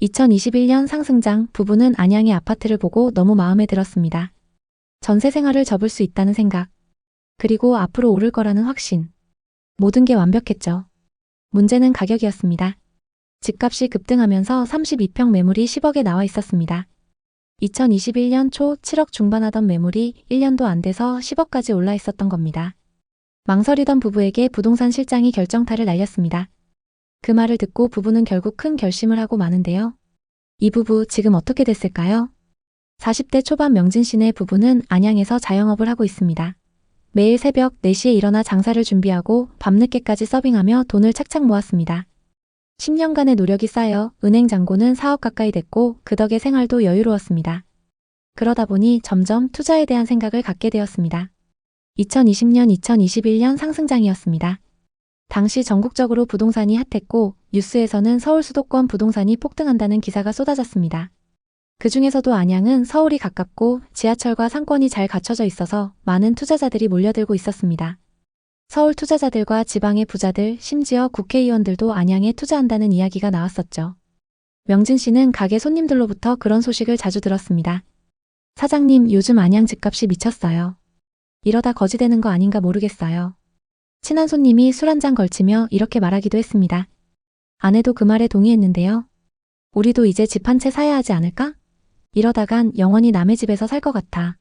2021년 상승장 부부는 안양의 아파트를 보고 너무 마음에 들었습니다. 전세 생활을 접을 수 있다는 생각, 그리고 앞으로 오를 거라는 확신. 모든 게 완벽했죠. 문제는 가격이었습니다. 집값이 급등하면서 32평 매물이 10억에 나와 있었습니다. 2021년 초 7억 중반하던 매물이 1년도 안 돼서 10억까지 올라 있었던 겁니다. 망설이던 부부에게 부동산 실장이 결정타를 날렸습니다. 그 말을 듣고 부부는 결국 큰 결심을 하고 마는데요. 이 부부 지금 어떻게 됐을까요? 40대 초반 명진 씨네 부부는 안양에서 자영업을 하고 있습니다. 매일 새벽 4시에 일어나 장사를 준비하고 밤늦게까지 서빙하며 돈을 착착 모았습니다. 10년간의 노력이 쌓여 은행 잔고는 4억 가까이 됐고 그 덕에 생활도 여유로웠습니다. 그러다 보니 점점 투자에 대한 생각을 갖게 되었습니다. 2020년, 2021년 상승장이었습니다. 당시 전국적으로 부동산이 핫했고 뉴스에서는 서울 수도권 부동산이 폭등한다는 기사가 쏟아졌습니다. 그 중에서도 안양은 서울이 가깝고 지하철과 상권이 잘 갖춰져 있어서 많은 투자자들이 몰려들고 있었습니다. 서울 투자자들과 지방의 부자들, 심지어 국회의원들도 안양에 투자한다는 이야기가 나왔었죠. 명진 씨는 가게 손님들로부터 그런 소식을 자주 들었습니다. 사장님, 요즘 안양 집값이 미쳤어요. 이러다 거지 되는 거 아닌가 모르겠어요. 친한 손님이 술 한 잔 걸치며 이렇게 말하기도 했습니다. 아내도 그 말에 동의했는데요. 우리도 이제 집 한 채 사야 하지 않을까? 이러다간 영원히 남의 집에서 살 것 같아.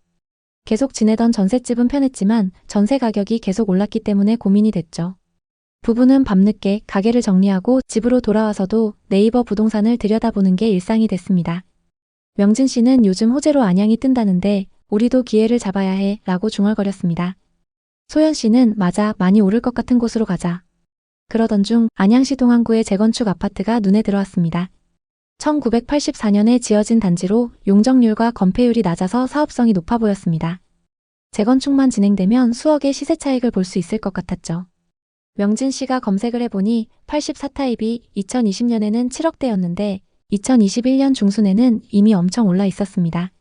계속 지내던 전셋집은 편했지만 전세 가격이 계속 올랐기 때문에 고민이 됐죠. 부부는 밤늦게 가게를 정리하고 집으로 돌아와서도 네이버 부동산을 들여다보는 게 일상이 됐습니다. 명진 씨는 요즘 호재로 안양이 뜬다는데 우리도 기회를 잡아야 해 라고 중얼거렸습니다. 소연 씨는 맞아, 많이 오를 것 같은 곳으로 가자. 그러던 중 안양시 동안구의 재건축 아파트가 눈에 들어왔습니다. 1984년에 지어진 단지로 용적률과 건폐율이 낮아서 사업성이 높아 보였습니다. 재건축만 진행되면 수억의 시세 차익을 볼 수 있을 것 같았죠. 명진 씨가 검색을 해보니 84타입이 2020년에는 7억대였는데 2021년 중순에는 이미 엄청 올라 있었습니다.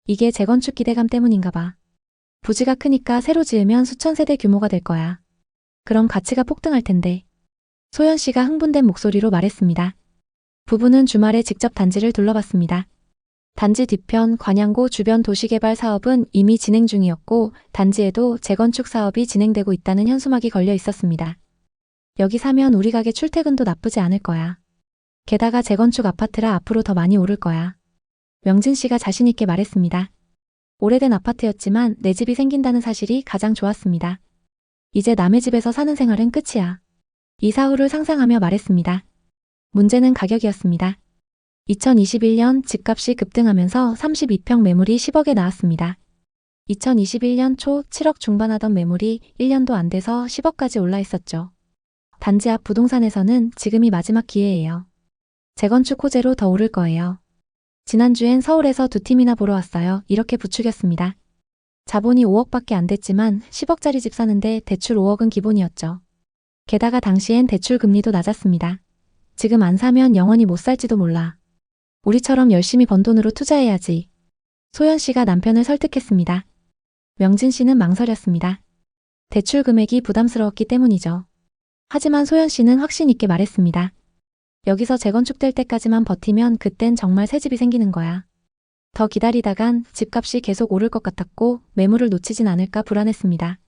이게 재건축 기대감 때문인가 봐. 부지가 크니까 새로 지으면 수천 세대 규모가 될 거야. 그럼 가치가 폭등할 텐데. 소연 씨가 흥분된 목소리로 말했습니다. 부부는 주말에 직접 단지를 둘러봤습니다. 단지 뒤편 관양고 주변 도시개발 사업은 이미 진행 중이었고 단지에도 재건축 사업이 진행되고 있다는 현수막이 걸려 있었습니다. 여기 사면 우리 가게 출퇴근도 나쁘지 않을 거야. 게다가 재건축 아파트라 앞으로 더 많이 오를 거야. 명진 씨가 자신 있게 말했습니다. 오래된 아파트였지만 내 집이 생긴다는 사실이 가장 좋았습니다. 이제 남의 집에서 사는 생활은 끝이야. 이사 후를 상상하며 말했습니다. 문제는 가격이었습니다. 2021년 집값이 급등하면서 32평 매물이 10억에 나왔습니다. 2021년 초 7억 중반하던 매물이 1년도 안 돼서 10억까지 올라 있었죠. 단지 앞 부동산에서는 지금이 마지막 기회예요. 재건축 호재로 더 오를 거예요. 지난주엔 서울에서 2팀이나 보러 왔어요. 이렇게 부추겼습니다. 자본이 5억밖에 안 됐지만 10억짜리 집 사는데 대출 5억은 기본이었죠. 게다가 당시엔 대출 금리도 낮았습니다. 지금 안 사면 영원히 못 살지도 몰라. 우리처럼 열심히 번 돈으로 투자해야지. 소연 씨가 남편을 설득했습니다. 명진 씨는 망설였습니다. 대출 금액이 부담스러웠기 때문이죠. 하지만 소연 씨는 확신 있게 말했습니다. 여기서 재건축될 때까지만 버티면 그땐 정말 새 집이 생기는 거야. 더 기다리다간 집값이 계속 오를 것 같았고 매물을 놓치진 않을까 불안했습니다.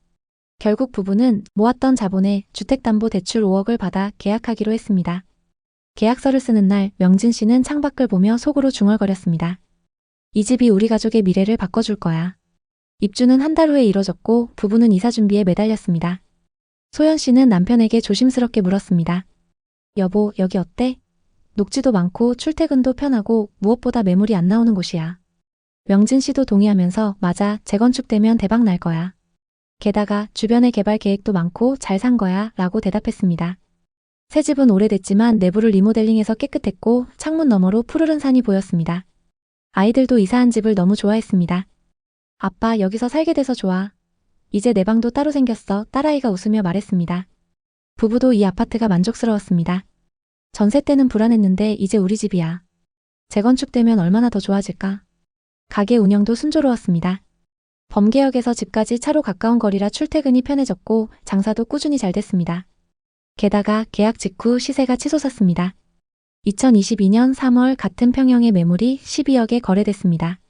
결국 부부는 모았던 자본에 주택담보대출 5억을 받아 계약하기로 했습니다. 계약서를 쓰는 날 명진 씨는 창밖을 보며 속으로 중얼거렸습니다. 이 집이 우리 가족의 미래를 바꿔줄 거야. 입주는 한 달 후에 이뤄졌고 부부는 이사 준비에 매달렸습니다. 소연 씨는 남편에게 조심스럽게 물었습니다. 여보, 여기 어때? 녹지도 많고 출퇴근도 편하고 무엇보다 매물이 안 나오는 곳이야. 명진 씨도 동의하면서 맞아, 재건축되면 대박 날 거야. 게다가 주변에 개발 계획도 많고 잘 산 거야 라고 대답했습니다. 새 집은 오래됐지만 내부를 리모델링해서 깨끗했고 창문 너머로 푸르른 산이 보였습니다. 아이들도 이사한 집을 너무 좋아했습니다. 아빠, 여기서 살게 돼서 좋아. 이제 내 방도 따로 생겼어. 딸아이가 웃으며 말했습니다. 부부도 이 아파트가 만족스러웠습니다. 전세 때는 불안했는데 이제 우리 집이야. 재건축되면 얼마나 더 좋아질까. 가게 운영도 순조로웠습니다. 범계역에서 집까지 차로 가까운 거리라 출퇴근이 편해졌고 장사도 꾸준히 잘 됐습니다. 게다가 계약 직후 시세가 치솟았습니다. 2022년 3월 같은 평형의 매물이 12억에 거래됐습니다.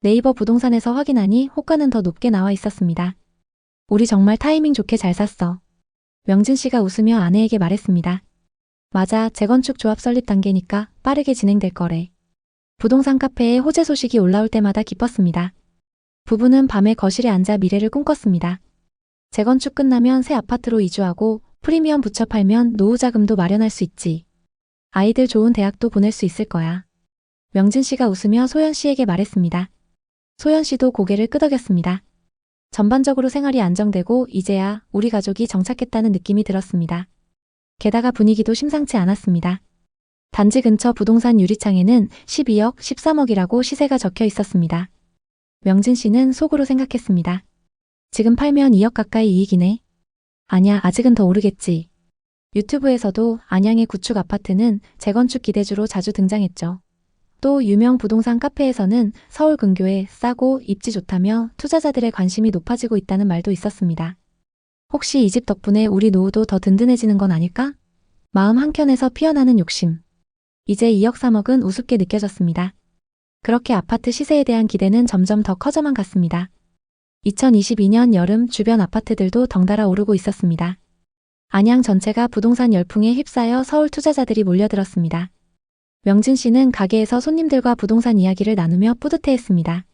네이버 부동산에서 확인하니 호가는 더 높게 나와 있었습니다. 우리 정말 타이밍 좋게 잘 샀어. 명진 씨가 웃으며 아내에게 말했습니다. 맞아, 재건축 조합 설립 단계니까 빠르게 진행될 거래. 부동산 카페에 호재 소식이 올라올 때마다 기뻤습니다. 부부는 밤에 거실에 앉아 미래를 꿈꿨습니다. 재건축 끝나면 새 아파트로 이주하고 프리미엄 붙여 팔면 노후 자금도 마련할 수 있지. 아이들 좋은 대학도 보낼 수 있을 거야. 명진 씨가 웃으며 소연 씨에게 말했습니다. 소연 씨도 고개를 끄덕였습니다. 전반적으로 생활이 안정되고 이제야 우리 가족이 정착했다는 느낌이 들었습니다. 게다가 분위기도 심상치 않았습니다. 단지 근처 부동산 유리창에는 12억, 13억이라고 시세가 적혀 있었습니다. 명진 씨는 속으로 생각했습니다. 지금 팔면 2억 가까이 이익이네. 아냐, 아직은 더 오르겠지. 유튜브에서도 안양의 구축 아파트는 재건축 기대주로 자주 등장했죠. 또 유명 부동산 카페에서는 서울 근교에 싸고 입지 좋다며 투자자들의 관심이 높아지고 있다는 말도 있었습니다. 혹시 이 집 덕분에 우리 노후도 더 든든해지는 건 아닐까? 마음 한켠에서 피어나는 욕심. 이제 2억 3억은 우습게 느껴졌습니다. 그렇게 아파트 시세에 대한 기대는 점점 더 커져만 갔습니다. 2022년 여름 주변 아파트들도 덩달아 오르고 있었습니다. 안양 전체가 부동산 열풍에 휩싸여 서울 투자자들이 몰려들었습니다. 명진 씨는 가게에서 손님들과 부동산 이야기를 나누며 뿌듯해했습니다.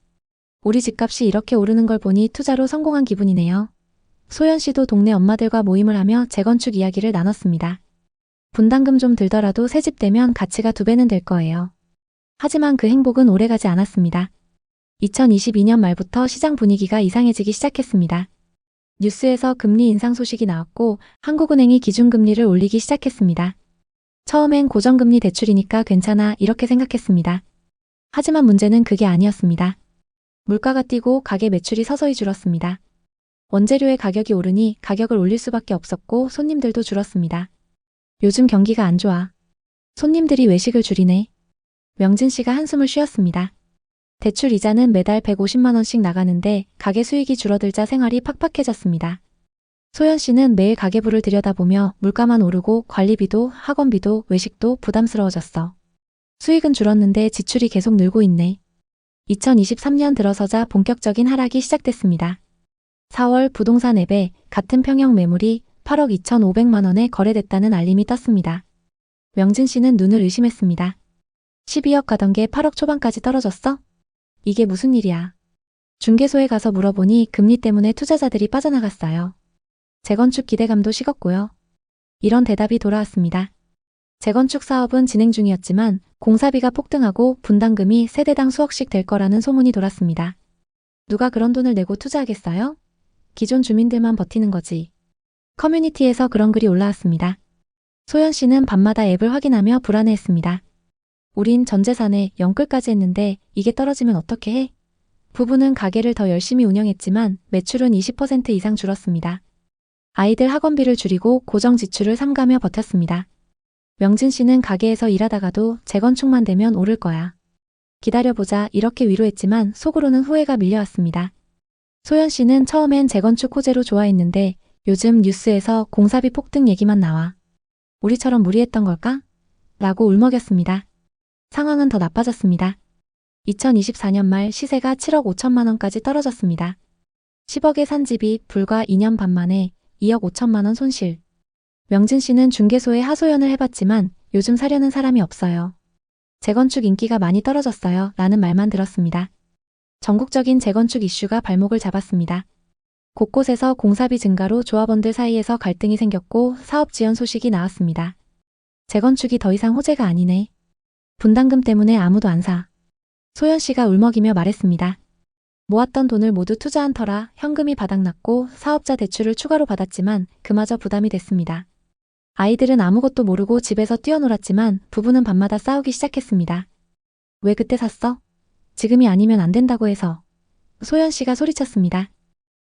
우리 집값이 이렇게 오르는 걸 보니 투자로 성공한 기분이네요. 소연 씨도 동네 엄마들과 모임을 하며 재건축 이야기를 나눴습니다. 분담금 좀 들더라도 새집 되면 가치가 2배는 될 거예요. 하지만 그 행복은 오래가지 않았습니다. 2022년 말부터 시장 분위기가 이상해지기 시작했습니다. 뉴스에서 금리 인상 소식이 나왔고 한국은행이 기준금리를 올리기 시작했습니다. 처음엔 고정금리 대출이니까 괜찮아 이렇게 생각했습니다. 하지만 문제는 그게 아니었습니다. 물가가 뛰고 가게 매출이 서서히 줄었습니다. 원재료의 가격이 오르니 가격을 올릴 수밖에 없었고 손님들도 줄었습니다. 요즘 경기가 안 좋아. 손님들이 외식을 줄이네. 명진 씨가 한숨을 쉬었습니다. 대출 이자는 매달 150만 원씩 나가는데 가게 수익이 줄어들자 생활이 팍팍해졌습니다. 소연 씨는 매일 가계부를 들여다보며 물가만 오르고 관리비도 학원비도 외식도 부담스러워졌어. 수익은 줄었는데 지출이 계속 늘고 있네. 2023년 들어서자 본격적인 하락이 시작됐습니다. 4월 부동산 앱에 같은 평형 매물이 8억 2,500만 원에 거래됐다는 알림이 떴습니다. 명진 씨는 눈을 의심했습니다. 12억 가던 게 8억 초반까지 떨어졌어? 이게 무슨 일이야? 중개소에 가서 물어보니 금리 때문에 투자자들이 빠져나갔어요. 재건축 기대감도 식었고요. 이런 대답이 돌아왔습니다. 재건축 사업은 진행 중이었지만 공사비가 폭등하고 분담금이 세대당 수억씩 될 거라는 소문이 돌았습니다. 누가 그런 돈을 내고 투자하겠어요? 기존 주민들만 버티는 거지. 커뮤니티에서 그런 글이 올라왔습니다. 소연 씨는 밤마다 앱을 확인하며 불안해했습니다. 우린 전 재산에 영끌까지 했는데 이게 떨어지면 어떻게 해? 부부는 가게를 더 열심히 운영했지만 매출은 20% 이상 줄었습니다. 아이들 학원비를 줄이고 고정 지출을 삼가며 버텼습니다. 명진 씨는 가게에서 일하다가도 재건축만 되면 오를 거야. 기다려보자 이렇게 위로했지만 속으로는 후회가 밀려왔습니다. 소연 씨는 처음엔 재건축 호재로 좋아했는데 요즘 뉴스에서 공사비 폭등 얘기만 나와. 우리처럼 무리했던 걸까? 라고 울먹였습니다. 상황은 더 나빠졌습니다. 2024년 말 시세가 7억 5천만 원까지 떨어졌습니다. 10억에 산 집이 불과 2년 반 만에 2억 5천만 원 손실. 명진 씨는 중개소에 하소연을 해봤지만 요즘 사려는 사람이 없어요. 재건축 인기가 많이 떨어졌어요. 라는 말만 들었습니다. 전국적인 재건축 이슈가 발목을 잡았습니다. 곳곳에서 공사비 증가로 조합원들 사이에서 갈등이 생겼고 사업 지연 소식이 나왔습니다. 재건축이 더 이상 호재가 아니네. 분담금 때문에 아무도 안 사. 소연 씨가 울먹이며 말했습니다. 모았던 돈을 모두 투자한 터라 현금이 바닥났고 사업자 대출을 추가로 받았지만 그마저 부담이 됐습니다. 아이들은 아무것도 모르고 집에서 뛰어놀았지만 부부는 밤마다 싸우기 시작했습니다. 왜 그때 샀어? 지금이 아니면 안 된다고 해서. 소연 씨가 소리쳤습니다.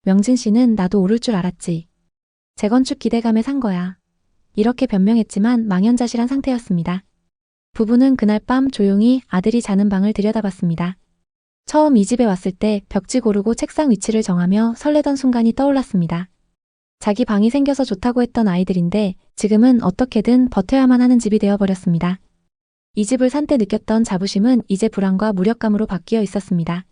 명진 씨는 나도 오를 줄 알았지. 재건축 기대감에 산 거야. 이렇게 변명했지만 망연자실한 상태였습니다. 부부는 그날 밤 조용히 아들이 자는 방을 들여다봤습니다. 처음 이 집에 왔을 때 벽지 고르고 책상 위치를 정하며 설레던 순간이 떠올랐습니다. 자기 방이 생겨서 좋다고 했던 아이들인데 지금은 어떻게든 버텨야만 하는 집이 되어버렸습니다. 이 집을 산 때 느꼈던 자부심은 이제 불안과 무력감으로 바뀌어 있었습니다.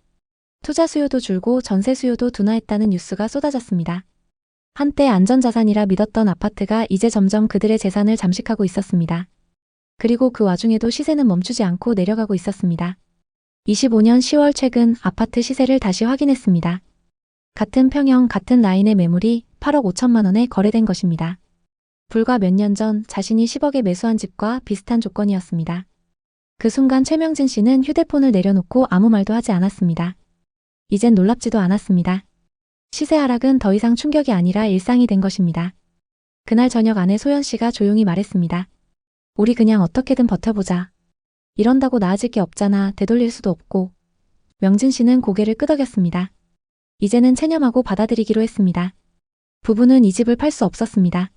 투자 수요도 줄고 전세 수요도 둔화했다는 뉴스가 쏟아졌습니다. 한때 안전자산이라 믿었던 아파트가 이제 점점 그들의 재산을 잠식하고 있었습니다. 그리고 그 와중에도 시세는 멈추지 않고 내려가고 있었습니다. 25년 10월 최근 아파트 시세를 다시 확인했습니다. 같은 평형, 같은 라인의 매물이 8억 5천만 원에 거래된 것입니다. 불과 몇 년 전 자신이 10억에 매수한 집과 비슷한 조건이었습니다. 그 순간 최명진 씨는 휴대폰을 내려놓고 아무 말도 하지 않았습니다. 이젠 놀랍지도 않았습니다. 시세 하락은 더 이상 충격이 아니라 일상이 된 것입니다. 그날 저녁 아내 소연 씨가 조용히 말했습니다. 우리 그냥 어떻게든 버텨보자. 이런다고 나아질 게 없잖아. 되돌릴 수도 없고. 명진 씨는 고개를 끄덕였습니다. 이제는 체념하고 받아들이기로 했습니다. 부부는 이 집을 팔 수 없었습니다.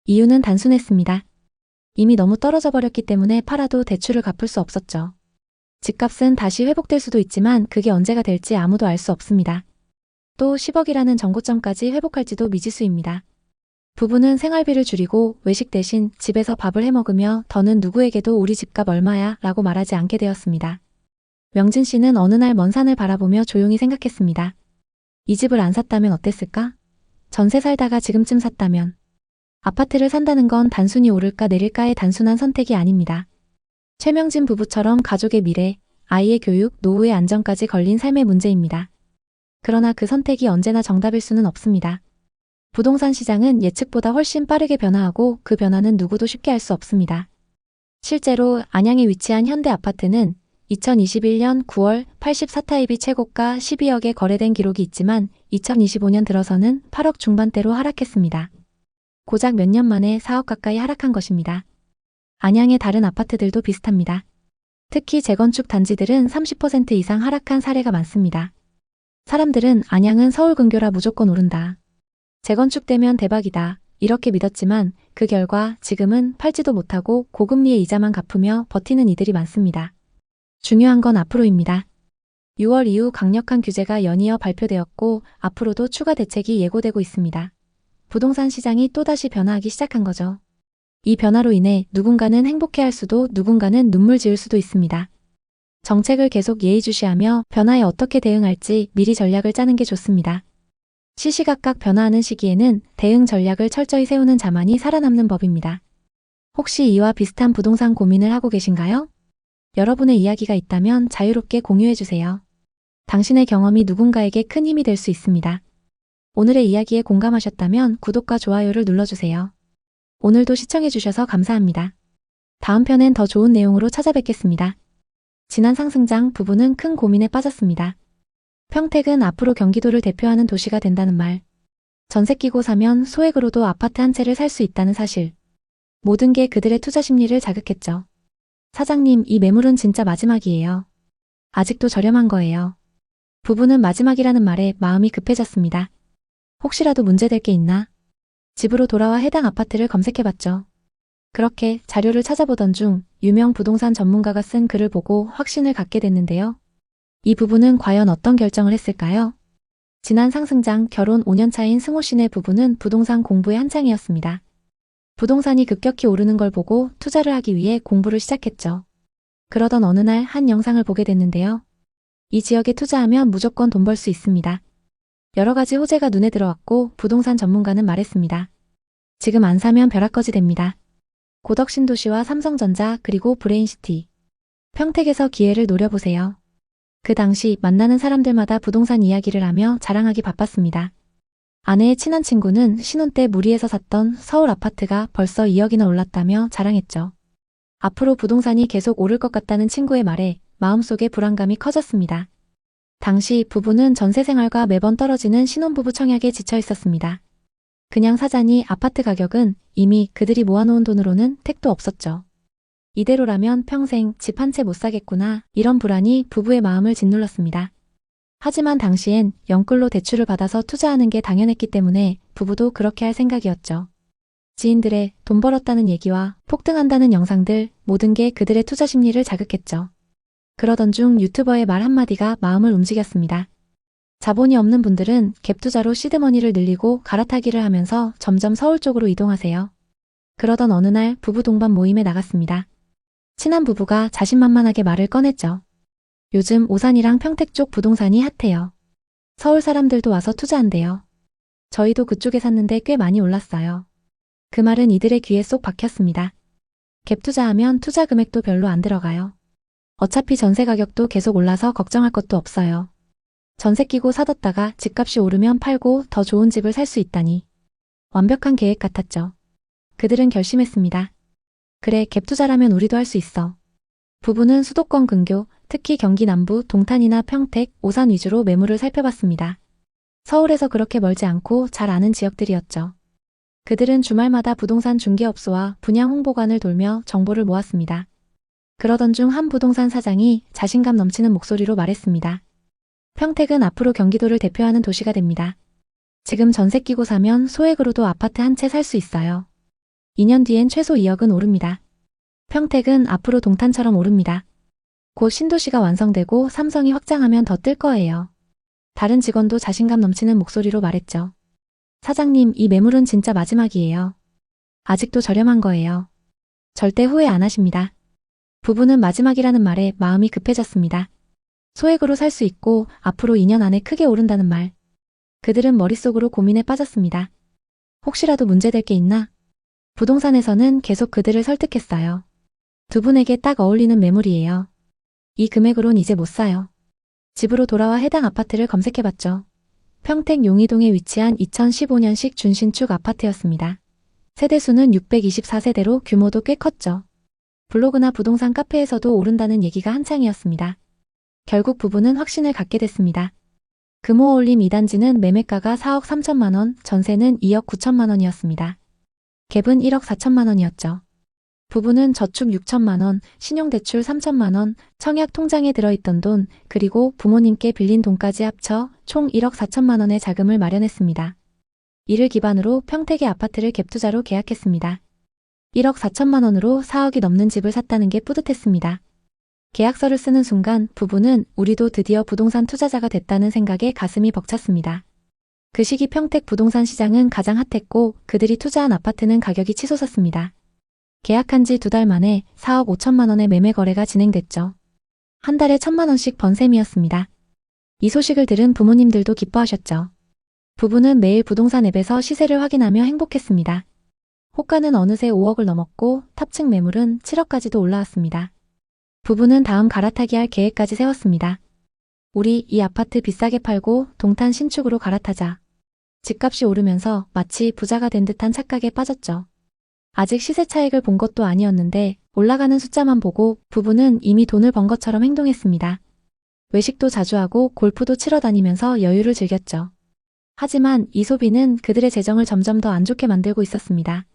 이유는 단순했습니다. 이미 너무 떨어져 버렸기 때문에 팔아도 대출을 갚을 수 없었죠. 집값은 다시 회복될 수도 있지만 그게 언제가 될지 아무도 알 수 없습니다. 또 10억이라는 정고점까지 회복할지도 미지수입니다. 부부는 생활비를 줄이고 외식 대신 집에서 밥을 해먹으며 더는 누구에게도 우리 집값 얼마야 라고 말하지 않게 되었습니다. 명진 씨는 어느 날 먼 산을 바라보며 조용히 생각했습니다. 이 집을 안 샀다면 어땠을까? 전세 살다가 지금쯤 샀다면. 아파트를 산다는 건 단순히 오를까 내릴까의 단순한 선택이 아닙니다. 최명진 부부처럼 가족의 미래, 아이의 교육, 노후의 안전까지 걸린 삶의 문제입니다. 그러나 그 선택이 언제나 정답일 수는 없습니다. 부동산 시장은 예측보다 훨씬 빠르게 변화하고 그 변화는 누구도 쉽게 알 수 없습니다. 실제로 안양에 위치한 현대 아파트는 2021년 9월 84타입이 최고가 12억에 거래된 기록이 있지만 2025년 들어서는 8억 중반대로 하락했습니다. 고작 몇 년 만에 4억 가까이 하락한 것입니다. 안양의 다른 아파트들도 비슷합니다. 특히 재건축 단지들은 30% 이상 하락한 사례가 많습니다. 사람들은 안양은 서울 근교라 무조건 오른다. 재건축되면 대박이다. 이렇게 믿었지만 그 결과 지금은 팔지도 못하고 고금리의 이자만 갚으며 버티는 이들이 많습니다. 중요한 건 앞으로입니다. 6월 이후 강력한 규제가 연이어 발표되었고 앞으로도 추가 대책이 예고되고 있습니다. 부동산 시장이 또다시 변화하기 시작한 거죠. 이 변화로 인해 누군가는 행복해할 수도 누군가는 눈물 지을 수도 있습니다. 정책을 계속 예의주시하며 변화에 어떻게 대응할지 미리 전략을 짜는 게 좋습니다. 시시각각 변화하는 시기에는 대응 전략을 철저히 세우는 자만이 살아남는 법입니다. 혹시 이와 비슷한 부동산 고민을 하고 계신가요? 여러분의 이야기가 있다면 자유롭게 공유해주세요. 당신의 경험이 누군가에게 큰 힘이 될 수 있습니다. 오늘의 이야기에 공감하셨다면 구독과 좋아요를 눌러주세요. 오늘도 시청해주셔서 감사합니다. 다음 편엔 더 좋은 내용으로 찾아뵙겠습니다. 지난 상승장 부부는 큰 고민에 빠졌습니다. 평택은 앞으로 경기도를 대표하는 도시가 된다는 말. 전세 끼고 사면 소액으로도 아파트 한 채를 살 수 있다는 사실. 모든 게 그들의 투자 심리를 자극했죠. 사장님, 이 매물은 진짜 마지막이에요. 아직도 저렴한 거예요. 부부는 마지막이라는 말에 마음이 급해졌습니다. 혹시라도 문제될 게 있나? 집으로 돌아와 해당 아파트를 검색해봤죠. 그렇게 자료를 찾아보던 중 유명 부동산 전문가가 쓴 글을 보고 확신을 갖게 됐는데요. 이 부부는 과연 어떤 결정을 했을까요? 지난 상승장 결혼 5년 차인 승호 씨네 부부는 부동산 공부에 한창이었습니다. 부동산이 급격히 오르는 걸 보고 투자를 하기 위해 공부를 시작했죠. 그러던 어느 날 한 영상을 보게 됐는데요. 이 지역에 투자하면 무조건 돈 벌 수 있습니다. 여러 가지 호재가 눈에 들어왔고 부동산 전문가는 말했습니다. 지금 안 사면 벼락거지 됩니다. 고덕신도시와 삼성전자 그리고 브레인시티. 평택에서 기회를 노려보세요. 그 당시 만나는 사람들마다 부동산 이야기를 하며 자랑하기 바빴습니다. 아내의 친한 친구는 신혼 때 무리해서 샀던 서울 아파트가 벌써 2억이나 올랐다며 자랑했죠. 앞으로 부동산이 계속 오를 것 같다는 친구의 말에 마음속에 불안감이 커졌습니다. 당시 부부는 전세 생활과 매번 떨어지는 신혼부부 청약에 지쳐 있었습니다. 그냥 사자니 아파트 가격은 이미 그들이 모아놓은 돈으로는 택도 없었죠. 이대로라면 평생 집 한 채 못 사겠구나, 이런 불안이 부부의 마음을 짓눌렀습니다. 하지만 당시엔 영끌로 대출을 받아서 투자하는 게 당연했기 때문에 부부도 그렇게 할 생각이었죠. 지인들의 돈 벌었다는 얘기와 폭등한다는 영상들, 모든 게 그들의 투자 심리를 자극했죠. 그러던 중 유튜버의 말 한마디가 마음을 움직였습니다. 자본이 없는 분들은 갭 투자로 시드머니를 늘리고 갈아타기를 하면서 점점 서울 쪽으로 이동하세요. 그러던 어느 날 부부 동반 모임에 나갔습니다. 친한 부부가 자신만만하게 말을 꺼냈죠. 요즘 오산이랑 평택 쪽 부동산이 핫해요. 서울 사람들도 와서 투자한대요. 저희도 그쪽에 샀는데 꽤 많이 올랐어요. 그 말은 이들의 귀에 쏙 박혔습니다. 갭 투자하면 투자 금액도 별로 안 들어가요. 어차피 전세 가격도 계속 올라서 걱정할 것도 없어요. 전세 끼고 사뒀다가 집값이 오르면 팔고 더 좋은 집을 살 수 있다니. 완벽한 계획 같았죠. 그들은 결심했습니다. 그래, 갭 투자라면 우리도 할 수 있어. 부부는 수도권 근교, 특히 경기 남부, 동탄이나 평택, 오산 위주로 매물을 살펴봤습니다. 서울에서 그렇게 멀지 않고 잘 아는 지역들이었죠. 그들은 주말마다 부동산 중개업소와 분양 홍보관을 돌며 정보를 모았습니다. 그러던 중 한 부동산 사장이 자신감 넘치는 목소리로 말했습니다. 평택은 앞으로 경기도를 대표하는 도시가 됩니다. 지금 전세 끼고 사면 소액으로도 아파트 한 채 살 수 있어요. 2년 뒤엔 최소 2억은 오릅니다. 평택은 앞으로 동탄처럼 오릅니다. 곧 신도시가 완성되고 삼성이 확장하면 더 뜰 거예요. 다른 직원도 자신감 넘치는 목소리로 말했죠. 사장님, 이 매물은 진짜 마지막이에요. 아직도 저렴한 거예요. 절대 후회 안 하십니다. 부부는 마지막이라는 말에 마음이 급해졌습니다. 소액으로 살 수 있고 앞으로 2년 안에 크게 오른다는 말. 그들은 머릿속으로 고민에 빠졌습니다. 혹시라도 문제될 게 있나? 부동산에서는 계속 그들을 설득했어요. 두 분에게 딱 어울리는 매물이에요. 이 금액으론 이제 못 사요. 집으로 돌아와 해당 아파트를 검색해봤죠. 평택 용이동에 위치한 2015년식 준신축 아파트였습니다. 세대수는 624세대로 규모도 꽤 컸죠. 블로그나 부동산 카페에서도 오른다는 얘기가 한창이었습니다. 결국 부부는 확신을 갖게 됐습니다. 금호올림 2단지는 매매가가 4억 3천만 원, 전세는 2억 9천만 원이었습니다. 갭은 1억 4천만 원이었죠. 부부는 저축 6천만 원, 신용대출 3천만 원, 청약 통장에 들어있던 돈, 그리고 부모님께 빌린 돈까지 합쳐 총 1억 4천만 원의 자금을 마련했습니다. 이를 기반으로 평택의 아파트를 갭투자로 계약했습니다. 1억 4천만 원으로 4억이 넘는 집을 샀다는 게 뿌듯했습니다. 계약서를 쓰는 순간 부부는 우리도 드디어 부동산 투자자가 됐다는 생각에 가슴이 벅찼습니다. 그 시기 평택 부동산 시장은 가장 핫했고 그들이 투자한 아파트는 가격이 치솟았습니다. 계약한 지 2달 만에 4억 5천만 원의 매매 거래가 진행됐죠. 한 달에 1천만 원씩 번 셈이었습니다. 이 소식을 들은 부모님들도 기뻐하셨죠. 부부는 매일 부동산 앱에서 시세를 확인하며 행복했습니다. 호가는 어느새 5억을 넘었고 탑층 매물은 7억까지도 올라왔습니다. 부부는 다음 갈아타기 할 계획까지 세웠습니다. 우리 이 아파트 비싸게 팔고 동탄 신축으로 갈아타자. 집값이 오르면서 마치 부자가 된 듯한 착각에 빠졌죠. 아직 시세 차익을 본 것도 아니었는데 올라가는 숫자만 보고 부부는 이미 돈을 번 것처럼 행동했습니다. 외식도 자주 하고 골프도 치러 다니면서 여유를 즐겼죠. 하지만 이 소비는 그들의 재정을 점점 더 안 좋게 만들고 있었습니다.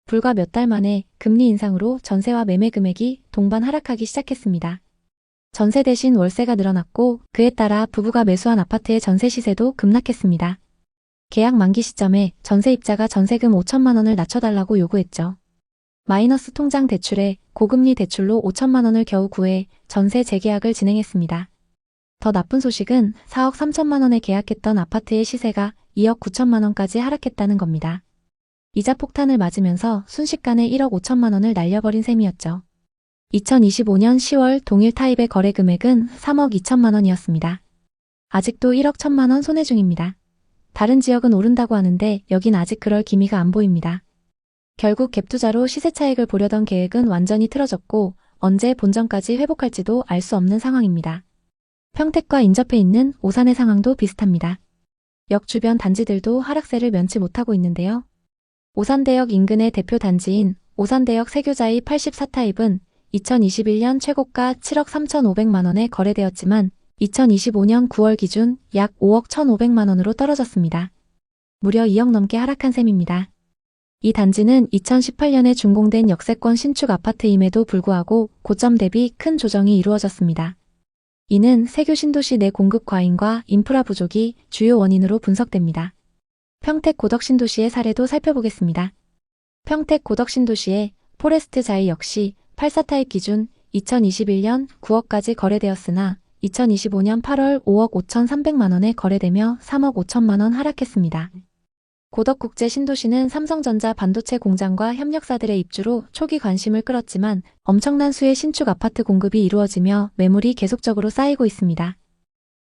불과 몇 달 만에 금리 인상으로 전세와 매매 금액이 동반 하락하기 시작했습니다. 전세 대신 월세가 늘어났고 그에 따라 부부가 매수한 아파트의 전세 시세도 급락했습니다. 계약 만기 시점에 전세입자가 전세금 5천만 원을 낮춰달라고 요구했죠. 마이너스 통장 대출에 고금리 대출로 5천만 원을 겨우 구해 전세 재계약을 진행했습니다. 더 나쁜 소식은 4억 3천만 원에 계약했던 아파트의 시세가 2억 9천만 원까지 하락했다는 겁니다. 이자 폭탄을 맞으면서 순식간에 1억 5천만 원을 날려버린 셈이었죠. 2025년 10월 동일 타입의 거래 금액은 3억 2천만 원이었습니다. 아직도 1억 1천만 원 손해 중입니다. 다른 지역은 오른다고 하는데 여긴 아직 그럴 기미가 안 보입니다. 결국 갭투자로 시세 차익을 보려던 계획은 완전히 틀어졌고 언제 본전까지 회복할지도 알 수 없는 상황입니다. 평택과 인접해 있는 오산의 상황도 비슷합니다. 역 주변 단지들도 하락세를 면치 못하고 있는데요. 오산대역 인근의 대표 단지인 오산대역 세교자이 84타입은 2021년 최고가 7억 3,500만 원에 거래되었지만 2025년 9월 기준 약 5억 1,500만 원으로 떨어졌습니다. 무려 2억 넘게 하락한 셈입니다. 이 단지는 2018년에 준공된 역세권 신축 아파트임에도 불구하고 고점 대비 큰 조정이 이루어졌습니다. 이는 세교 신도시 내 공급 과잉과 인프라 부족이 주요 원인으로 분석됩니다. 평택 고덕신도시의 사례도 살펴보겠습니다. 평택 고덕신도시의 포레스트 자이 역시 84타입 기준 2021년 9억까지 거래되었으나 2025년 8월 5억 5,300만 원에 거래되며 3억 5천만 원 하락했습니다. 고덕국제 신도시는 삼성전자 반도체 공장과 협력사들의 입주로 초기 관심을 끌었지만 엄청난 수의 신축 아파트 공급이 이루어지며 매물이 계속적으로 쌓이고 있습니다.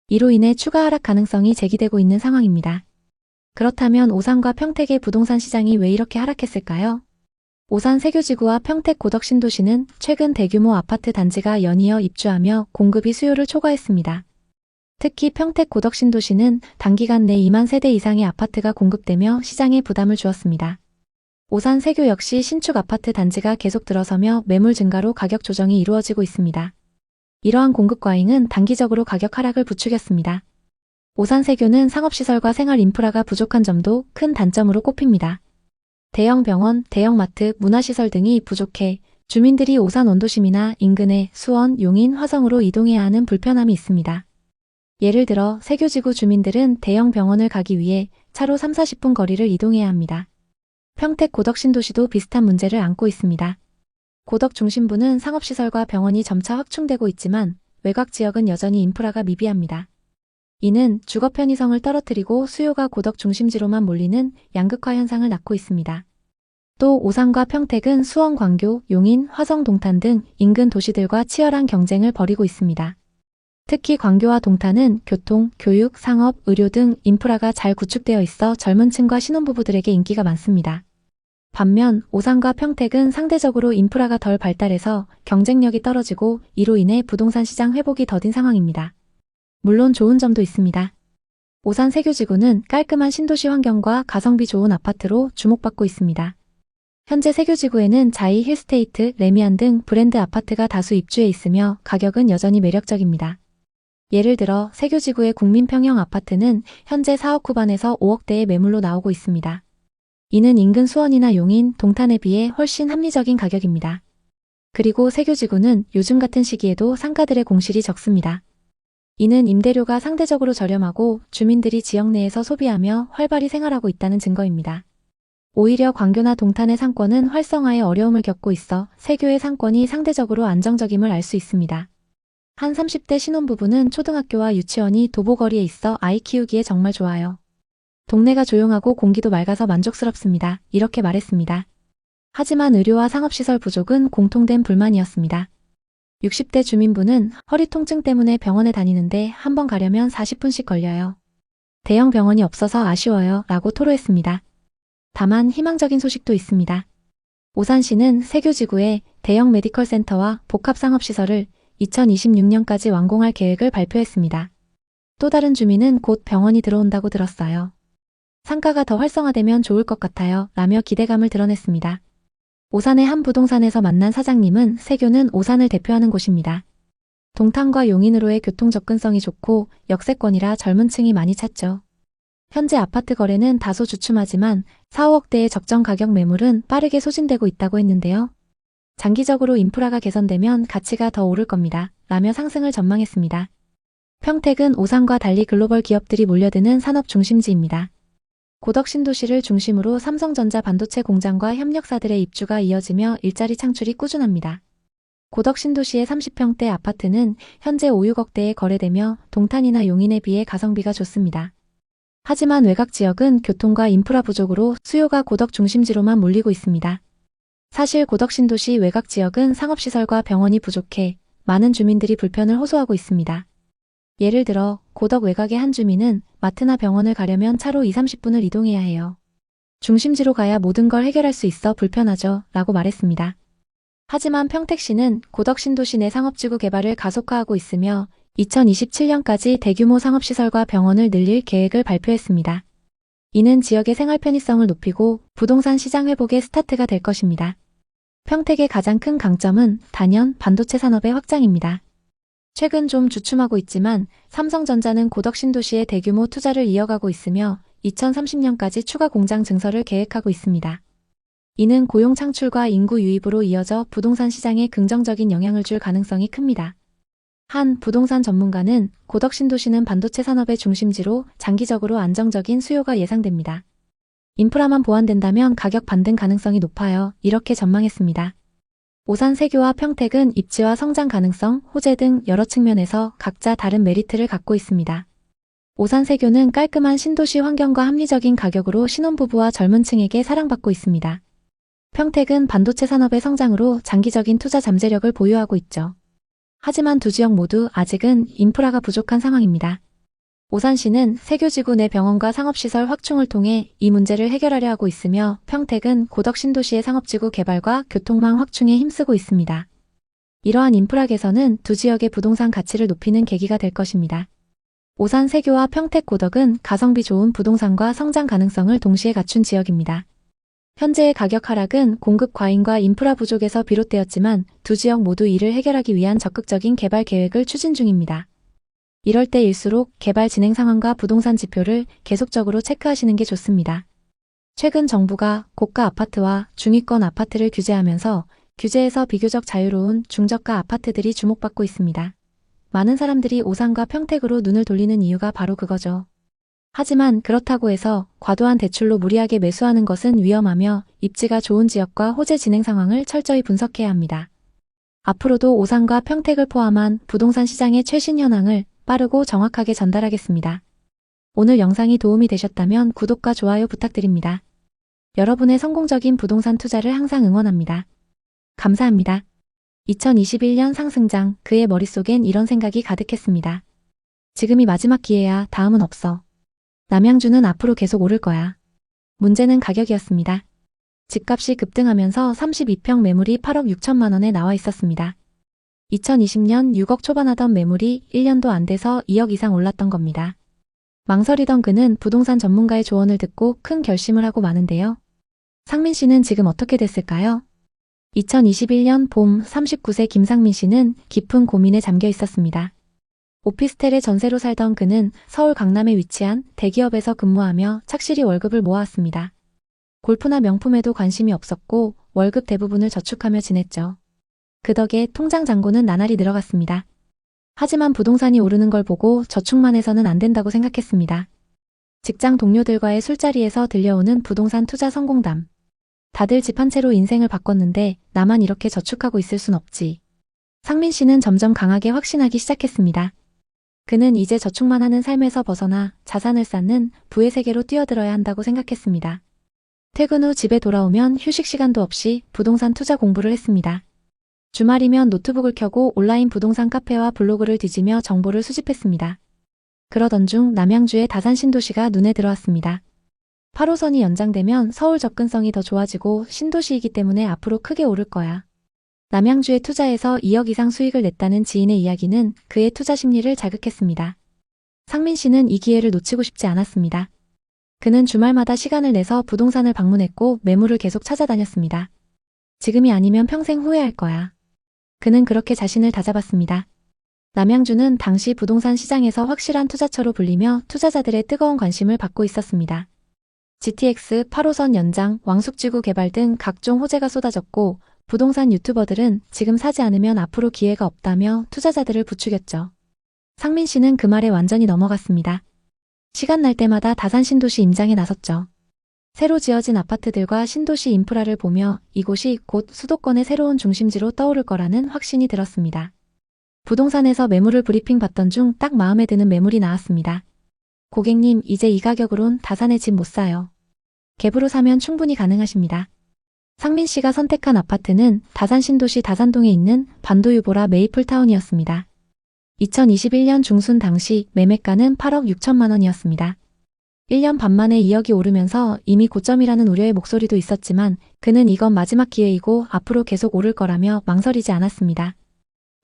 이로 인해 추가 하락 가능성이 제기되고 있는 상황입니다. 그렇다면 오산과 평택의 부동산 시장이 왜 이렇게 하락했을까요? 오산 세교지구와 평택 고덕신도시는 최근 대규모 아파트 단지가 연이어 입주하며 공급이 수요를 초과했습니다. 특히 평택 고덕신도시는 단기간 내 2만 세대 이상의 아파트가 공급되며 시장에 부담을 주었습니다. 오산 세교 역시 신축 아파트 단지가 계속 들어서며 매물 증가로 가격 조정이 이루어지고 있습니다. 이러한 공급 과잉은 단기적으로 가격 하락을 부추겼습니다. 오산 세교는 상업시설과 생활 인프라가 부족한 점도 큰 단점으로 꼽힙니다. 대형 병원, 대형 마트, 문화시설 등이 부족해 주민들이 오산 원도심이나 인근의 수원, 용인, 화성으로 이동해야 하는 불편함이 있습니다. 예를 들어 세교지구 주민들은 대형 병원을 가기 위해 차로 3-40분 거리를 이동해야 합니다. 평택 고덕신도시도 비슷한 문제를 안고 있습니다. 고덕 중심부는 상업시설과 병원이 점차 확충되고 있지만 외곽 지역은 여전히 인프라가 미비합니다. 이는 주거 편의성을 떨어뜨리고 수요가 고덕 중심지로만 몰리는 양극화 현상을 낳고 있습니다. 또 오산과 평택은 수원, 광교, 용인, 화성, 동탄 등 인근 도시들과 치열한 경쟁을 벌이고 있습니다. 특히 광교와 동탄은 교통, 교육, 상업, 의료 등 인프라가 잘 구축되어 있어 젊은 층과 신혼부부들에게 인기가 많습니다. 반면 오산과 평택은 상대적으로 인프라가 덜 발달해서 경쟁력이 떨어지고 이로 인해 부동산 시장 회복이 더딘 상황입니다. 물론 좋은 점도 있습니다. 오산 세교지구는 깔끔한 신도시 환경과 가성비 좋은 아파트로 주목받고 있습니다. 현재 세교지구에는 자이, 힐스테이트, 레미안 등 브랜드 아파트가 다수 입주해 있으며 가격은 여전히 매력적입니다. 예를 들어 세교지구의 국민평형 아파트는 현재 4억 후반에서 5억대의 매물로 나오고 있습니다. 이는 인근 수원이나 용인, 동탄에 비해 훨씬 합리적인 가격입니다. 그리고 세교지구는 요즘 같은 시기에도 상가들의 공실이 적습니다. 이는 임대료가 상대적으로 저렴하고 주민들이 지역 내에서 소비하며 활발히 생활하고 있다는 증거입니다. 오히려 광교나 동탄의 상권은 활성화에 어려움을 겪고 있어 세교의 상권이 상대적으로 안정적임을 알 수 있습니다. 한 30대 신혼부부는 초등학교와 유치원이 도보거리에 있어 아이 키우기에 정말 좋아요. 동네가 조용하고 공기도 맑아서 만족스럽습니다. 이렇게 말했습니다. 하지만 의료와 상업시설 부족은 공통된 불만이었습니다. 60대 주민분은 허리 통증 때문에 병원에 다니는데 한 번 가려면 40분씩 걸려요. 대형 병원이 없어서 아쉬워요 라고 토로했습니다. 다만 희망적인 소식도 있습니다. 오산시는 세교지구에 대형 메디컬 센터와 복합상업시설을 2026년까지 완공할 계획을 발표했습니다. 또 다른 주민은 곧 병원이 들어온다고 들었어요. 상가가 더 활성화되면 좋을 것 같아요 라며 기대감을 드러냈습니다. 오산의 한 부동산에서 만난 사장님은 세교는 오산을 대표하는 곳입니다. 동탄과 용인으로의 교통 접근성이 좋고 역세권이라 젊은 층이 많이 찾죠. 현재 아파트 거래는 다소 주춤하지만 4-5억대의 적정 가격 매물은 빠르게 소진되고 있다고 했는데요. 장기적으로 인프라가 개선되면 가치가 더 오를 겁니다. 라며 상승을 전망했습니다. 평택은 오산과 달리 글로벌 기업들이 몰려드는 산업 중심지입니다. 고덕 신도시를 중심으로 삼성전자 반도체 공장과 협력사들의 입주가 이어지며 일자리 창출이 꾸준합니다. 고덕 신도시의 30평대 아파트는 현재 5-6억대에 거래되며 동탄이나 용인에 비해 가성비가 좋습니다. 하지만 외곽 지역은 교통과 인프라 부족으로 수요가 고덕 중심지로만 몰리고 있습니다. 사실 고덕 신도시 외곽 지역은 상업시설과 병원이 부족해 많은 주민들이 불편을 호소하고 있습니다. 예를 들어 고덕 외곽의 한 주민은 마트나 병원을 가려면 차로 2-30분을 이동해야 해요. 중심지로 가야 모든 걸 해결할 수 있어 불편하죠 라고 말했습니다. 하지만 평택시는 고덕 신도시 내 상업지구 개발을 가속화하고 있으며 2027년까지 대규모 상업시설과 병원을 늘릴 계획을 발표했습니다. 이는 지역의 생활 편의성을 높이고 부동산 시장 회복의 스타트가 될 것입니다. 평택의 가장 큰 강점은 단연 반도체 산업의 확장입니다. 최근 좀 주춤하고 있지만 삼성전자는 고덕 신도시에 대규모 투자를 이어가고 있으며 2030년까지 추가 공장 증설을 계획하고 있습니다. 이는 고용 창출과 인구 유입으로 이어져 부동산 시장에 긍정적인 영향을 줄 가능성이 큽니다. 한 부동산 전문가는 고덕 신도시는 반도체 산업의 중심지로 장기적으로 안정적인 수요가 예상됩니다. 인프라만 보완된다면 가격 반등 가능성이 높아요. 이렇게 전망했습니다. 오산 세교와 평택은 입지와 성장 가능성, 호재 등 여러 측면에서 각자 다른 메리트를 갖고 있습니다. 오산세교는 깔끔한 신도시 환경과 합리적인 가격으로 신혼부부와 젊은 층에게 사랑받고 있습니다. 평택은 반도체 산업의 성장으로 장기적인 투자 잠재력을 보유하고 있죠. 하지만 두 지역 모두 아직은 인프라가 부족한 상황입니다. 오산시는 세교지구 내 병원과 상업시설 확충을 통해 이 문제를 해결하려 하고 있으며 평택은 고덕 신도시의 상업지구 개발과 교통망 확충에 힘쓰고 있습니다. 이러한 인프라 개선은 두 지역의 부동산 가치를 높이는 계기가 될 것입니다. 오산 세교와 평택 고덕은 가성비 좋은 부동산과 성장 가능성을 동시에 갖춘 지역입니다. 현재의 가격 하락은 공급 과잉과 인프라 부족에서 비롯되었지만 두 지역 모두 이를 해결하기 위한 적극적인 개발 계획을 추진 중입니다. 이럴 때일수록 개발 진행 상황과 부동산 지표를 계속적으로 체크하시는 게 좋습니다. 최근 정부가 고가 아파트와 중위권 아파트를 규제하면서 규제에서 비교적 자유로운 중저가 아파트들이 주목받고 있습니다. 많은 사람들이 오산과 평택으로 눈을 돌리는 이유가 바로 그거죠. 하지만 그렇다고 해서 과도한 대출로 무리하게 매수하는 것은 위험하며 입지가 좋은 지역과 호재 진행 상황을 철저히 분석해야 합니다. 앞으로도 오산과 평택을 포함한 부동산 시장의 최신 현황을 빠르고 정확하게 전달하겠습니다. 오늘 영상이 도움이 되셨다면 구독과 좋아요 부탁드립니다. 여러분의 성공적인 부동산 투자를 항상 응원합니다. 감사합니다. 2021년 상승장, 그의 머릿속엔 이런 생각이 가득했습니다. 지금이 마지막 기회야. 다음은 없어. 남양주는 앞으로 계속 오를 거야. 문제는 가격이었습니다. 집값이 급등하면서 32평 매물이 8억 6천만 원에 나와 있었습니다. 2020년 6억 초반하던 매물이 1년도 안 돼서 2억 이상 올랐던 겁니다. 망설이던 그는 부동산 전문가의 조언을 듣고 큰 결심을 하고 마는데요. 상민 씨는 지금 어떻게 됐을까요? 2021년 봄 39세 김상민 씨는 깊은 고민에 잠겨 있었습니다. 오피스텔에 전세로 살던 그는 서울 강남에 위치한 대기업에서 근무하며 착실히 월급을 모아왔습니다. 골프나 명품에도 관심이 없었고 월급 대부분을 저축하며 지냈죠. 그 덕에 통장 잔고는 나날이 늘어갔습니다. 하지만 부동산이 오르는 걸 보고 저축만 해서는 안 된다고 생각했습니다. 직장 동료들과의 술자리에서 들려오는 부동산 투자 성공담. 다들 집 한 채로 인생을 바꿨는데 나만 이렇게 저축하고 있을 순 없지. 상민 씨는 점점 강하게 확신하기 시작했습니다. 그는 이제 저축만 하는 삶에서 벗어나 자산을 쌓는 부의 세계로 뛰어들어야 한다고 생각했습니다. 퇴근 후 집에 돌아오면 휴식 시간도 없이 부동산 투자 공부를 했습니다. 주말이면 노트북을 켜고 온라인 부동산 카페와 블로그를 뒤지며 정보를 수집했습니다. 그러던 중 남양주의 다산 신도시가 눈에 들어왔습니다. 8호선이 연장되면 서울 접근성이 더 좋아지고 신도시이기 때문에 앞으로 크게 오를 거야. 남양주에 투자해서 2억 이상 수익을 냈다는 지인의 이야기는 그의 투자 심리를 자극했습니다. 상민 씨는 이 기회를 놓치고 싶지 않았습니다. 그는 주말마다 시간을 내서 부동산을 방문했고 매물을 계속 찾아다녔습니다. 지금이 아니면 평생 후회할 거야. 그는 그렇게 자신을 다잡았습니다. 남양주는 당시 부동산 시장에서 확실한 투자처로 불리며 투자자들의 뜨거운 관심을 받고 있었습니다. GTX 8호선 연장, 왕숙지구 개발 등 각종 호재가 쏟아졌고 부동산 유튜버들은 지금 사지 않으면 앞으로 기회가 없다며 투자자들을 부추겼죠. 상민 씨는 그 말에 완전히 넘어갔습니다. 시간 날 때마다 다산 신도시 임장에 나섰죠. 새로 지어진 아파트들과 신도시 인프라를 보며 이곳이 곧 수도권의 새로운 중심지로 떠오를 거라는 확신이 들었습니다. 부동산에서 매물을 브리핑 받던 중 딱 마음에 드는 매물이 나왔습니다. 고객님, 이제 이 가격으론 다산에 집 못 사요. 갭으로 사면 충분히 가능하십니다. 상민 씨가 선택한 아파트는 다산 신도시 다산동에 있는 반도유보라 메이플타운이었습니다. 2021년 중순 당시 매매가는 8억 6천만 원이었습니다. 1년 반 만에 2억이 오르면서 이미 고점이라는 우려의 목소리도 있었지만 그는 이건 마지막 기회이고 앞으로 계속 오를 거라며 망설이지 않았습니다.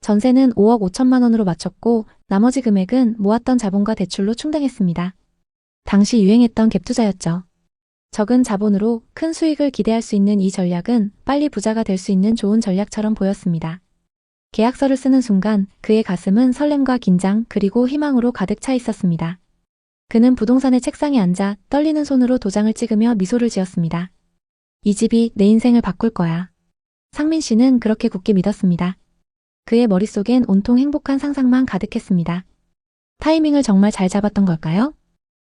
전세는 5억 5천만 원으로 맞췄고 나머지 금액은 모았던 자본과 대출로 충당했습니다. 당시 유행했던 갭 투자였죠. 적은 자본으로 큰 수익을 기대할 수 있는 이 전략은 빨리 부자가 될 수 있는 좋은 전략처럼 보였습니다. 계약서를 쓰는 순간 그의 가슴은 설렘과 긴장 그리고 희망으로 가득 차 있었습니다. 그는 부동산의 책상에 앉아 떨리는 손으로 도장을 찍으며 미소를 지었습니다. 이 집이 내 인생을 바꿀 거야. 상민 씨는 그렇게 굳게 믿었습니다. 그의 머릿속엔 온통 행복한 상상만 가득했습니다. 타이밍을 정말 잘 잡았던 걸까요?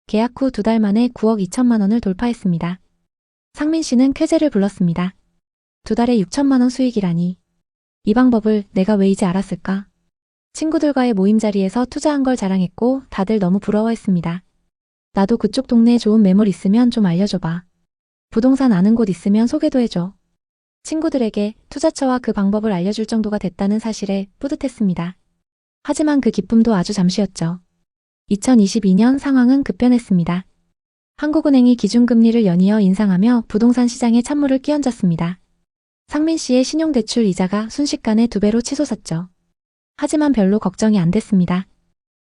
계약 후 2달 만에 9억 2천만 원을 돌파했습니다. 상민 씨는 쾌재를 불렀습니다. 2달에 6천만 원 수익이라니. 이 방법을 내가 왜 이제 알았을까? 친구들과의 모임 자리에서 투자한 걸 자랑했고 다들 너무 부러워했습니다. 나도 그쪽 동네에 좋은 매물 있으면 좀 알려줘봐. 부동산 아는 곳 있으면 소개도 해줘. 친구들에게 투자처와 그 방법을 알려줄 정도가 됐다는 사실에 뿌듯했습니다. 하지만 그 기쁨도 아주 잠시였죠. 2022년 상황은 급변했습니다. 한국은행이 기준금리를 연이어 인상하며 부동산 시장에 찬물을 끼얹었습니다. 상민 씨의 신용대출 이자가 순식간에 2배로 치솟았죠. 하지만 별로 걱정이 안 됐습니다.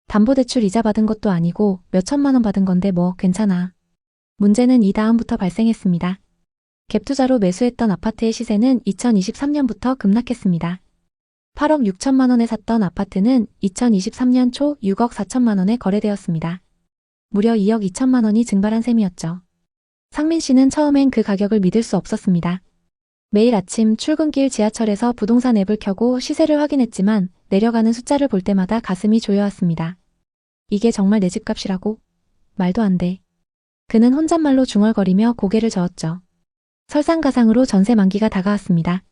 담보대출 이자 받은 것도 아니고 몇 천만 원 받은 건데 뭐 괜찮아. 문제는 이 다음부터 발생했습니다. 갭투자로 매수했던 아파트의 시세는 2023년부터 급락했습니다. 8억 6천만 원에 샀던 아파트는 2023년 초 6억 4천만 원에 거래되었습니다. 무려 2억 2천만 원이 증발한 셈이었죠. 상민 씨는 처음엔 그 가격을 믿을 수 없었습니다. 매일 아침 출근길 지하철에서 부동산 앱을 켜고 시세를 확인했지만 내려가는 숫자를 볼 때마다 가슴이 조여왔습니다. 이게 정말 내 집값이라고? 말도 안 돼. 그는 혼잣말로 중얼거리며 고개를 저었죠. 설상가상으로 전세 만기가 다가왔습니다.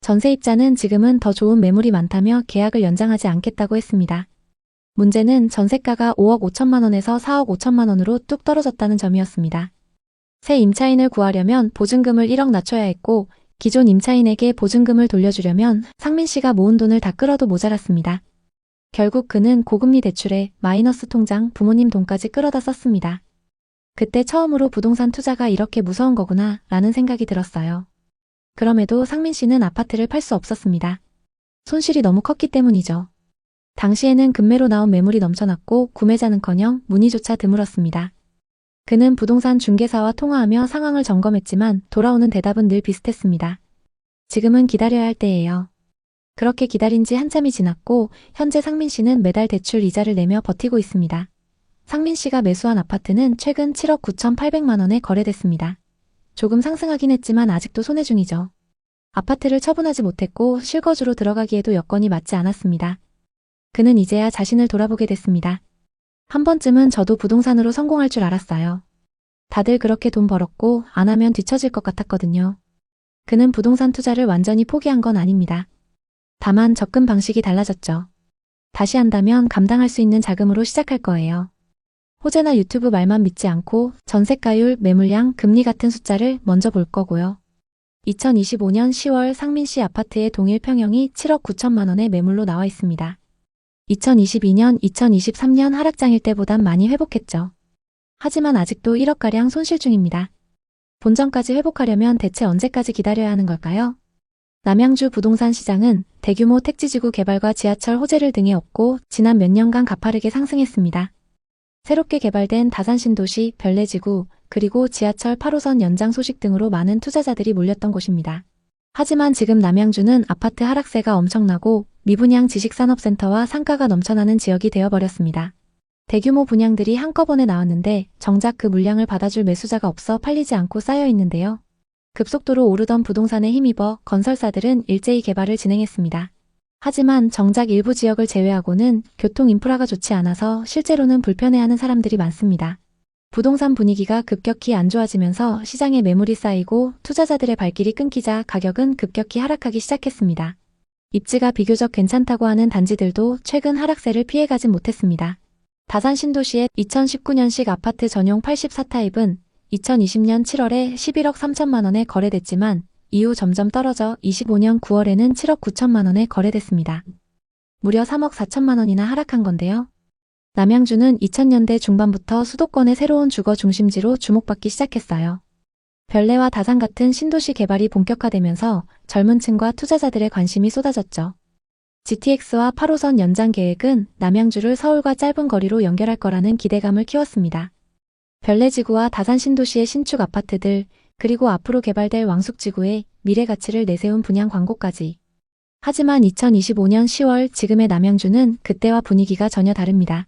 전세입자는 지금은 더 좋은 매물이 많다며 계약을 연장하지 않겠다고 했습니다. 문제는 전세가가 5억 5천만 원에서 4억 5천만 원으로 뚝 떨어졌다는 점이었습니다. 새 임차인을 구하려면 보증금을 1억 낮춰야 했고 기존 임차인에게 보증금을 돌려주려면 상민 씨가 모은 돈을 다 끌어도 모자랐습니다. 결국 그는 고금리 대출에 마이너스 통장, 부모님 돈까지 끌어다 썼습니다. 그때 처음으로 부동산 투자가 이렇게 무서운 거구나 라는 생각이 들었어요. 그럼에도 상민 씨는 아파트를 팔 수 없었습니다. 손실이 너무 컸기 때문이죠. 당시에는 급매로 나온 매물이 넘쳐났고 구매자는커녕 문의조차 드물었습니다. 그는 부동산 중개사와 통화하며 상황을 점검했지만 돌아오는 대답은 늘 비슷했습니다. 지금은 기다려야 할 때예요. 그렇게 기다린 지 한참이 지났고 현재 상민 씨는 매달 대출 이자를 내며 버티고 있습니다. 상민 씨가 매수한 아파트는 최근 7억 9,800만 원에 거래됐습니다. 조금 상승하긴 했지만 아직도 손해 중이죠. 아파트를 처분하지 못했고 실거주로 들어가기에도 여건이 맞지 않았습니다. 그는 이제야 자신을 돌아보게 됐습니다. 한 번쯤은 저도 부동산으로 성공할 줄 알았어요. 다들 그렇게 돈 벌었고 안 하면 뒤처질 것 같았거든요. 그는 부동산 투자를 완전히 포기한 건 아닙니다. 다만 접근 방식이 달라졌죠. 다시 한다면 감당할 수 있는 자금으로 시작할 거예요. 호재나 유튜브 말만 믿지 않고 전세가율, 매물량, 금리 같은 숫자를 먼저 볼 거고요. 2025년 10월 상민 씨 아파트의 동일 평형이 7억 9천만 원의 매물로 나와 있습니다. 2022년, 2023년 하락장일 때보단 많이 회복했죠. 하지만 아직도 1억가량 손실 중입니다. 본전까지 회복하려면 대체 언제까지 기다려야 하는 걸까요? 남양주 부동산 시장은 대규모 택지지구 개발과 지하철 호재를 등에 업고 지난 몇 년간 가파르게 상승했습니다. 새롭게 개발된 다산신도시, 별내지구, 그리고 지하철 8호선 연장 소식 등으로 많은 투자자들이 몰렸던 곳입니다. 하지만 지금 남양주는 아파트 하락세가 엄청나고 미분양 지식산업센터와 상가가 넘쳐나는 지역이 되어버렸습니다. 대규모 분양들이 한꺼번에 나왔는데 정작 그 물량을 받아줄 매수자가 없어 팔리지 않고 쌓여 있는데요. 급속도로 오르던 부동산에 힘입어 건설사들은 일제히 개발을 진행했습니다. 하지만 정작 일부 지역을 제외하고는 교통 인프라가 좋지 않아서 실제로는 불편해하는 사람들이 많습니다. 부동산 분위기가 급격히 안 좋아지면서 시장에 매물이 쌓이고 투자자들의 발길이 끊기자 가격은 급격히 하락하기 시작했습니다. 입지가 비교적 괜찮다고 하는 단지들도 최근 하락세를 피해가진 못했습니다. 다산 신도시의 2019년식 아파트 전용 84타입은 2020년 7월에 11억 3천만 원에 거래됐지만 이후 점점 떨어져 25년 9월에는 7억 9천만 원에 거래됐습니다. 무려 3억 4천만 원이나 하락한 건데요. 남양주는 2000년대 중반부터 수도권의 새로운 주거 중심지로 주목받기 시작했어요. 별내와 다산 같은 신도시 개발이 본격화되면서 젊은 층과 투자자들의 관심이 쏟아졌죠. GTX와 8호선 연장 계획은 남양주를 서울과 짧은 거리로 연결할 거라는 기대감을 키웠습니다. 별내지구와 다산 신도시의 신축 아파트들, 그리고 앞으로 개발될 왕숙지구에 미래 가치를 내세운 분양 광고까지. 하지만 2025년 10월 지금의 남양주는 그때와 분위기가 전혀 다릅니다.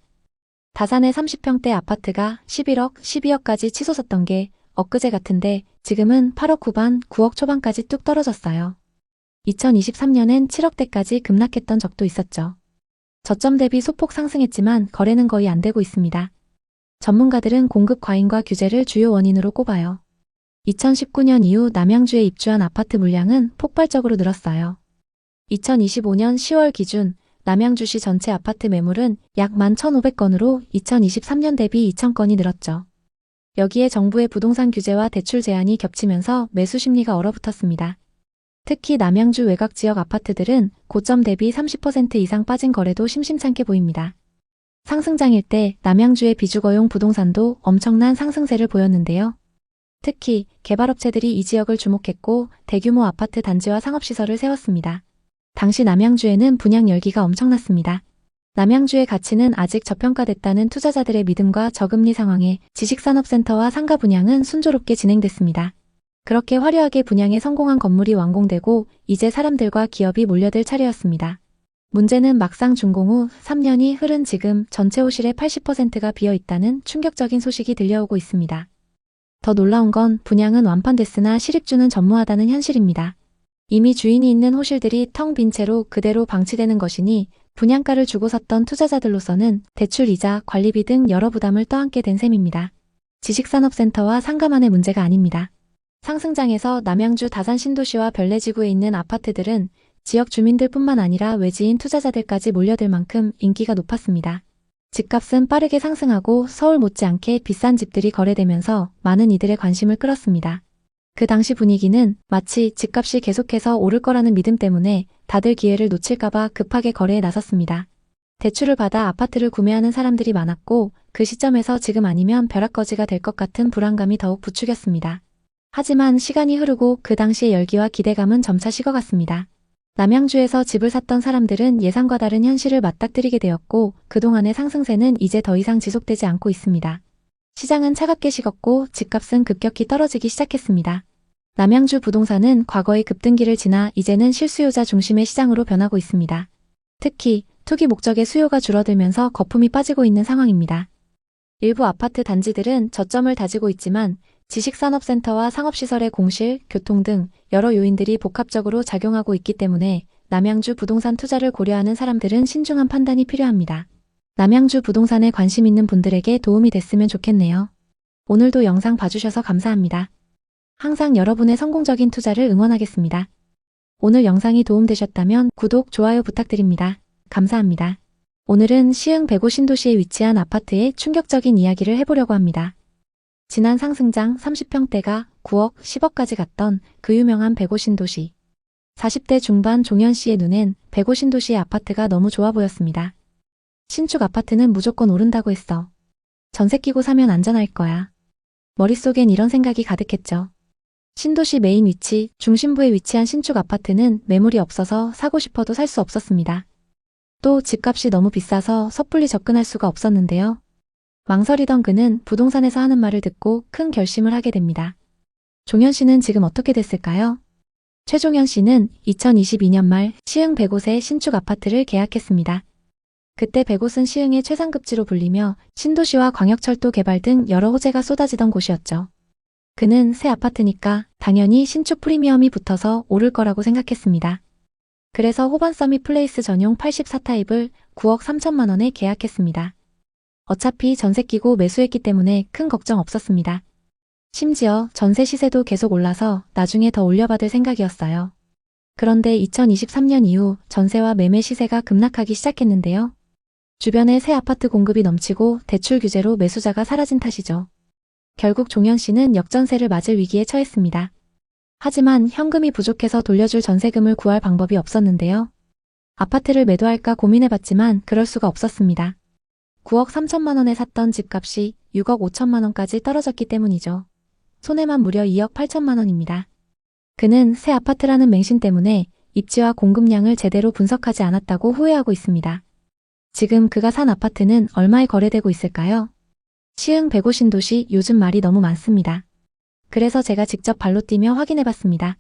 다산의 30평대 아파트가 11억, 12억까지 치솟았던 게 엊그제 같은데 지금은 8억 후반, 9억 초반까지 뚝 떨어졌어요. 2023년엔 7억대까지 급락했던 적도 있었죠. 저점 대비 소폭 상승했지만 거래는 거의 안 되고 있습니다. 전문가들은 공급 과잉과 규제를 주요 원인으로 꼽아요. 2019년 이후 남양주에 입주한 아파트 물량은 폭발적으로 늘었어요. 2025년 10월 기준 남양주시 전체 아파트 매물은 약 11,500건으로 2023년 대비 2,000건이 늘었죠. 여기에 정부의 부동산 규제와 대출 제한이 겹치면서 매수 심리가 얼어붙었습니다. 특히 남양주 외곽 지역 아파트들은 고점 대비 30% 이상 빠진 거래도 심심찮게 보입니다. 상승장일 때 남양주의 비주거용 부동산도 엄청난 상승세를 보였는데요. 특히 개발업체들이 이 지역을 주목했고 대규모 아파트 단지와 상업시설을 세웠습니다. 당시 남양주에는 분양 열기가 엄청났습니다. 남양주의 가치는 아직 저평가됐다는 투자자들의 믿음과 저금리 상황에 지식산업센터와 상가 분양은 순조롭게 진행됐습니다. 그렇게 화려하게 분양에 성공한 건물이 완공되고 이제 사람들과 기업이 몰려들 차례였습니다. 문제는 막상 준공 후 3년이 흐른 지금 전체 호실의 80%가 비어있다는 충격적인 소식이 들려오고 있습니다. 더 놀라운 건 분양은 완판됐으나 실입주는 전무하다는 현실입니다. 이미 주인이 있는 호실들이 텅 빈 채로 그대로 방치되는 것이니 분양가를 주고 샀던 투자자들로서는 대출이자 관리비 등 여러 부담을 떠안게 된 셈입니다. 지식산업센터와 상가만의 문제가 아닙니다. 상승장에서 남양주 다산 신도시와 별내지구에 있는 아파트들은 지역 주민들뿐만 아니라 외지인 투자자들까지 몰려들 만큼 인기가 높았습니다. 집값은 빠르게 상승하고 서울 못지않게 비싼 집들이 거래되면서 많은 이들의 관심을 끌었습니다. 그 당시 분위기는 마치 집값이 계속해서 오를 거라는 믿음 때문에 다들 기회를 놓칠까봐 급하게 거래에 나섰습니다. 대출을 받아 아파트를 구매하는 사람들이 많았고 그 시점에서 지금 아니면 벼락거지가 될 것 같은 불안감이 더욱 부추겼습니다. 하지만 시간이 흐르고 그 당시의 열기와 기대감은 점차 식어갔습니다. 남양주에서 집을 샀던 사람들은 예상과 다른 현실을 맞닥뜨리게 되었고 그동안의 상승세는 이제 더 이상 지속되지 않고 있습니다. 시장은 차갑게 식었고 집값은 급격히 떨어지기 시작했습니다. 남양주 부동산은 과거의 급등기를 지나 이제는 실수요자 중심의 시장으로 변하고 있습니다. 특히 투기 목적의 수요가 줄어들면서 거품이 빠지고 있는 상황입니다. 일부 아파트 단지들은 저점을 다지고 있지만 지식산업센터와 상업시설의 공실, 교통 등 여러 요인들이 복합적으로 작용하고 있기 때문에 남양주 부동산 투자를 고려하는 사람들은 신중한 판단이 필요합니다. 남양주 부동산에 관심 있는 분들에게 도움이 됐으면 좋겠네요. 오늘도 영상 봐주셔서 감사합니다. 항상 여러분의 성공적인 투자를 응원하겠습니다. 오늘 영상이 도움되셨다면 구독, 좋아요 부탁드립니다. 감사합니다. 오늘은 시흥 백오 신도시에 위치한 아파트의 충격적인 이야기를 해보려고 합니다. 지난 상승장 30평대가 9억, 10억까지 갔던 그 유명한 백오 신도시. 40대 중반 종현 씨의 눈엔 백오 신도시의 아파트가 너무 좋아 보였습니다. 신축 아파트는 무조건 오른다고 했어. 전세 끼고 사면 안전할 거야. 머릿속엔 이런 생각이 가득했죠. 신도시 메인 위치, 중심부에 위치한 신축 아파트는 매물이 없어서 사고 싶어도 살 수 없었습니다. 또 집값이 너무 비싸서 섣불리 접근할 수가 없었는데요. 망설이던 그는 부동산에서 하는 말을 듣고 큰 결심을 하게 됩니다. 종현 씨는 지금 어떻게 됐을까요? 최종현 씨는 2022년 말 시흥 백옷의 신축 아파트를 계약했습니다. 그때 백옷은 시흥의 최상급지로 불리며 신도시와 광역철도 개발 등 여러 호재가 쏟아지던 곳이었죠. 그는 새 아파트니까 당연히 신축 프리미엄이 붙어서 오를 거라고 생각했습니다. 그래서 호반 서밋 플레이스 전용 84타입을 9억 3천만 원에 계약했습니다. 어차피 전세 끼고 매수했기 때문에 큰 걱정 없었습니다. 심지어 전세 시세도 계속 올라서 나중에 더 올려받을 생각이었어요. 그런데 2023년 이후 전세와 매매 시세가 급락하기 시작했는데요. 주변에 새 아파트 공급이 넘치고 대출 규제로 매수자가 사라진 탓이죠. 결국 종현 씨는 역전세를 맞을 위기에 처했습니다. 하지만 현금이 부족해서 돌려줄 전세금을 구할 방법이 없었는데요. 아파트를 매도할까 고민해봤지만 그럴 수가 없었습니다. 9억 3천만 원에 샀던 집값이 6억 5천만 원까지 떨어졌기 때문이죠. 손해만 무려 2억 8천만 원입니다. 그는 새 아파트라는 맹신 때문에 입지와 공급량을 제대로 분석하지 않았다고 후회하고 있습니다. 지금 그가 산 아파트는 얼마에 거래되고 있을까요? 시흥 백오 신도시 요즘 말이 너무 많습니다. 그래서 제가 직접 발로 뛰며 확인해봤습니다.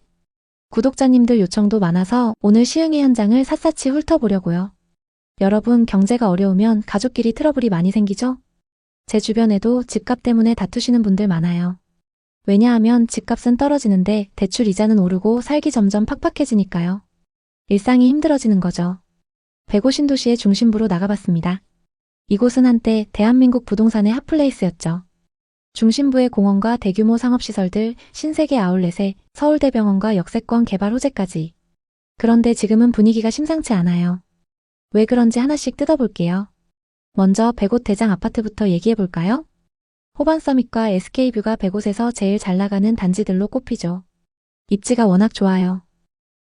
구독자님들 요청도 많아서 오늘 시흥의 현장을 샅샅이 훑어보려고요. 여러분 경제가 어려우면 가족끼리 트러블이 많이 생기죠? 제 주변에도 집값 때문에 다투시는 분들 많아요. 왜냐하면 집값은 떨어지는데 대출 이자는 오르고 살기 점점 팍팍해지니까요. 일상이 힘들어지는 거죠. 백오 신도시의 중심부로 나가봤습니다. 이곳은 한때 대한민국 부동산의 핫플레이스였죠. 중심부의 공원과 대규모 상업시설들, 신세계 아울렛에 서울대병원과 역세권 개발 호재까지. 그런데 지금은 분위기가 심상치 않아요. 왜 그런지 하나씩 뜯어볼게요. 먼저 100옷 대장 아파트부터 얘기해볼까요? 호반서밋과 SK뷰가 100옷에서 제일 잘 나가는 단지들로 꼽히죠. 입지가 워낙 좋아요.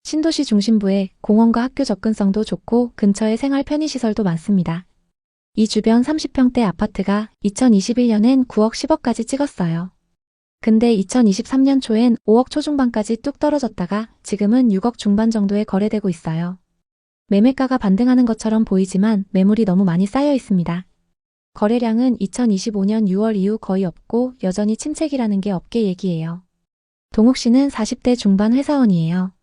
신도시 중심부에 공원과 학교 접근성도 좋고 근처에 생활 편의시설도 많습니다. 이 주변 30평대 아파트가 2021년엔 9억 10억까지 찍었어요. 근데 2023년 초엔 5억 초중반까지 뚝 떨어졌다가 지금은 6억 중반 정도에 거래되고 있어요. 매매가가 반등하는 것처럼 보이지만 매물이 너무 많이 쌓여 있습니다. 거래량은 2025년 6월 이후 거의 없고 여전히 침체기라는 게 업계 얘기예요. 동욱 씨는 40대 중반 회사원이에요.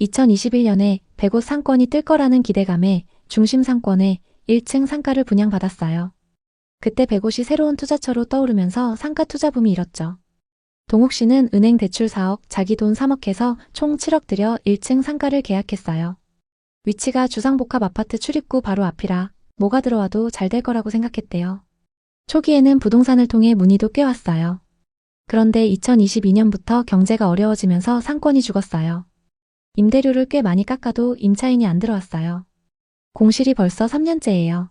2021년에 100옷 상권이 뜰 거라는 기대감에 중심 상권에 1층 상가를 분양받았어요. 그때 100옷이 새로운 투자처로 떠오르면서 상가 투자 붐이 일었죠. 동욱 씨는 은행 대출 4억, 자기 돈 3억 해서 총 7억 들여 1층 상가를 계약했어요. 위치가 주상복합 아파트 출입구 바로 앞이라 뭐가 들어와도 잘 될 거라고 생각했대요. 초기에는 부동산을 통해 문의도 꽤 왔어요. 그런데 2022년부터 경제가 어려워지면서 상권이 죽었어요. 임대료를 꽤 많이 깎아도 임차인이 안 들어왔어요. 공실이 벌써 3년째예요.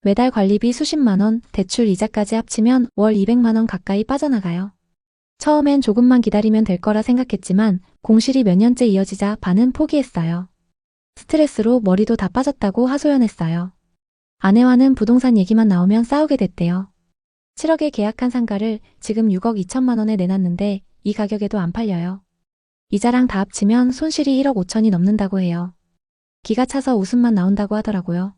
매달 관리비 수십만 원, 대출 이자까지 합치면 월 200만 원 가까이 빠져나가요. 처음엔 조금만 기다리면 될 거라 생각했지만 공실이 몇 년째 이어지자 반은 포기했어요. 스트레스로 머리도 다 빠졌다고 하소연했어요. 아내와는 부동산 얘기만 나오면 싸우게 됐대요. 7억에 계약한 상가를 지금 6억 2천만 원에 내놨는데 이 가격에도 안 팔려요. 이자랑 다 합치면 손실이 1억 5천이 넘는다고 해요. 기가 차서 웃음만 나온다고 하더라고요.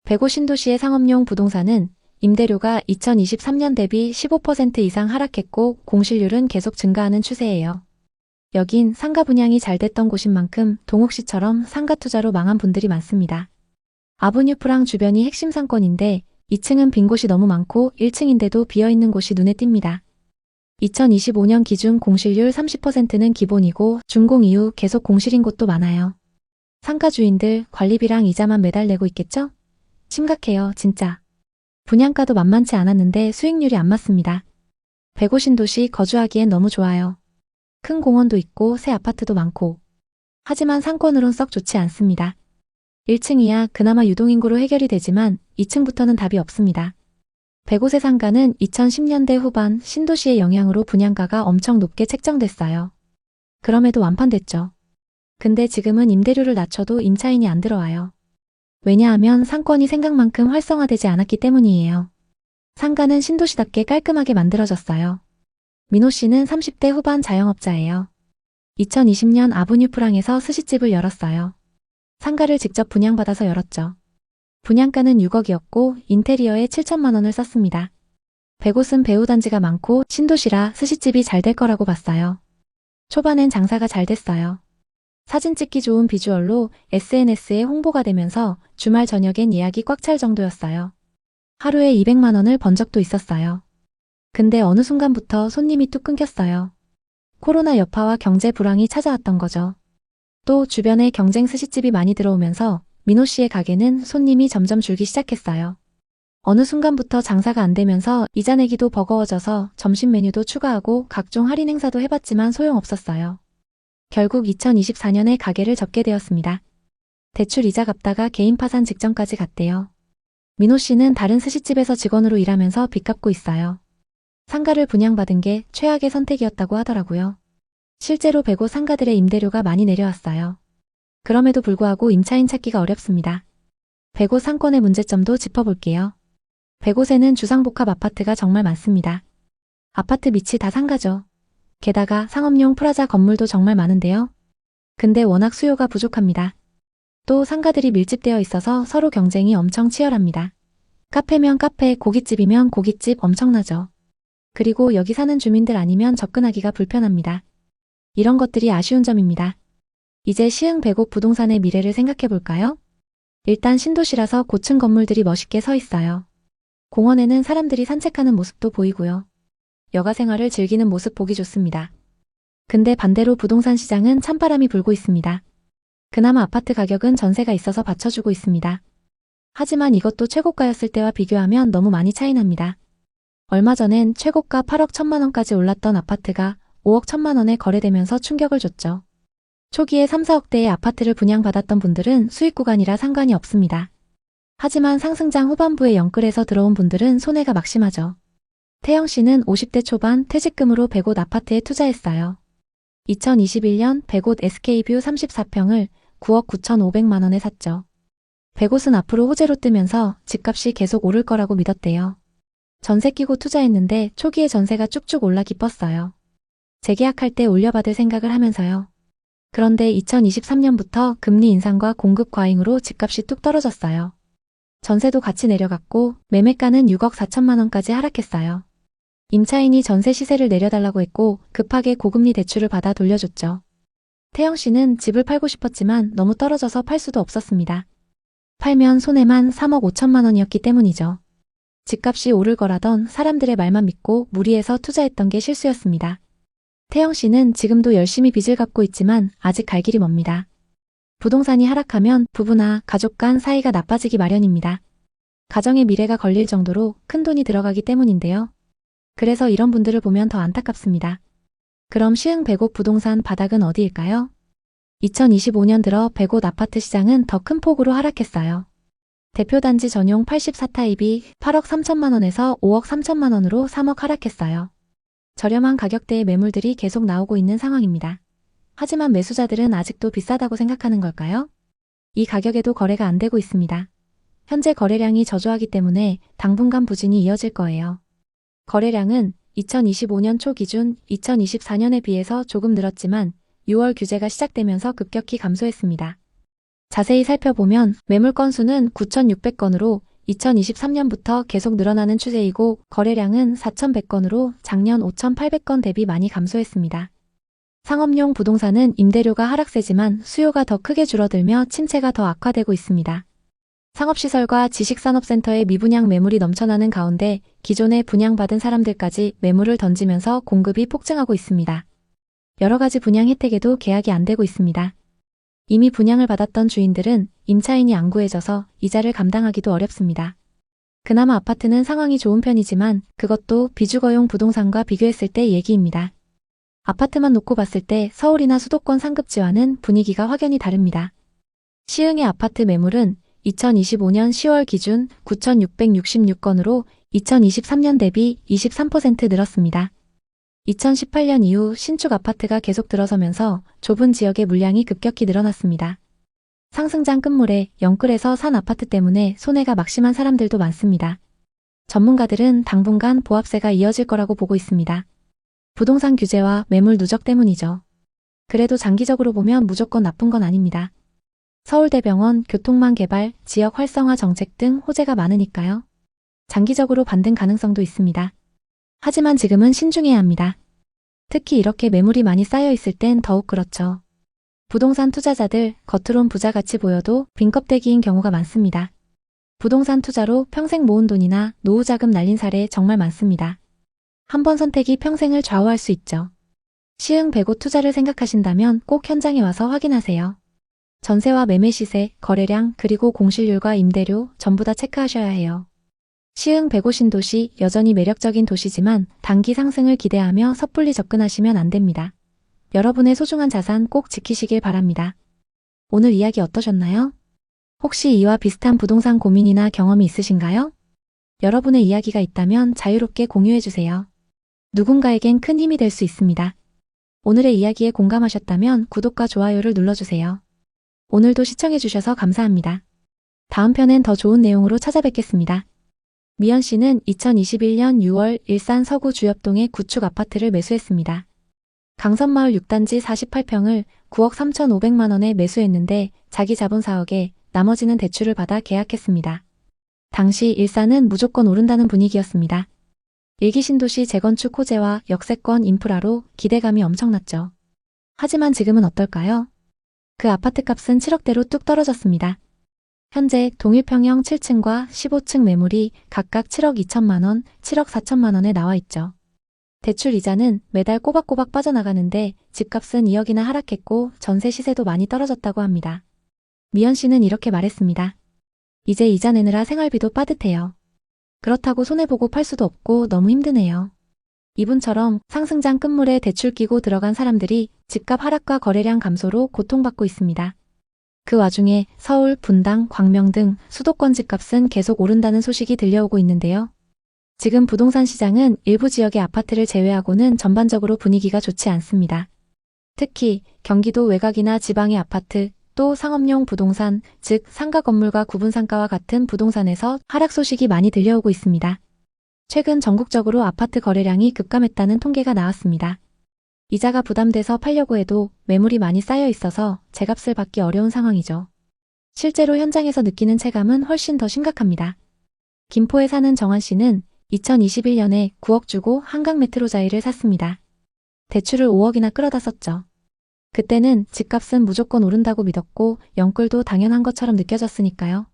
105 신도시의 상업용 부동산은 임대료가 2023년 대비 15% 이상 하락했고 공실률은 계속 증가하는 추세예요. 여긴 상가 분양이 잘 됐던 곳인 만큼 동욱 씨처럼 상가 투자로 망한 분들이 많습니다. 아브뉴프랑 주변이 핵심 상권인데 2층은 빈 곳이 너무 많고 1층인데도 비어있는 곳이 눈에 띕니다. 2025년 기준 공실률 30%는 기본이고 준공 이후 계속 공실인 곳도 많아요. 상가 주인들 관리비랑 이자만 매달 내고 있겠죠? 심각해요, 진짜. 분양가도 만만치 않았는데 수익률이 안 맞습니다. 105 신도시 거주하기엔 너무 좋아요. 큰 공원도 있고 새 아파트도 많고. 하지만 상권으론 썩 좋지 않습니다. 1층이야 그나마 유동인구로 해결이 되지만 2층부터는 답이 없습니다. 105세 상가는 2010년대 후반 신도시의 영향으로 분양가가 엄청 높게 책정됐어요. 그럼에도 완판됐죠. 근데 지금은 임대료를 낮춰도 임차인이 안 들어와요. 왜냐하면 상권이 생각만큼 활성화되지 않았기 때문이에요. 상가는 신도시답게 깔끔하게 만들어졌어요. 민호 씨는 30대 후반 자영업자예요. 2020년 아브뉴프랑에서 스시집을 열었어요. 상가를 직접 분양받아서 열었죠. 분양가는 6억이었고 인테리어에 7천만 원을 썼습니다. 105은 배우단지가 많고 신도시라 스시집이 잘 될 거라고 봤어요. 초반엔 장사가 잘 됐어요. 사진 찍기 좋은 비주얼로 SNS에 홍보가 되면서 주말 저녁엔 예약이 꽉 찰 정도였어요. 하루에 200만 원을 번 적도 있었어요. 근데 어느 순간부터 손님이 뚝 끊겼어요. 코로나 여파와 경제 불황이 찾아왔던 거죠. 또 주변에 경쟁 스시집이 많이 들어오면서 민호 씨의 가게는 손님이 점점 줄기 시작했어요. 어느 순간부터 장사가 안 되면서 이자 내기도 버거워져서 점심 메뉴도 추가하고 각종 할인 행사도 해봤지만 소용없었어요. 결국 2024년에 가게를 접게 되었습니다. 대출 이자 갚다가 개인 파산 직전까지 갔대요. 민호 씨는 다른 스시집에서 직원으로 일하면서 빚 갚고 있어요. 상가를 분양받은 게 최악의 선택이었다고 하더라고요. 실제로 105 상가들의 임대료가 많이 내려왔어요. 그럼에도 불구하고 임차인 찾기가 어렵습니다. 105 상권의 문제점도 짚어볼게요. 105세는 주상복합 아파트가 정말 많습니다. 아파트 밑이 다 상가죠. 게다가 상업용 프라자 건물도 정말 많은데요. 근데 워낙 수요가 부족합니다. 또 상가들이 밀집되어 있어서 서로 경쟁이 엄청 치열합니다. 카페면 카페, 고깃집이면 고깃집 엄청나죠. 그리고 여기 사는 주민들 아니면 접근하기가 불편합니다. 이런 것들이 아쉬운 점입니다. 이제 시흥 105 부동산의 미래를 생각해볼까요? 일단 신도시라서 고층 건물들이 멋있게 서 있어요. 공원에는 사람들이 산책하는 모습도 보이고요. 여가 생활을 즐기는 모습 보기 좋습니다. 근데 반대로 부동산 시장은 찬바람이 불고 있습니다. 그나마 아파트 가격은 전세가 있어서 받쳐주고 있습니다. 하지만 이것도 최고가였을 때와 비교하면 너무 많이 차이 납니다. 얼마 전엔 최고가 8억 1천만 원까지 올랐던 아파트가 5억 1천만 원에 거래되면서 충격을 줬죠. 초기에 3, 4억대의 아파트를 분양받았던 분들은 수익 구간이라 상관이 없습니다. 하지만 상승장 후반부에 영끌에서 들어온 분들은 손해가 막심하죠. 태영 씨는 50대 초반 퇴직금으로 100옷 아파트에 투자했어요. 2021년 100옷 SK뷰 34평을 9억 9,500만 원에 샀죠. 100옷은 앞으로 호재로 뜨면서 집값이 계속 오를 거라고 믿었대요. 전세 끼고 투자했는데 초기에 전세가 쭉쭉 올라 기뻤어요. 재계약할 때 올려받을 생각을 하면서요. 그런데 2023년부터 금리 인상과 공급 과잉으로 집값이 뚝 떨어졌어요. 전세도 같이 내려갔고 매매가는 6억 4천만 원까지 하락했어요. 임차인이 전세 시세를 내려달라고 했고 급하게 고금리 대출을 받아 돌려줬죠. 태영 씨는 집을 팔고 싶었지만 너무 떨어져서 팔 수도 없었습니다. 팔면 손해만 3억 5천만 원이었기 때문이죠. 집값이 오를 거라던 사람들의 말만 믿고 무리해서 투자했던 게 실수였습니다. 태영 씨는 지금도 열심히 빚을 갚고 있지만 아직 갈 길이 멉니다. 부동산이 하락하면 부부나 가족 간 사이가 나빠지기 마련입니다. 가정의 미래가 걸릴 정도로 큰 돈이 들어가기 때문인데요. 그래서 이런 분들을 보면 더 안타깝습니다. 그럼 시흥 100옷 부동산 바닥은 어디일까요? 2025년 들어 100옷 아파트 시장은 더 큰 폭으로 하락했어요. 대표단지 전용 84타입이 8억 3천만 원에서 5억 3천만 원으로 3억 하락했어요. 저렴한 가격대의 매물들이 계속 나오고 있는 상황입니다. 하지만 매수자들은 아직도 비싸다고 생각하는 걸까요? 이 가격에도 거래가 안 되고 있습니다. 현재 거래량이 저조하기 때문에 당분간 부진이 이어질 거예요. 거래량은 2025년 초 기준 2024년에 비해서 조금 늘었지만 6월 규제가 시작되면서 급격히 감소했습니다. 자세히 살펴보면 매물 건수는 9,600건으로 2023년부터 계속 늘어나는 추세이고 거래량은 4,100건으로 작년 5,800건 대비 많이 감소했습니다. 상업용 부동산은 임대료가 하락세지만 수요가 더 크게 줄어들며 침체가 더 악화되고 있습니다. 상업시설과 지식산업센터의 미분양 매물이 넘쳐나는 가운데 기존에 분양받은 사람들까지 매물을 던지면서 공급이 폭증하고 있습니다. 여러 가지 분양 혜택에도 계약이 안 되고 있습니다. 이미 분양을 받았던 주인들은 임차인이 안 구해져서 이자를 감당하기도 어렵습니다. 그나마 아파트는 상황이 좋은 편이지만 그것도 비주거용 부동산과 비교했을 때 얘기입니다. 아파트만 놓고 봤을 때 서울이나 수도권 상급지와는 분위기가 확연히 다릅니다. 시흥의 아파트 매물은 2025년 10월 기준 9,666건으로 2023년 대비 23% 늘었습니다. 2018년 이후 신축 아파트가 계속 들어서면서 좁은 지역의 물량이 급격히 늘어났습니다. 상승장 끝물에 영끌에서 산 아파트 때문에 손해가 막심한 사람들도 많습니다. 전문가들은 당분간 보합세가 이어질 거라고 보고 있습니다. 부동산 규제와 매물 누적 때문이죠. 그래도 장기적으로 보면 무조건 나쁜 건 아닙니다. 서울대병원 교통망 개발, 지역 활성화 정책 등 호재가 많으니까요. 장기적으로 반등 가능성도 있습니다. 하지만 지금은 신중해야 합니다. 특히 이렇게 매물이 많이 쌓여 있을 땐 더욱 그렇죠. 부동산 투자자들 겉으론 부자같이 보여도 빈껍데기인 경우가 많습니다. 부동산 투자로 평생 모은 돈이나 노후 자금 날린 사례 정말 많습니다. 한 번 선택이 평생을 좌우할 수 있죠. 시흥 100옷 투자를 생각하신다면 꼭 현장에 와서 확인하세요. 전세와 매매 시세, 거래량, 그리고 공실률과 임대료 전부 다 체크하셔야 해요. 시흥 105 신도시 여전히 매력적인 도시지만 단기 상승을 기대하며 섣불리 접근하시면 안 됩니다. 여러분의 소중한 자산 꼭 지키시길 바랍니다. 오늘 이야기 어떠셨나요? 혹시 이와 비슷한 부동산 고민이나 경험이 있으신가요? 여러분의 이야기가 있다면 자유롭게 공유해주세요. 누군가에겐 큰 힘이 될 수 있습니다. 오늘의 이야기에 공감하셨다면 구독과 좋아요를 눌러주세요. 오늘도 시청해주셔서 감사합니다. 다음 편엔 더 좋은 내용으로 찾아뵙겠습니다. 미연 씨는 2021년 6월 일산 서구 주엽동의 구축 아파트를 매수했습니다. 강선마을 6단지 48평을 9억 3,500만 원에 매수했는데 자기 자본 4억에 나머지는 대출을 받아 계약했습니다. 당시 일산은 무조건 오른다는 분위기였습니다. 일기 신도시 재건축 호재와 역세권 인프라로 기대감이 엄청났죠. 하지만 지금은 어떨까요? 그 아파트 값은 7억대로 뚝 떨어졌습니다. 현재 동일평형 7층과 15층 매물이 각각 7억 2천만 원, 7억 4천만 원에 나와 있죠. 대출 이자는 매달 꼬박꼬박 빠져나가는데 집값은 2억이나 하락했고 전세 시세도 많이 떨어졌다고 합니다. 미연 씨는 이렇게 말했습니다. 이제 이자 내느라 생활비도 빠듯해요. 그렇다고 손해보고 팔 수도 없고 너무 힘드네요. 이분처럼 상승장 끝물에 대출 끼고 들어간 사람들이 집값 하락과 거래량 감소로 고통받고 있습니다. 그 와중에 서울, 분당, 광명 등 수도권 집값은 계속 오른다는 소식이 들려오고 있는데요. 지금 부동산 시장은 일부 지역의 아파트를 제외하고는 전반적으로 분위기가 좋지 않습니다. 특히 경기도 외곽이나 지방의 아파트, 또 상업용 부동산, 즉 상가 건물과 구분 상가와 같은 부동산에서 하락 소식이 많이 들려오고 있습니다. 최근 전국적으로 아파트 거래량이 급감했다는 통계가 나왔습니다. 이자가 부담돼서 팔려고 해도 매물이 많이 쌓여 있어서 제값을 받기 어려운 상황이죠. 실제로 현장에서 느끼는 체감은 훨씬 더 심각합니다. 김포에 사는 정환 씨는 2021년에 9억 주고 한강 메트로자이를 샀습니다. 대출을 5억이나 끌어다 썼죠. 그때는 집값은 무조건 오른다고 믿었고 영끌도 당연한 것처럼 느껴졌으니까요.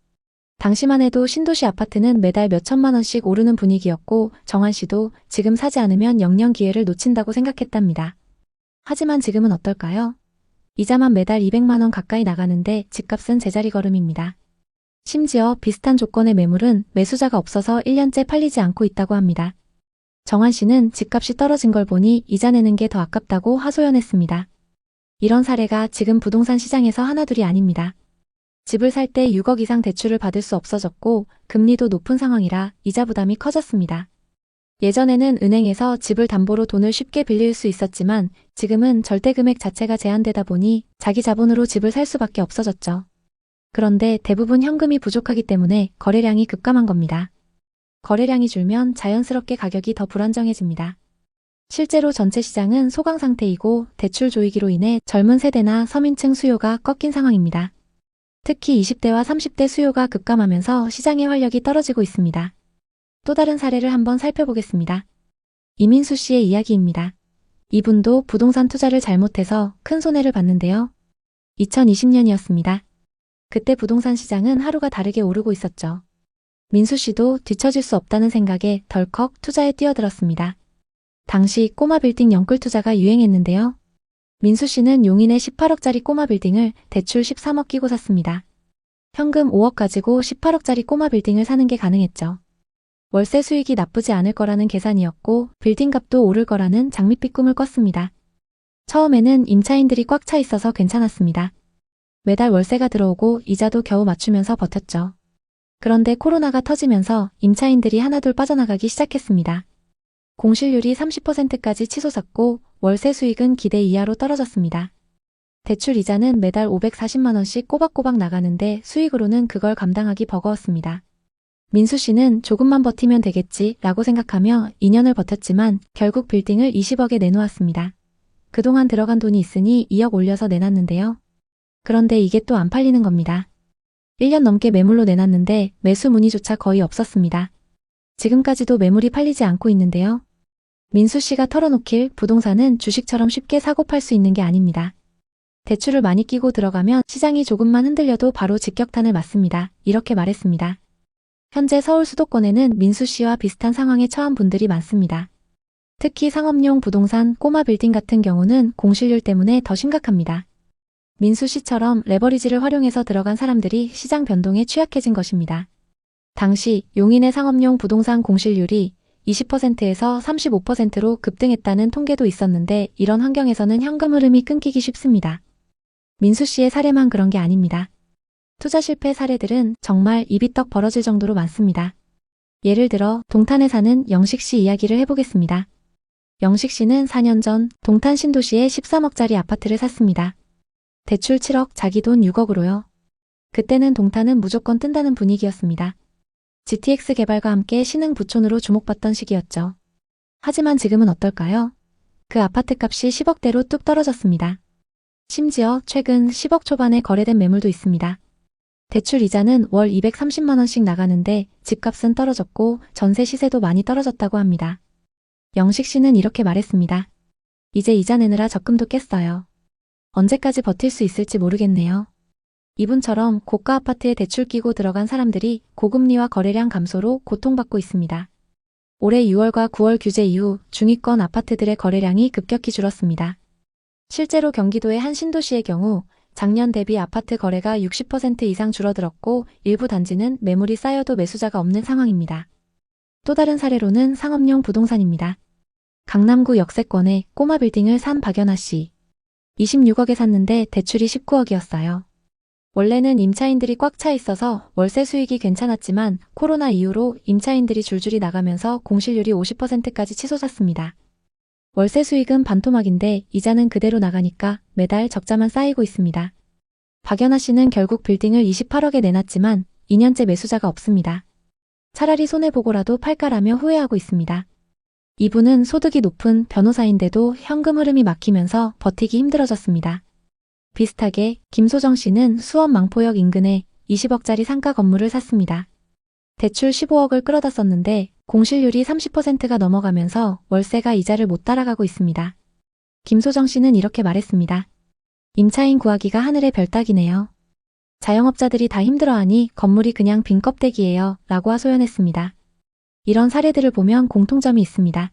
당시만 해도 신도시 아파트는 매달 몇천만 원씩 오르는 분위기였고 정환 씨도 지금 사지 않으면 영영 기회를 놓친다고 생각했답니다. 하지만 지금은 어떨까요? 이자만 매달 200만 원 가까이 나가는데 집값은 제자리 걸음입니다. 심지어 비슷한 조건의 매물은 매수자가 없어서 1년째 팔리지 않고 있다고 합니다. 정환 씨는 집값이 떨어진 걸 보니 이자 내는 게 더 아깝다고 하소연했습니다. 이런 사례가 지금 부동산 시장에서 하나둘이 아닙니다. 집을 살 때 6억 이상 대출을 받을 수 없어졌고 금리도 높은 상황이라 이자 부담이 커졌습니다. 예전에는 은행에서 집을 담보로 돈을 쉽게 빌릴 수 있었지만 지금은 절대 금액 자체가 제한되다 보니 자기 자본으로 집을 살 수밖에 없어졌죠. 그런데 대부분 현금이 부족하기 때문에 거래량이 급감한 겁니다. 거래량이 줄면 자연스럽게 가격이 더 불안정해집니다. 실제로 전체 시장은 소강 상태이고 대출 조이기로 인해 젊은 세대나 서민층 수요가 꺾인 상황입니다. 특히 20대와 30대 수요가 급감하면서 시장의 활력이 떨어지고 있습니다. 또 다른 사례를 한번 살펴보겠습니다. 이민수 씨의 이야기입니다. 이분도 부동산 투자를 잘못해서 큰 손해를 봤는데요. 2020년이었습니다. 그때 부동산 시장은 하루가 다르게 오르고 있었죠. 민수 씨도 뒤처질 수 없다는 생각에 덜컥 투자에 뛰어들었습니다. 당시 꼬마 빌딩 영끌 투자가 유행했는데요. 민수 씨는 용인의 18억짜리 꼬마 빌딩을 대출 13억 끼고 샀습니다. 현금 5억 가지고 18억짜리 꼬마 빌딩을 사는 게 가능했죠. 월세 수익이 나쁘지 않을 거라는 계산이었고 빌딩 값도 오를 거라는 장밋빛 꿈을 꿨습니다. 처음에는 임차인들이 꽉 차 있어서 괜찮았습니다. 매달 월세가 들어오고 이자도 겨우 맞추면서 버텼죠. 그런데 코로나가 터지면서 임차인들이 하나둘 빠져나가기 시작했습니다. 공실률이 30%까지 치솟았고 월세 수익은 기대 이하로 떨어졌습니다. 대출 이자는 매달 540만 원씩 꼬박꼬박 나가는데 수익으로는 그걸 감당하기 버거웠습니다. 민수 씨는 조금만 버티면 되겠지 라고 생각하며 2년을 버텼지만 결국 빌딩을 20억에 내놓았습니다. 그동안 들어간 돈이 있으니 2억 올려서 내놨는데요. 그런데 이게 또 안 팔리는 겁니다. 1년 넘게 매물로 내놨는데 매수 문의조차 거의 없었습니다. 지금까지도 매물이 팔리지 않고 있는데요. 민수 씨가 털어놓길 부동산은 주식처럼 쉽게 사고 팔 수 있는 게 아닙니다. 대출을 많이 끼고 들어가면 시장이 조금만 흔들려도 바로 직격탄을 맞습니다. 이렇게 말했습니다. 현재 서울 수도권에는 민수 씨와 비슷한 상황에 처한 분들이 많습니다. 특히 상업용 부동산 꼬마 빌딩 같은 경우는 공실률 때문에 더 심각합니다. 민수 씨처럼 레버리지를 활용해서 들어간 사람들이 시장 변동에 취약해진 것입니다. 당시 용인의 상업용 부동산 공실률이 20%에서 35%로 급등했다는 통계도 있었는데 이런 환경에서는 현금 흐름이 끊기기 쉽습니다. 민수 씨의 사례만 그런 게 아닙니다. 투자 실패 사례들은 정말 입이 떡 벌어질 정도로 많습니다. 예를 들어 동탄에 사는 영식 씨 이야기를 해보겠습니다. 영식 씨는 4년 전 동탄 신도시에 13억짜리 아파트를 샀습니다. 대출 7억, 자기 돈 6억으로요. 그때는 동탄은 무조건 뜬다는 분위기였습니다. GTX 개발과 함께 신흥 부촌으로 주목받던 시기였죠. 하지만 지금은 어떨까요? 그 아파트 값이 10억대로 뚝 떨어졌습니다. 심지어 최근 10억 초반에 거래된 매물도 있습니다. 대출 이자는 월 230만 원씩 나가는데 집값은 떨어졌고 전세 시세도 많이 떨어졌다고 합니다. 영식 씨는 이렇게 말했습니다. 이제 이자 내느라 적금도 깼어요. 언제까지 버틸 수 있을지 모르겠네요. 이분처럼 고가 아파트에 대출 끼고 들어간 사람들이 고금리와 거래량 감소로 고통받고 있습니다. 올해 6월과 9월 규제 이후 중위권 아파트들의 거래량이 급격히 줄었습니다. 실제로 경기도의 한 신도시의 경우 작년 대비 아파트 거래가 60% 이상 줄어들었고 일부 단지는 매물이 쌓여도 매수자가 없는 상황입니다. 또 다른 사례로는 상업용 부동산입니다. 강남구 역세권에 꼬마 빌딩을 산 박연아 씨. 26억에 샀는데 대출이 19억이었어요. 원래는 임차인들이 꽉 차 있어서 월세 수익이 괜찮았지만 코로나 이후로 임차인들이 줄줄이 나가면서 공실률이 50%까지 치솟았습니다. 월세 수익은 반토막인데 이자는 그대로 나가니까 매달 적자만 쌓이고 있습니다. 박연아 씨는 결국 빌딩을 28억에 내놨지만 2년째 매수자가 없습니다. 차라리 손해보고라도 팔까라며 후회하고 있습니다. 이분은 소득이 높은 변호사인데도 현금 흐름이 막히면서 버티기 힘들어졌습니다. 비슷하게 김소정 씨는 수원 망포역 인근에 20억짜리 상가 건물을 샀습니다. 대출 15억을 끌어다 썼는데 공실률이 30%가 넘어가면서 월세가 이자를 못 따라가고 있습니다. 김소정 씨는 이렇게 말했습니다. 임차인 구하기가 하늘의 별 따기네요. 자영업자들이 다 힘들어하니 건물이 그냥 빈 껍데기예요 라고 하소연했습니다. 이런 사례들을 보면 공통점이 있습니다.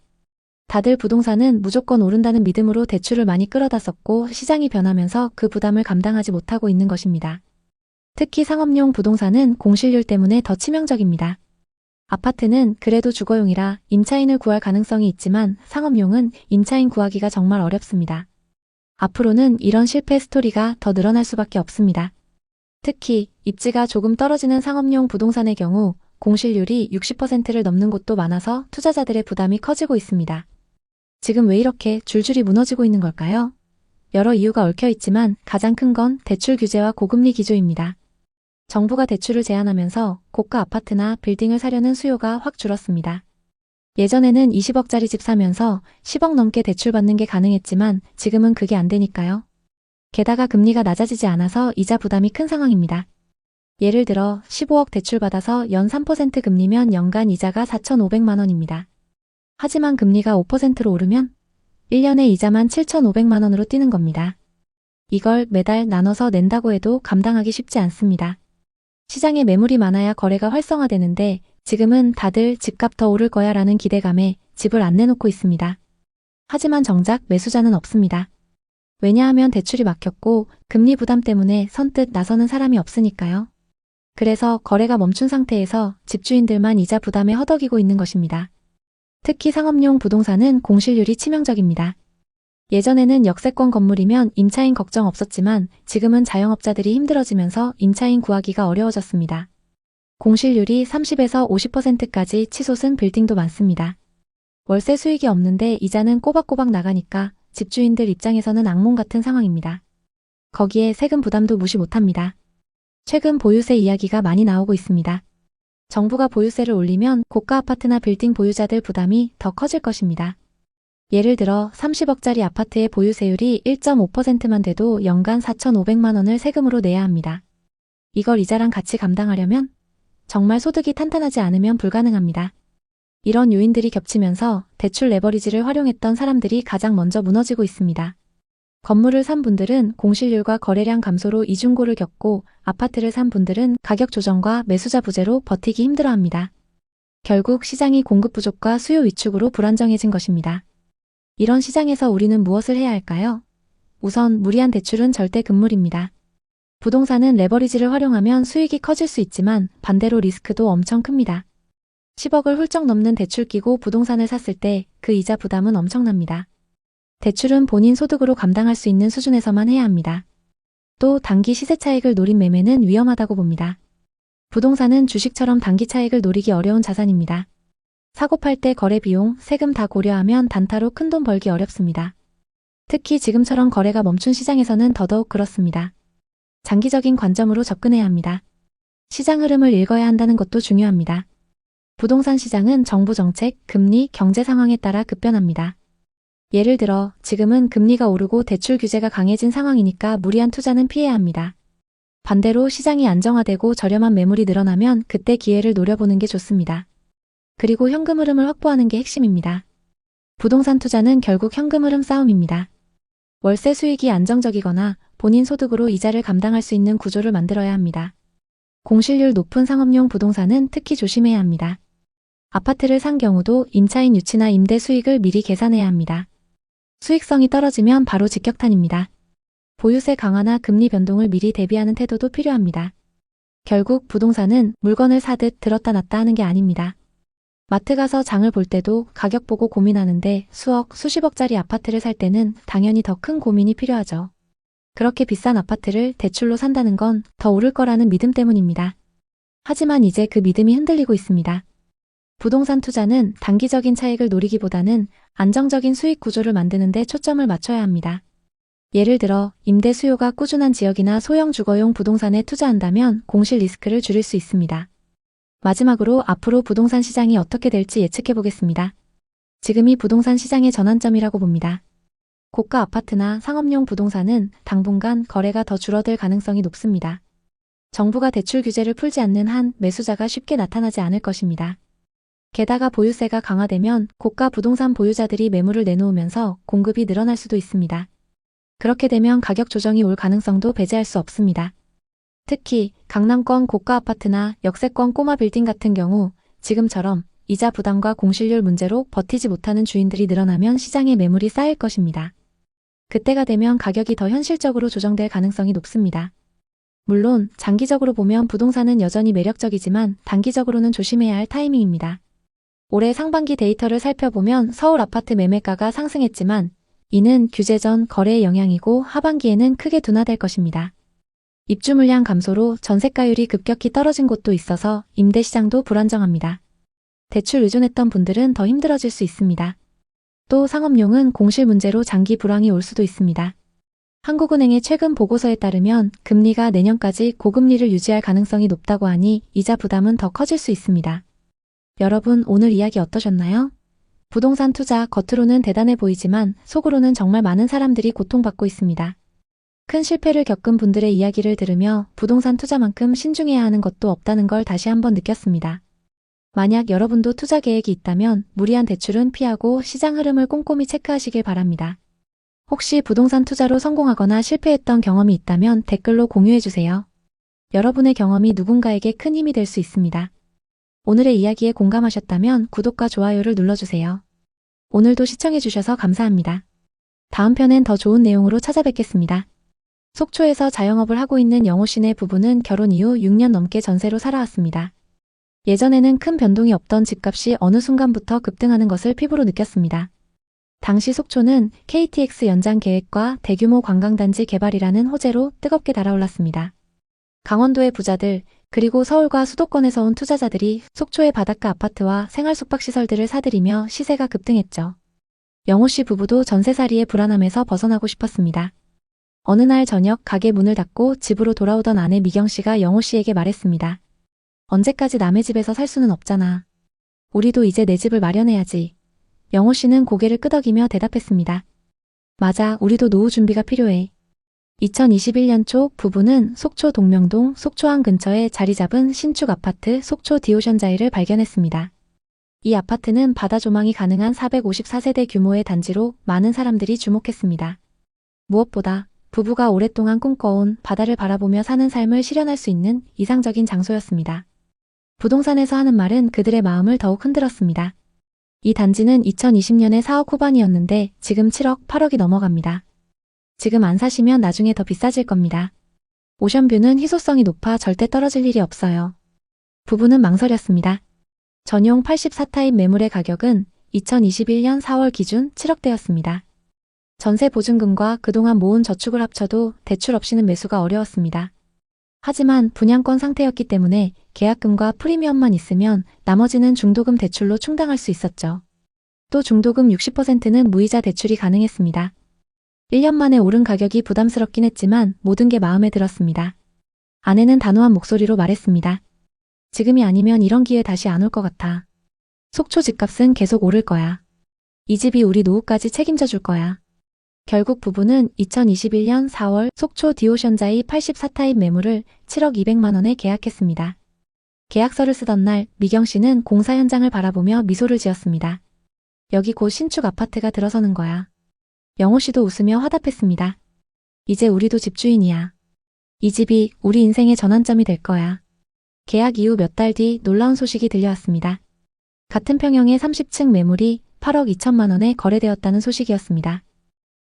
다들 부동산은 무조건 오른다는 믿음으로 대출을 많이 끌어다 썼고 시장이 변하면서 그 부담을 감당하지 못하고 있는 것입니다. 특히 상업용 부동산은 공실률 때문에 더 치명적입니다. 아파트는 그래도 주거용이라 임차인을 구할 가능성이 있지만 상업용은 임차인 구하기가 정말 어렵습니다. 앞으로는 이런 실패 스토리가 더 늘어날 수밖에 없습니다. 특히 입지가 조금 떨어지는 상업용 부동산의 경우 공실률이 60%를 넘는 곳도 많아서 투자자들의 부담이 커지고 있습니다. 지금 왜 이렇게 줄줄이 무너지고 있는 걸까요? 여러 이유가 얽혀 있지만 가장 큰 건 대출 규제와 고금리 기조입니다. 정부가 대출을 제한하면서 고가 아파트나 빌딩을 사려는 수요가 확 줄었습니다. 예전에는 20억짜리 집 사면서 10억 넘게 대출받는 게 가능했지만 지금은 그게 안 되니까요. 게다가 금리가 낮아지지 않아서 이자 부담이 큰 상황입니다. 예를 들어 15억 대출받아서 연 3% 금리면 연간 이자가 4,500만 원입니다. 하지만 금리가 5%로 오르면 1년에 이자만 7,500만 원으로 뛰는 겁니다. 이걸 매달 나눠서 낸다고 해도 감당하기 쉽지 않습니다. 시장에 매물이 많아야 거래가 활성화되는데 지금은 다들 집값 더 오를 거야 라는 기대감에 집을 안 내놓고 있습니다. 하지만 정작 매수자는 없습니다. 왜냐하면 대출이 막혔고 금리 부담 때문에 선뜻 나서는 사람이 없으니까요. 그래서 거래가 멈춘 상태에서 집주인들만 이자 부담에 허덕이고 있는 것입니다. 특히 상업용 부동산은 공실률이 치명적입니다. 예전에는 역세권 건물이면 임차인 걱정 없었지만 지금은 자영업자들이 힘들어지면서 임차인 구하기가 어려워졌습니다. 공실률이 30에서 50%까지 치솟은 빌딩도 많습니다. 월세 수익이 없는데 이자는 꼬박꼬박 나가니까 집주인들 입장에서는 악몽 같은 상황입니다. 거기에 세금 부담도 무시 못합니다. 최근 보유세 이야기가 많이 나오고 있습니다. 정부가 보유세를 올리면 고가 아파트나 빌딩 보유자들 부담이 더 커질 것입니다. 예를 들어 30억짜리 아파트의 보유세율이 1.5%만 돼도 연간 4,500만 원을 세금으로 내야 합니다. 이걸 이자랑 같이 감당하려면 정말 소득이 탄탄하지 않으면 불가능합니다. 이런 요인들이 겹치면서 대출 레버리지를 활용했던 사람들이 가장 먼저 무너지고 있습니다. 건물을 산 분들은 공실률과 거래량 감소로 이중고를 겪고 아파트를 산 분들은 가격 조정과 매수자 부재로 버티기 힘들어합니다. 결국 시장이 공급 부족과 수요 위축으로 불안정해진 것입니다. 이런 시장에서 우리는 무엇을 해야 할까요? 우선 무리한 대출은 절대 금물입니다. 부동산은 레버리지를 활용하면 수익이 커질 수 있지만 반대로 리스크도 엄청 큽니다. 10억을 훌쩍 넘는 대출 끼고 부동산을 샀을 때 그 이자 부담은 엄청납니다. 대출은 본인 소득으로 감당할 수 있는 수준에서만 해야 합니다. 또 단기 시세 차익을 노린 매매는 위험하다고 봅니다. 부동산은 주식처럼 단기 차익을 노리기 어려운 자산입니다. 사고 팔 때 거래 비용, 세금 다 고려하면 단타로 큰돈 벌기 어렵습니다. 특히 지금처럼 거래가 멈춘 시장에서는 더더욱 그렇습니다. 장기적인 관점으로 접근해야 합니다. 시장 흐름을 읽어야 한다는 것도 중요합니다. 부동산 시장은 정부 정책, 금리, 경제 상황에 따라 급변합니다. 예를 들어 지금은 금리가 오르고 대출 규제가 강해진 상황이니까 무리한 투자는 피해야 합니다. 반대로 시장이 안정화되고 저렴한 매물이 늘어나면 그때 기회를 노려보는 게 좋습니다. 그리고 현금 흐름을 확보하는 게 핵심입니다. 부동산 투자는 결국 현금 흐름 싸움입니다. 월세 수익이 안정적이거나 본인 소득으로 이자를 감당할 수 있는 구조를 만들어야 합니다. 공실률 높은 상업용 부동산은 특히 조심해야 합니다. 아파트를 산 경우도 임차인 유치나 임대 수익을 미리 계산해야 합니다. 수익성이 떨어지면 바로 직격탄입니다. 보유세 강화나 금리 변동을 미리 대비하는 태도도 필요합니다. 결국 부동산은 물건을 사듯 들었다 놨다 하는 게 아닙니다. 마트 가서 장을 볼 때도 가격 보고 고민하는데 수억, 수십억짜리 아파트를 살 때는 당연히 더 큰 고민이 필요하죠. 그렇게 비싼 아파트를 대출로 산다는 건 더 오를 거라는 믿음 때문입니다. 하지만 이제 그 믿음이 흔들리고 있습니다. 부동산 투자는 단기적인 차익을 노리기보다는 안정적인 수익 구조를 만드는 데 초점을 맞춰야 합니다. 예를 들어 임대 수요가 꾸준한 지역이나 소형 주거용 부동산에 투자한다면 공실 리스크를 줄일 수 있습니다. 마지막으로 앞으로 부동산 시장이 어떻게 될지 예측해 보겠습니다. 지금이 부동산 시장의 전환점이라고 봅니다. 고가 아파트나 상업용 부동산은 당분간 거래가 더 줄어들 가능성이 높습니다. 정부가 대출 규제를 풀지 않는 한 매수자가 쉽게 나타나지 않을 것입니다. 게다가 보유세가 강화되면 고가 부동산 보유자들이 매물을 내놓으면서 공급이 늘어날 수도 있습니다. 그렇게 되면 가격 조정이 올 가능성도 배제할 수 없습니다. 특히 강남권 고가 아파트나 역세권 꼬마 빌딩 같은 경우 지금처럼 이자 부담과 공실률 문제로 버티지 못하는 주인들이 늘어나면 시장에 매물이 쌓일 것입니다. 그때가 되면 가격이 더 현실적으로 조정될 가능성이 높습니다. 물론 장기적으로 보면 부동산은 여전히 매력적이지만 단기적으로는 조심해야 할 타이밍입니다. 올해 상반기 데이터를 살펴보면 서울 아파트 매매가가 상승했지만 이는 규제 전 거래의 영향이고 하반기에는 크게 둔화될 것입니다. 입주 물량 감소로 전세가율이 급격히 떨어진 곳도 있어서 임대 시장도 불안정합니다. 대출 의존했던 분들은 더 힘들어질 수 있습니다. 또 상업용은 공실 문제로 장기 불황이 올 수도 있습니다. 한국은행의 최근 보고서에 따르면 금리가 내년까지 고금리를 유지할 가능성이 높다고 하니 이자 부담은 더 커질 수 있습니다. 여러분 오늘 이야기 어떠셨나요? 부동산 투자 겉으로는 대단해 보이지만 속으로는 정말 많은 사람들이 고통받고 있습니다. 큰 실패를 겪은 분들의 이야기를 들으며 부동산 투자만큼 신중해야 하는 것도 없다는 걸 다시 한번 느꼈습니다. 만약 여러분도 투자 계획이 있다면 무리한 대출은 피하고 시장 흐름을 꼼꼼히 체크하시길 바랍니다. 혹시 부동산 투자로 성공하거나 실패했던 경험이 있다면 댓글로 공유해주세요. 여러분의 경험이 누군가에게 큰 힘이 될 수 있습니다. 오늘의 이야기에 공감하셨다면 구독과 좋아요를 눌러주세요. 오늘도 시청해주셔서 감사합니다. 다음 편엔 더 좋은 내용으로 찾아뵙겠습니다. 속초에서 자영업을 하고 있는 영호 씨네 부부는 결혼 이후 6년 넘게 전세로 살아왔습니다. 예전에는 큰 변동이 없던 집값이 어느 순간부터 급등하는 것을 피부로 느꼈습니다. 당시 속초는 KTX 연장 계획과 대규모 관광단지 개발이라는 호재로 뜨겁게 달아올랐습니다. 강원도의 부자들, 그리고 서울과 수도권에서 온 투자자들이 속초의 바닷가 아파트와 생활 숙박시설들을 사들이며 시세가 급등했죠. 영호 씨 부부도 전세살이의 불안함에서 벗어나고 싶었습니다. 어느 날 저녁 가게 문을 닫고 집으로 돌아오던 아내 미경 씨가 영호 씨에게 말했습니다. 언제까지 남의 집에서 살 수는 없잖아. 우리도 이제 내 집을 마련해야지. 영호 씨는 고개를 끄덕이며 대답했습니다. 맞아, 우리도 노후 준비가 필요해. 2021년 초 부부는 속초 동명동 속초항 근처에 자리 잡은 신축 아파트 속초 디오션자이를 발견했습니다. 이 아파트는 바다 조망이 가능한 454세대 규모의 단지로 많은 사람들이 주목했습니다. 무엇보다 부부가 오랫동안 꿈꿔온 바다를 바라보며 사는 삶을 실현할 수 있는 이상적인 장소였습니다. 부동산에서 하는 말은 그들의 마음을 더욱 흔들었습니다. 이 단지는 2020년에 4억 후반이었는데 지금 7억, 8억이 넘어갑니다. 지금 안 사시면 나중에 더 비싸질 겁니다. 오션뷰는 희소성이 높아 절대 떨어질 일이 없어요. 부부는 망설였습니다. 전용 84타입 매물의 가격은 2021년 4월 기준 7억대였습니다. 전세 보증금과 그동안 모은 저축을 합쳐도 대출 없이는 매수가 어려웠습니다. 하지만 분양권 상태였기 때문에 계약금과 프리미엄만 있으면 나머지는 중도금 대출로 충당할 수 있었죠. 또 중도금 60%는 무이자 대출이 가능했습니다. 1년 만에 오른 가격이 부담스럽긴 했지만 모든 게 마음에 들었습니다. 아내는 단호한 목소리로 말했습니다. 지금이 아니면 이런 기회 다시 안 올 것 같아. 속초 집값은 계속 오를 거야. 이 집이 우리 노후까지 책임져 줄 거야. 결국 부부는 2021년 4월 속초 디오션자이 84타입 매물을 7억 200만 원에 계약했습니다. 계약서를 쓰던 날 미경 씨는 공사 현장을 바라보며 미소를 지었습니다. 여기 곧 신축 아파트가 들어서는 거야. 영호 씨도 웃으며 화답했습니다. 이제 우리도 집주인이야. 이 집이 우리 인생의 전환점이 될 거야. 계약 이후 몇 달 뒤 놀라운 소식이 들려왔습니다. 같은 평형의 30층 매물이 8억 2천만 원에 거래되었다는 소식이었습니다.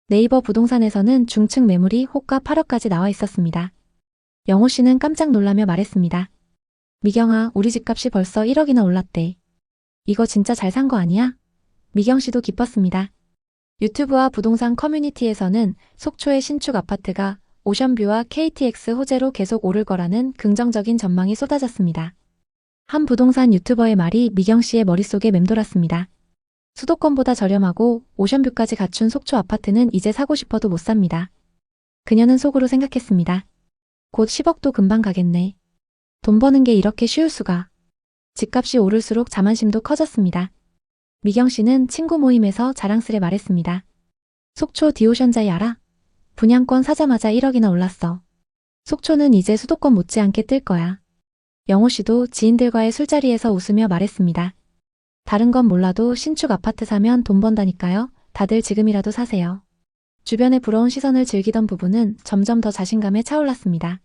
네이버 부동산에서는 중층 매물이 호가 8억까지 나와 있었습니다. 영호 씨는 깜짝 놀라며 말했습니다. 미경아, 우리 집값이 벌써 1억이나 올랐대. 이거 진짜 잘 산 거 아니야? 미경 씨도 기뻤습니다. 유튜브와 부동산 커뮤니티에서는 속초의 신축 아파트가 오션뷰와 KTX 호재로 계속 오를 거라는 긍정적인 전망이 쏟아졌습니다. 한 부동산 유튜버의 말이 미경 씨의 머릿속에 맴돌았습니다. 수도권보다 저렴하고 오션뷰까지 갖춘 속초 아파트는 이제 사고 싶어도 못 삽니다. 그녀는 속으로 생각했습니다. 곧 10억도 금방 가겠네. 돈 버는 게 이렇게 쉬울 수가. 집값이 오를수록 자만심도 커졌습니다. 미경 씨는 친구 모임에서 자랑스레 말했습니다. 속초 디오션자이 알아? 분양권 사자마자 1억이나 올랐어. 속초는 이제 수도권 못지않게 뜰 거야. 영호 씨도 지인들과의 술자리에서 웃으며 말했습니다. 다른 건 몰라도 신축 아파트 사면 돈 번다니까요. 다들 지금이라도 사세요. 주변의 부러운 시선을 즐기던 부부는 점점 더 자신감에 차올랐습니다.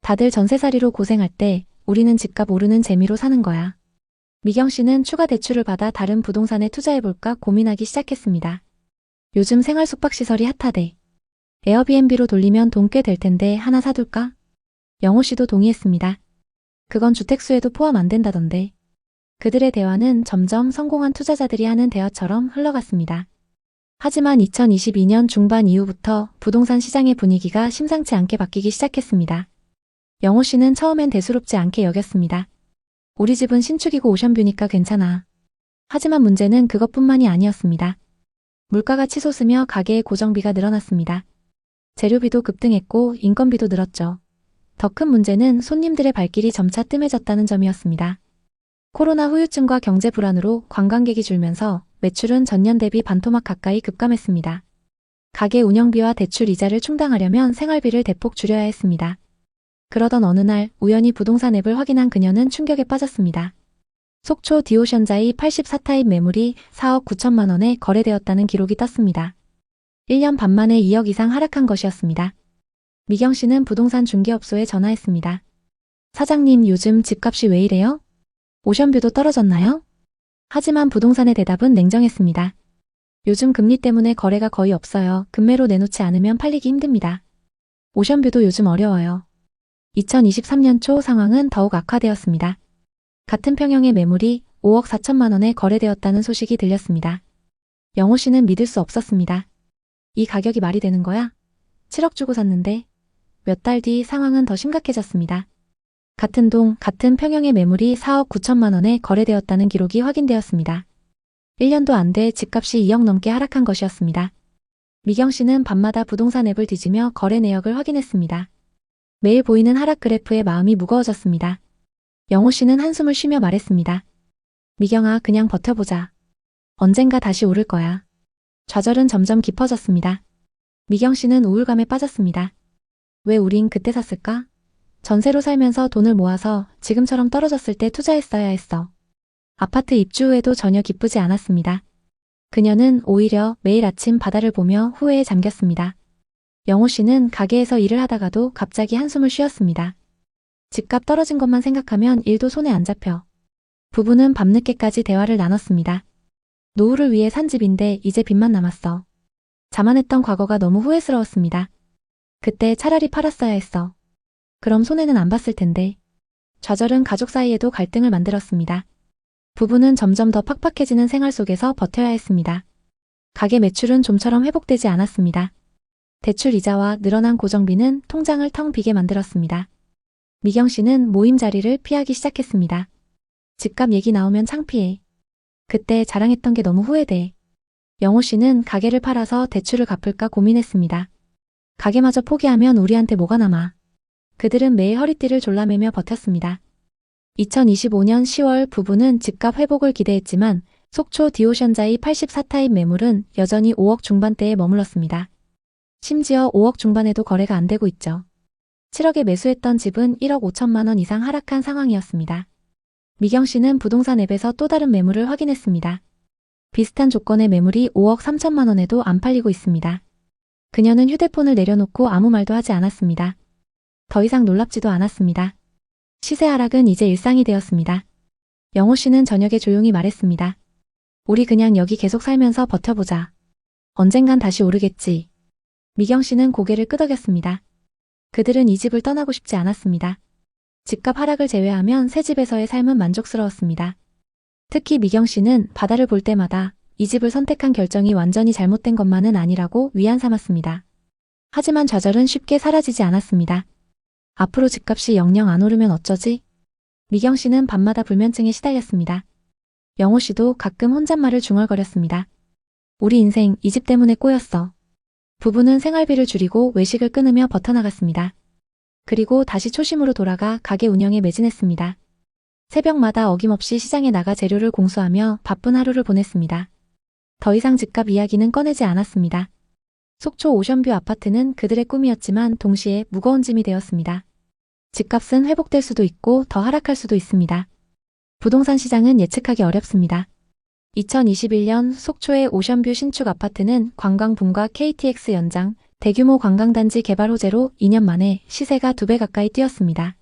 다들 전세살이로 고생할 때 우리는 집값 오르는 재미로 사는 거야. 미경 씨는 추가 대출을 받아 다른 부동산에 투자해볼까 고민하기 시작했습니다. 요즘 생활 숙박시설이 핫하대. 에어비앤비로 돌리면 돈 꽤 될 텐데 하나 사둘까? 영호 씨도 동의했습니다. 그건 주택수에도 포함 안 된다던데. 그들의 대화는 점점 성공한 투자자들이 하는 대화처럼 흘러갔습니다. 하지만 2022년 중반 이후부터 부동산 시장의 분위기가 심상치 않게 바뀌기 시작했습니다. 영호 씨는 처음엔 대수롭지 않게 여겼습니다. 우리 집은 신축이고 오션뷰니까 괜찮아. 하지만 문제는 그것뿐만이 아니었습니다. 물가가 치솟으며 가게의 고정비가 늘어났습니다. 재료비도 급등했고 인건비도 늘었죠. 더 큰 문제는 손님들의 발길이 점차 뜸해졌다는 점이었습니다. 코로나 후유증과 경제 불안으로 관광객이 줄면서 매출은 전년 대비 반토막 가까이 급감했습니다. 가게 운영비와 대출 이자를 충당하려면 생활비를 대폭 줄여야 했습니다. 그러던 어느 날 우연히 부동산 앱을 확인한 그녀는 충격에 빠졌습니다. 속초 디오션자이 84타입 매물이 4억 9천만 원에 거래되었다는 기록이 떴습니다. 1년 반 만에 2억 이상 하락한 것이었습니다. 미경 씨는 부동산 중개업소에 전화했습니다. 사장님, 요즘 집값이 왜 이래요? 오션뷰도 떨어졌나요? 하지만 부동산의 대답은 냉정했습니다. 요즘 금리 때문에 거래가 거의 없어요. 급매로 내놓지 않으면 팔리기 힘듭니다. 오션뷰도 요즘 어려워요. 2023년 초 상황은 더욱 악화되었습니다. 같은 평형의 매물이 5억 4천만 원에 거래되었다는 소식이 들렸습니다. 영호 씨는 믿을 수 없었습니다. 이 가격이 말이 되는 거야? 7억 주고 샀는데. 몇 달 뒤 상황은 더 심각해졌습니다. 같은 동, 같은 평형의 매물이 4억 9천만 원에 거래되었다는 기록이 확인되었습니다. 1년도 안 돼 집값이 2억 넘게 하락한 것이었습니다. 미경 씨는 밤마다 부동산 앱을 뒤지며 거래 내역을 확인했습니다. 매일 보이는 하락 그래프에 마음이 무거워졌습니다. 영호 씨는 한숨을 쉬며 말했습니다. 미경아, 그냥 버텨보자. 언젠가 다시 오를 거야. 좌절은 점점 깊어졌습니다. 미경 씨는 우울감에 빠졌습니다. 왜 우린 그때 샀을까? 전세로 살면서 돈을 모아서 지금처럼 떨어졌을 때 투자했어야 했어. 아파트 입주 후에도 전혀 기쁘지 않았습니다. 그녀는 오히려 매일 아침 바다를 보며 후회에 잠겼습니다. 영호 씨는 가게에서 일을 하다가도 갑자기 한숨을 쉬었습니다. 집값 떨어진 것만 생각하면 일도 손에 안 잡혀. 부부는 밤늦게까지 대화를 나눴습니다. 노후를 위해 산 집인데 이제 빚만 남았어. 자만했던 과거가 너무 후회스러웠습니다. 그때 차라리 팔았어야 했어. 그럼 손해는 안 봤을 텐데. 좌절은 가족 사이에도 갈등을 만들었습니다. 부부는 점점 더 팍팍해지는 생활 속에서 버텨야 했습니다. 가게 매출은 좀처럼 회복되지 않았습니다. 대출 이자와 늘어난 고정비는 통장을 텅 비게 만들었습니다. 미경 씨는 모임 자리를 피하기 시작했습니다. 집값 얘기 나오면 창피해. 그때 자랑했던 게 너무 후회돼. 영호 씨는 가게를 팔아서 대출을 갚을까 고민했습니다. 가게마저 포기하면 우리한테 뭐가 남아. 그들은 매일 허리띠를 졸라매며 버텼습니다. 2025년 10월 부부는 집값 회복을 기대했지만 속초 디오션자이 84타입 매물은 여전히 5억 중반대에 머물렀습니다. 심지어 5억 중반에도 거래가 안 되고 있죠. 7억에 매수했던 집은 1억 5천만 원 이상 하락한 상황이었습니다. 미경 씨는 부동산 앱에서 또 다른 매물을 확인했습니다. 비슷한 조건의 매물이 5억 3천만 원에도 안 팔리고 있습니다. 그녀는 휴대폰을 내려놓고 아무 말도 하지 않았습니다. 더 이상 놀랍지도 않았습니다. 시세 하락은 이제 일상이 되었습니다. 영호 씨는 저녁에 조용히 말했습니다. 우리 그냥 여기 계속 살면서 버텨보자. 언젠간 다시 오르겠지. 미경 씨는 고개를 끄덕였습니다. 그들은 이 집을 떠나고 싶지 않았습니다. 집값 하락을 제외하면 새 집에서의 삶은 만족스러웠습니다. 특히 미경 씨는 바다를 볼 때마다 이 집을 선택한 결정이 완전히 잘못된 것만은 아니라고 위안 삼았습니다. 하지만 좌절은 쉽게 사라지지 않았습니다. 앞으로 집값이 영영 안 오르면 어쩌지? 미경 씨는 밤마다 불면증에 시달렸습니다. 영호 씨도 가끔 혼잣말을 중얼거렸습니다. 우리 인생 이 집 때문에 꼬였어. 부부는 생활비를 줄이고 외식을 끊으며 버텨나갔습니다. 그리고 다시 초심으로 돌아가 가게 운영에 매진했습니다. 새벽마다 어김없이 시장에 나가 재료를 공수하며 바쁜 하루를 보냈습니다. 더 이상 집값 이야기는 꺼내지 않았습니다. 속초 오션뷰 아파트는 그들의 꿈이었지만 동시에 무거운 짐이 되었습니다. 집값은 회복될 수도 있고 더 하락할 수도 있습니다. 부동산 시장은 예측하기 어렵습니다. 2021년 속초의 오션뷰 신축 아파트는 관광붐과 KTX 연장, 대규모 관광단지 개발 호재로 2년 만에 시세가 2배 가까이 뛰었습니다.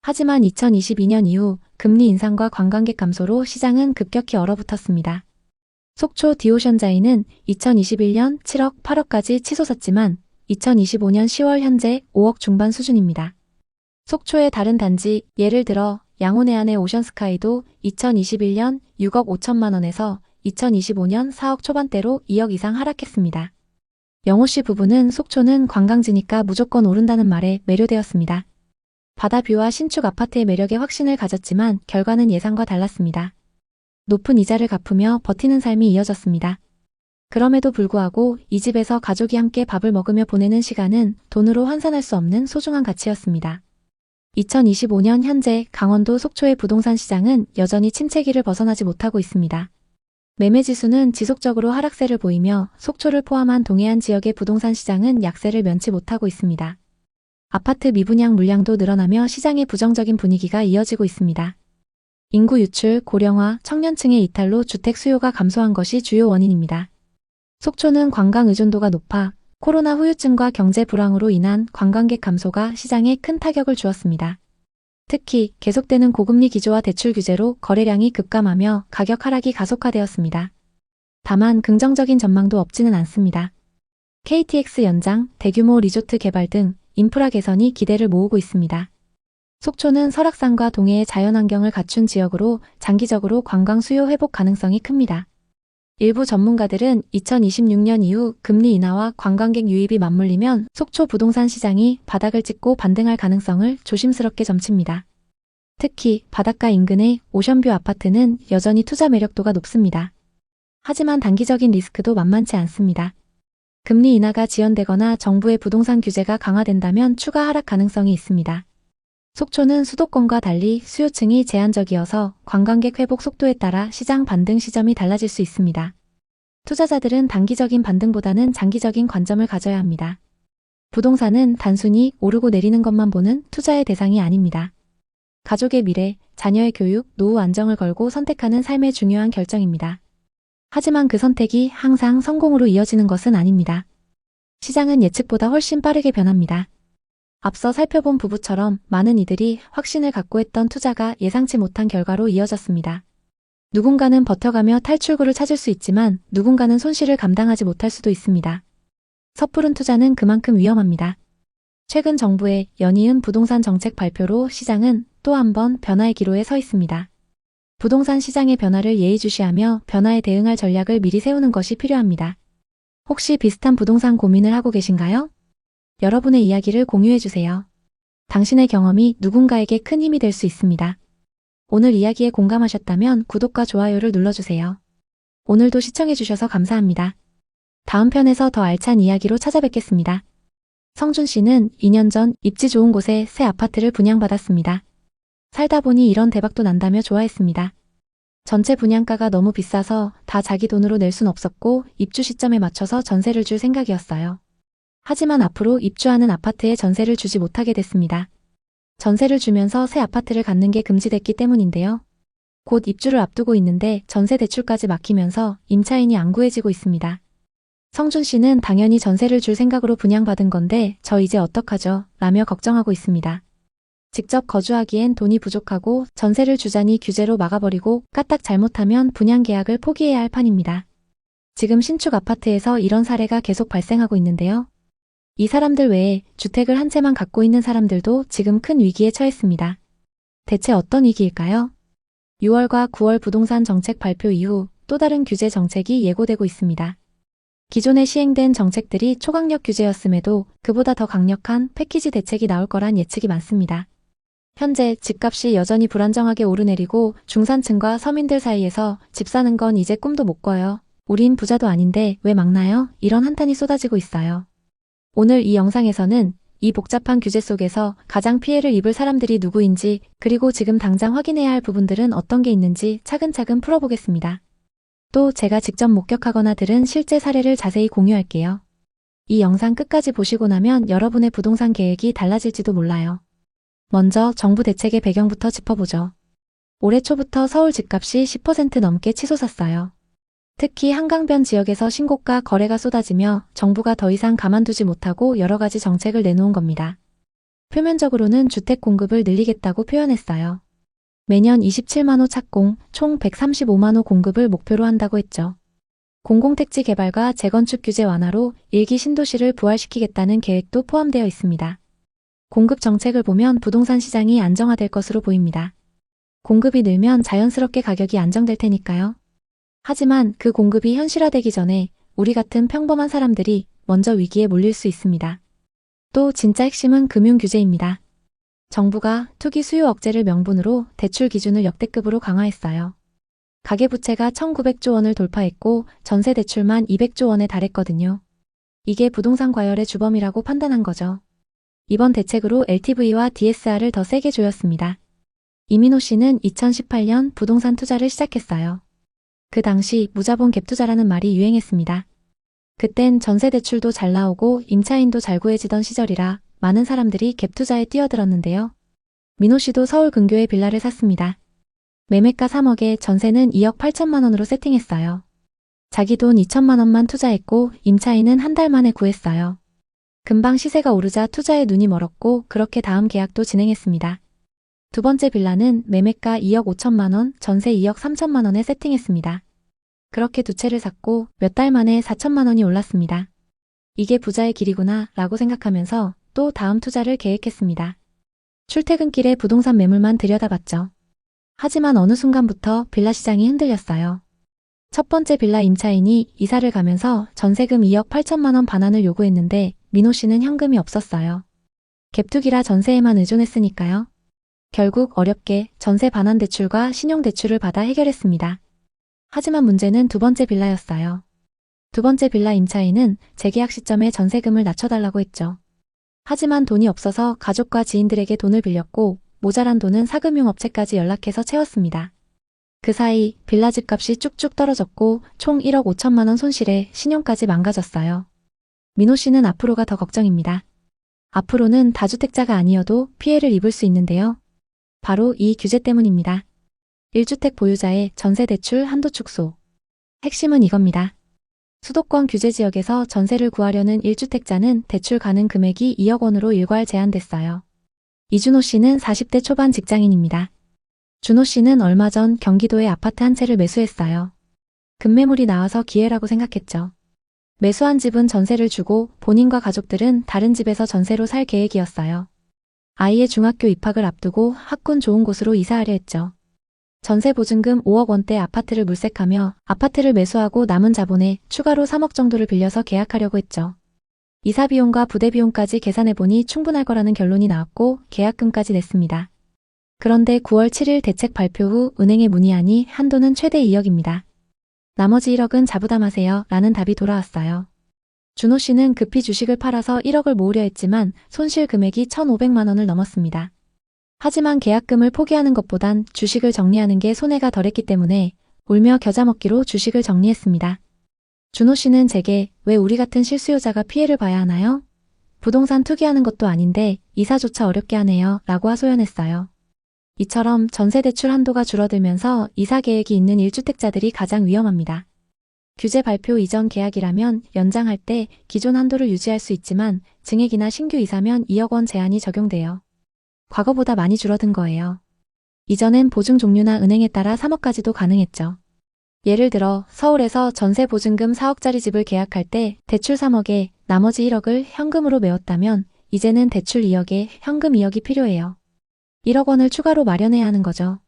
하지만 2022년 이후 금리 인상과 관광객 감소로 시장은 급격히 얼어붙었습니다. 속초 디오션자이는 2021년 7억, 8억까지 치솟았지만 2025년 10월 현재 5억 중반 수준입니다. 속초의 다른 단지, 예를 들어 양호내안의 오션스카이도 2021년 6억 5천만 원에서 2025년 4억 초반대로 2억 이상 하락했습니다. 영호 씨 부부는 속초는 관광지니까 무조건 오른다는 말에 매료되었습니다. 바다뷰와 신축 아파트의 매력에 확신을 가졌지만 결과는 예상과 달랐습니다. 높은 이자를 갚으며 버티는 삶이 이어졌습니다. 그럼에도 불구하고 이 집에서 가족이 함께 밥을 먹으며 보내는 시간은 돈으로 환산할 수 없는 소중한 가치였습니다. 2025년 현재 강원도 속초의 부동산 시장은 여전히 침체기를 벗어나지 못하고 있습니다. 매매지수는 지속적으로 하락세를 보이며 속초를 포함한 동해안 지역의 부동산 시장은 약세를 면치 못하고 있습니다. 아파트 미분양 물량도 늘어나며 시장의 부정적인 분위기가 이어지고 있습니다. 인구 유출, 고령화, 청년층의 이탈로 주택 수요가 감소한 것이 주요 원인입니다. 속초는 관광 의존도가 높아 코로나 후유증과 경제 불황으로 인한 관광객 감소가 시장에 큰 타격을 주었습니다. 특히 계속되는 고금리 기조와 대출 규제로 거래량이 급감하며 가격 하락이 가속화되었습니다. 다만 긍정적인 전망도 없지는 않습니다. KTX 연장, 대규모 리조트 개발 등 인프라 개선이 기대를 모으고 있습니다. 속초는 설악산과 동해의 자연환경을 갖춘 지역으로 장기적으로 관광 수요 회복 가능성이 큽니다. 일부 전문가들은 2026년 이후 금리 인하와 관광객 유입이 맞물리면 속초 부동산 시장이 바닥을 찍고 반등할 가능성을 조심스럽게 점칩니다. 특히 바닷가 인근의 오션뷰 아파트는 여전히 투자 매력도가 높습니다. 하지만 단기적인 리스크도 만만치 않습니다. 금리 인하가 지연되거나 정부의 부동산 규제가 강화된다면 추가 하락 가능성이 있습니다. 속초는 수도권과 달리 수요층이 제한적이어서 관광객 회복 속도에 따라 시장 반등 시점이 달라질 수 있습니다. 투자자들은 단기적인 반등보다는 장기적인 관점을 가져야 합니다. 부동산은 단순히 오르고 내리는 것만 보는 투자의 대상이 아닙니다. 가족의 미래, 자녀의 교육, 노후 안정을 걸고 선택하는 삶의 중요한 결정입니다. 하지만 그 선택이 항상 성공으로 이어지는 것은 아닙니다. 시장은 예측보다 훨씬 빠르게 변합니다. 앞서 살펴본 부부처럼 많은 이들이 확신을 갖고 했던 투자가 예상치 못한 결과로 이어졌습니다. 누군가는 버텨가며 탈출구를 찾을 수 있지만 누군가는 손실을 감당하지 못할 수도 있습니다. 섣부른 투자는 그만큼 위험합니다. 최근 정부의 연이은 부동산 정책 발표로 시장은 또 한 번 변화의 기로에 서 있습니다. 부동산 시장의 변화를 예의주시하며 변화에 대응할 전략을 미리 세우는 것이 필요합니다. 혹시 비슷한 부동산 고민을 하고 계신가요? 여러분의 이야기를 공유해주세요. 당신의 경험이 누군가에게 큰 힘이 될 수 있습니다. 오늘 이야기에 공감하셨다면 구독과 좋아요를 눌러주세요. 오늘도 시청해주셔서 감사합니다. 다음 편에서 더 알찬 이야기로 찾아뵙겠습니다. 성준 씨는 2년 전 입지 좋은 곳에 새 아파트를 분양받았습니다. 살다 보니 이런 대박도 난다며 좋아했습니다. 전체 분양가가 너무 비싸서 다 자기 돈으로 낼 순 없었고 입주 시점에 맞춰서 전세를 줄 생각이었어요. 하지만 앞으로 입주하는 아파트에 전세를 주지 못하게 됐습니다. 전세를 주면서 새 아파트를 갖는 게 금지됐기 때문인데요. 곧 입주를 앞두고 있는데 전세 대출까지 막히면서 임차인이 안 구해지고 있습니다. 성준 씨는 당연히 전세를 줄 생각으로 분양받은 건데 저 이제 어떡하죠? 라며 걱정하고 있습니다. 직접 거주하기엔 돈이 부족하고 전세를 주자니 규제로 막아버리고 까딱 잘못하면 분양 계약을 포기해야 할 판입니다. 지금 신축 아파트에서 이런 사례가 계속 발생하고 있는데요. 이 사람들 외에 주택을 한 채만 갖고 있는 사람들도 지금 큰 위기에 처했습니다. 대체 어떤 위기일까요? 6월과 9월 부동산 정책 발표 이후 또 다른 규제 정책이 예고되고 있습니다. 기존에 시행된 정책들이 초강력 규제였음에도 그보다 더 강력한 패키지 대책이 나올 거란 예측이 많습니다. 현재 집값이 여전히 불안정하게 오르내리고 중산층과 서민들 사이에서 집 사는 건 이제 꿈도 못 꿔요. 우린 부자도 아닌데 왜 막나요? 이런 한탄이 쏟아지고 있어요. 오늘 이 영상에서는 이 복잡한 규제 속에서 가장 피해를 입을 사람들이 누구인지, 그리고 지금 당장 확인해야 할 부분들은 어떤 게 있는지 차근차근 풀어보겠습니다. 또 제가 직접 목격하거나 들은 실제 사례를 자세히 공유할게요. 이 영상 끝까지 보시고 나면 여러분의 부동산 계획이 달라질지도 몰라요. 먼저 정부 대책의 배경부터 짚어보죠. 올해 초부터 서울 집값이 10% 넘게 치솟았어요. 특히 한강변 지역에서 신고가 거래가 쏟아지며 정부가 더 이상 가만두지 못하고 여러 가지 정책을 내놓은 겁니다. 표면적으로는 주택 공급을 늘리겠다고 표현했어요. 매년 27만 호 착공, 총 135만 호 공급을 목표로 한다고 했죠. 공공택지 개발과 재건축 규제 완화로 일기 신도시를 부활시키겠다는 계획도 포함되어 있습니다. 공급 정책을 보면 부동산 시장이 안정화될 것으로 보입니다. 공급이 늘면 자연스럽게 가격이 안정될 테니까요. 하지만 그 공급이 현실화되기 전에 우리 같은 평범한 사람들이 먼저 위기에 몰릴 수 있습니다. 또 진짜 핵심은 금융 규제입니다. 정부가 투기 수요 억제를 명분으로 대출 기준을 역대급으로 강화했어요. 가계부채가 1,900조 원을 돌파했고 전세 대출만 200조 원에 달했거든요. 이게 부동산 과열의 주범이라고 판단한 거죠. 이번 대책으로 LTV와 DSR을 더 세게 조였습니다. 이민호 씨는 2018년 부동산 투자를 시작했어요. 그 당시 무자본 갭 투자라는 말이 유행했습니다. 그땐 전세 대출도 잘 나오고 임차인도 잘 구해지던 시절이라 많은 사람들이 갭 투자에 뛰어들었는데요. 민호 씨도 서울 근교에 빌라를 샀습니다. 매매가 3억에 전세는 2억 8천만 원으로 세팅했어요. 자기 돈 2천만 원만 투자했고 임차인은 한 달 만에 구했어요. 금방 시세가 오르자 투자에 눈이 멀었고 그렇게 다음 계약도 진행했습니다. 두 번째 빌라는 매매가 2억 5천만 원, 전세 2억 3천만 원에 세팅했습니다. 그렇게 두 채를 샀고 몇 달 만에 4천만 원이 올랐습니다. 이게 부자의 길이구나 라고 생각하면서 또 다음 투자를 계획했습니다. 출퇴근길에 부동산 매물만 들여다봤죠. 하지만 어느 순간부터 빌라 시장이 흔들렸어요. 첫 번째 빌라 임차인이 이사를 가면서 전세금 2억 8천만 원 반환을 요구했는데 민호 씨는 현금이 없었어요. 갭투기라 전세에만 의존했으니까요. 결국 어렵게 전세 반환 대출과 신용 대출을 받아 해결했습니다. 하지만 문제는 두 번째 빌라였어요. 두 번째 빌라 임차인은 재계약 시점에 전세금을 낮춰달라고 했죠. 하지만 돈이 없어서 가족과 지인들에게 돈을 빌렸고 모자란 돈은 사금융 업체까지 연락해서 채웠습니다. 그 사이 빌라 집값이 쭉쭉 떨어졌고 총 1억 5천만 원 손실에 신용까지 망가졌어요. 민호 씨는 앞으로가 더 걱정입니다. 앞으로는 다주택자가 아니어도 피해를 입을 수 있는데요. 바로 이 규제 때문입니다. 1주택 보유자의 전세 대출 한도 축소. 핵심은 이겁니다. 수도권 규제 지역에서 전세를 구하려는 1주택자는 대출 가능 금액이 2억 원으로 일괄 제한됐어요. 이준호 씨는 40대 초반 직장인입니다. 준호 씨는 얼마 전 경기도에 아파트 한 채를 매수했어요. 급매물이 나와서 기회라고 생각했죠. 매수한 집은 전세를 주고 본인과 가족들은 다른 집에서 전세로 살 계획이었어요. 아이의 중학교 입학을 앞두고 학군 좋은 곳으로 이사하려 했죠. 전세 보증금 5억 원대 아파트를 물색하며 아파트를 매수하고 남은 자본에 추가로 3억 정도를 빌려서 계약하려고 했죠. 이사 비용과 부대 비용까지 계산해보니 충분할 거라는 결론이 나왔고 계약금까지 냈습니다. 그런데 9월 7일 대책 발표 후 은행에 문의하니 한도는 최대 2억입니다. 나머지 1억은 자부담하세요 라는 답이 돌아왔어요. 준호 씨는 급히 주식을 팔아서 1억을 모으려 했지만 손실 금액이 1,500만 원을 넘었습니다. 하지만 계약금을 포기하는 것보단 주식을 정리하는 게 손해가 덜했기 때문에 울며 겨자 먹기로 주식을 정리했습니다. 준호 씨는 제게 왜 우리 같은 실수요자가 피해를 봐야 하나요? 부동산 투기하는 것도 아닌데 이사조차 어렵게 하네요 라고 하소연했어요. 이처럼 전세 대출 한도가 줄어들면서 이사 계획이 있는 1주택자들이 가장 위험합니다. 규제 발표 이전 계약이라면 연장할 때 기존 한도를 유지할 수 있지만 증액이나 신규 이사면 2억 원 제한이 적용돼요. 과거보다 많이 줄어든 거예요. 이전엔 보증 종류나 은행에 따라 3억까지도 가능했죠. 예를 들어 서울에서 전세 보증금 4억짜리 집을 계약할 때 대출 3억에 나머지 1억을 현금으로 메웠다면 이제는 대출 2억에 현금 2억이 필요해요. 1억 원을 추가로 마련해야 하는 거죠.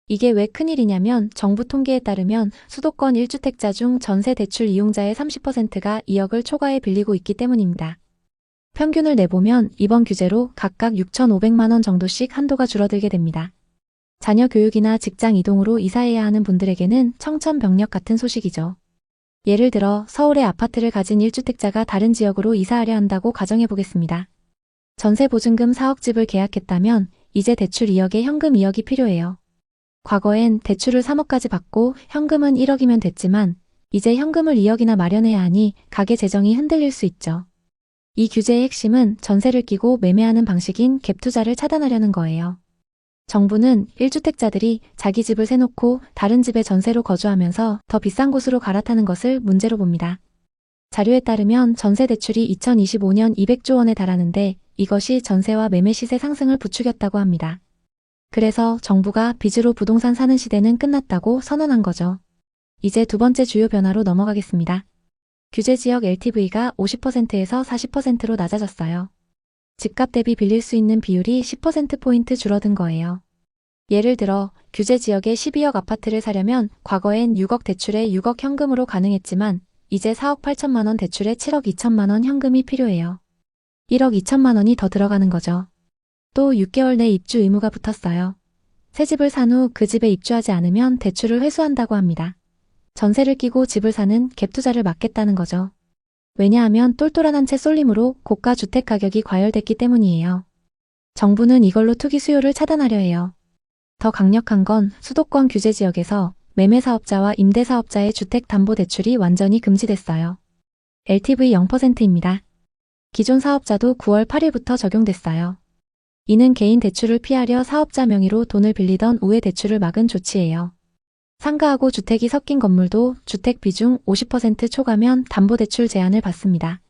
이게 왜 큰일이냐면 정부 통계에 따르면 수도권 1주택자 중 전세 대출 이용자의 30%가 2억을 초과해 빌리고 있기 때문입니다. 평균을 내보면 이번 규제로 각각 6,500만 원 정도씩 한도가 줄어들게 됩니다. 자녀 교육이나 직장 이동으로 이사해야 하는 분들에게는 청천벽력 같은 소식이죠. 예를 들어 서울의 아파트를 가진 1주택자가 다른 지역으로 이사하려 한다고 가정해보겠습니다. 전세보증금 4억 집을 계약했다면 이제 대출 2억에 현금 2억이 필요해요. 과거엔 대출을 3억까지 받고 현금은 1억이면 됐지만 이제 현금을 2억이나 마련해야 하니 가계 재정이 흔들릴 수 있죠. 이 규제의 핵심은 전세를 끼고 매매하는 방식인 갭투자를 차단하려는 거예요. 정부는 1주택자들이 자기 집을 세놓고 다른 집에 전세로 거주하면서 더 비싼 곳으로 갈아타는 것을 문제로 봅니다. 자료에 따르면 전세 대출이 2025년 200조 원에 달하는데 이것이 전세와 매매 시세 상승을 부추겼다고 합니다. 그래서 정부가 빚으로 부동산 사는 시대는 끝났다고 선언한 거죠. 이제 두 번째 주요 변화로 넘어가겠습니다. 규제 지역 LTV가 50%에서 40%로 낮아졌어요. 집값 대비 빌릴 수 있는 비율이 10%포인트 줄어든 거예요. 예를 들어 규제 지역의 12억 아파트를 사려면 과거엔 6억 대출에 6억 현금으로 가능했지만 이제 4억 8천만 원 대출에 7억 2천만 원 현금이 필요해요. 1억 2천만 원이 더 들어가는 거죠. 또 6개월 내 입주 의무가 붙었어요. 새 집을 산 후 그 집에 입주하지 않으면 대출을 회수한다고 합니다. 전세를 끼고 집을 사는 갭 투자를 막겠다는 거죠. 왜냐하면 똘똘한 한 채 쏠림으로 고가 주택 가격이 과열됐기 때문이에요. 정부는 이걸로 투기 수요를 차단하려 해요. 더 강력한 건 수도권 규제 지역에서 매매사업자와 임대사업자의 주택담보대출이 완전히 금지됐어요. LTV 0%입니다. 기존 사업자도 9월 8일부터 적용됐어요. 이는 개인 대출을 피하려 사업자 명의로 돈을 빌리던 우회 대출을 막은 조치예요. 상가하고 주택이 섞인 건물도 주택 비중 50% 초과면 담보대출 제한을 받습니다.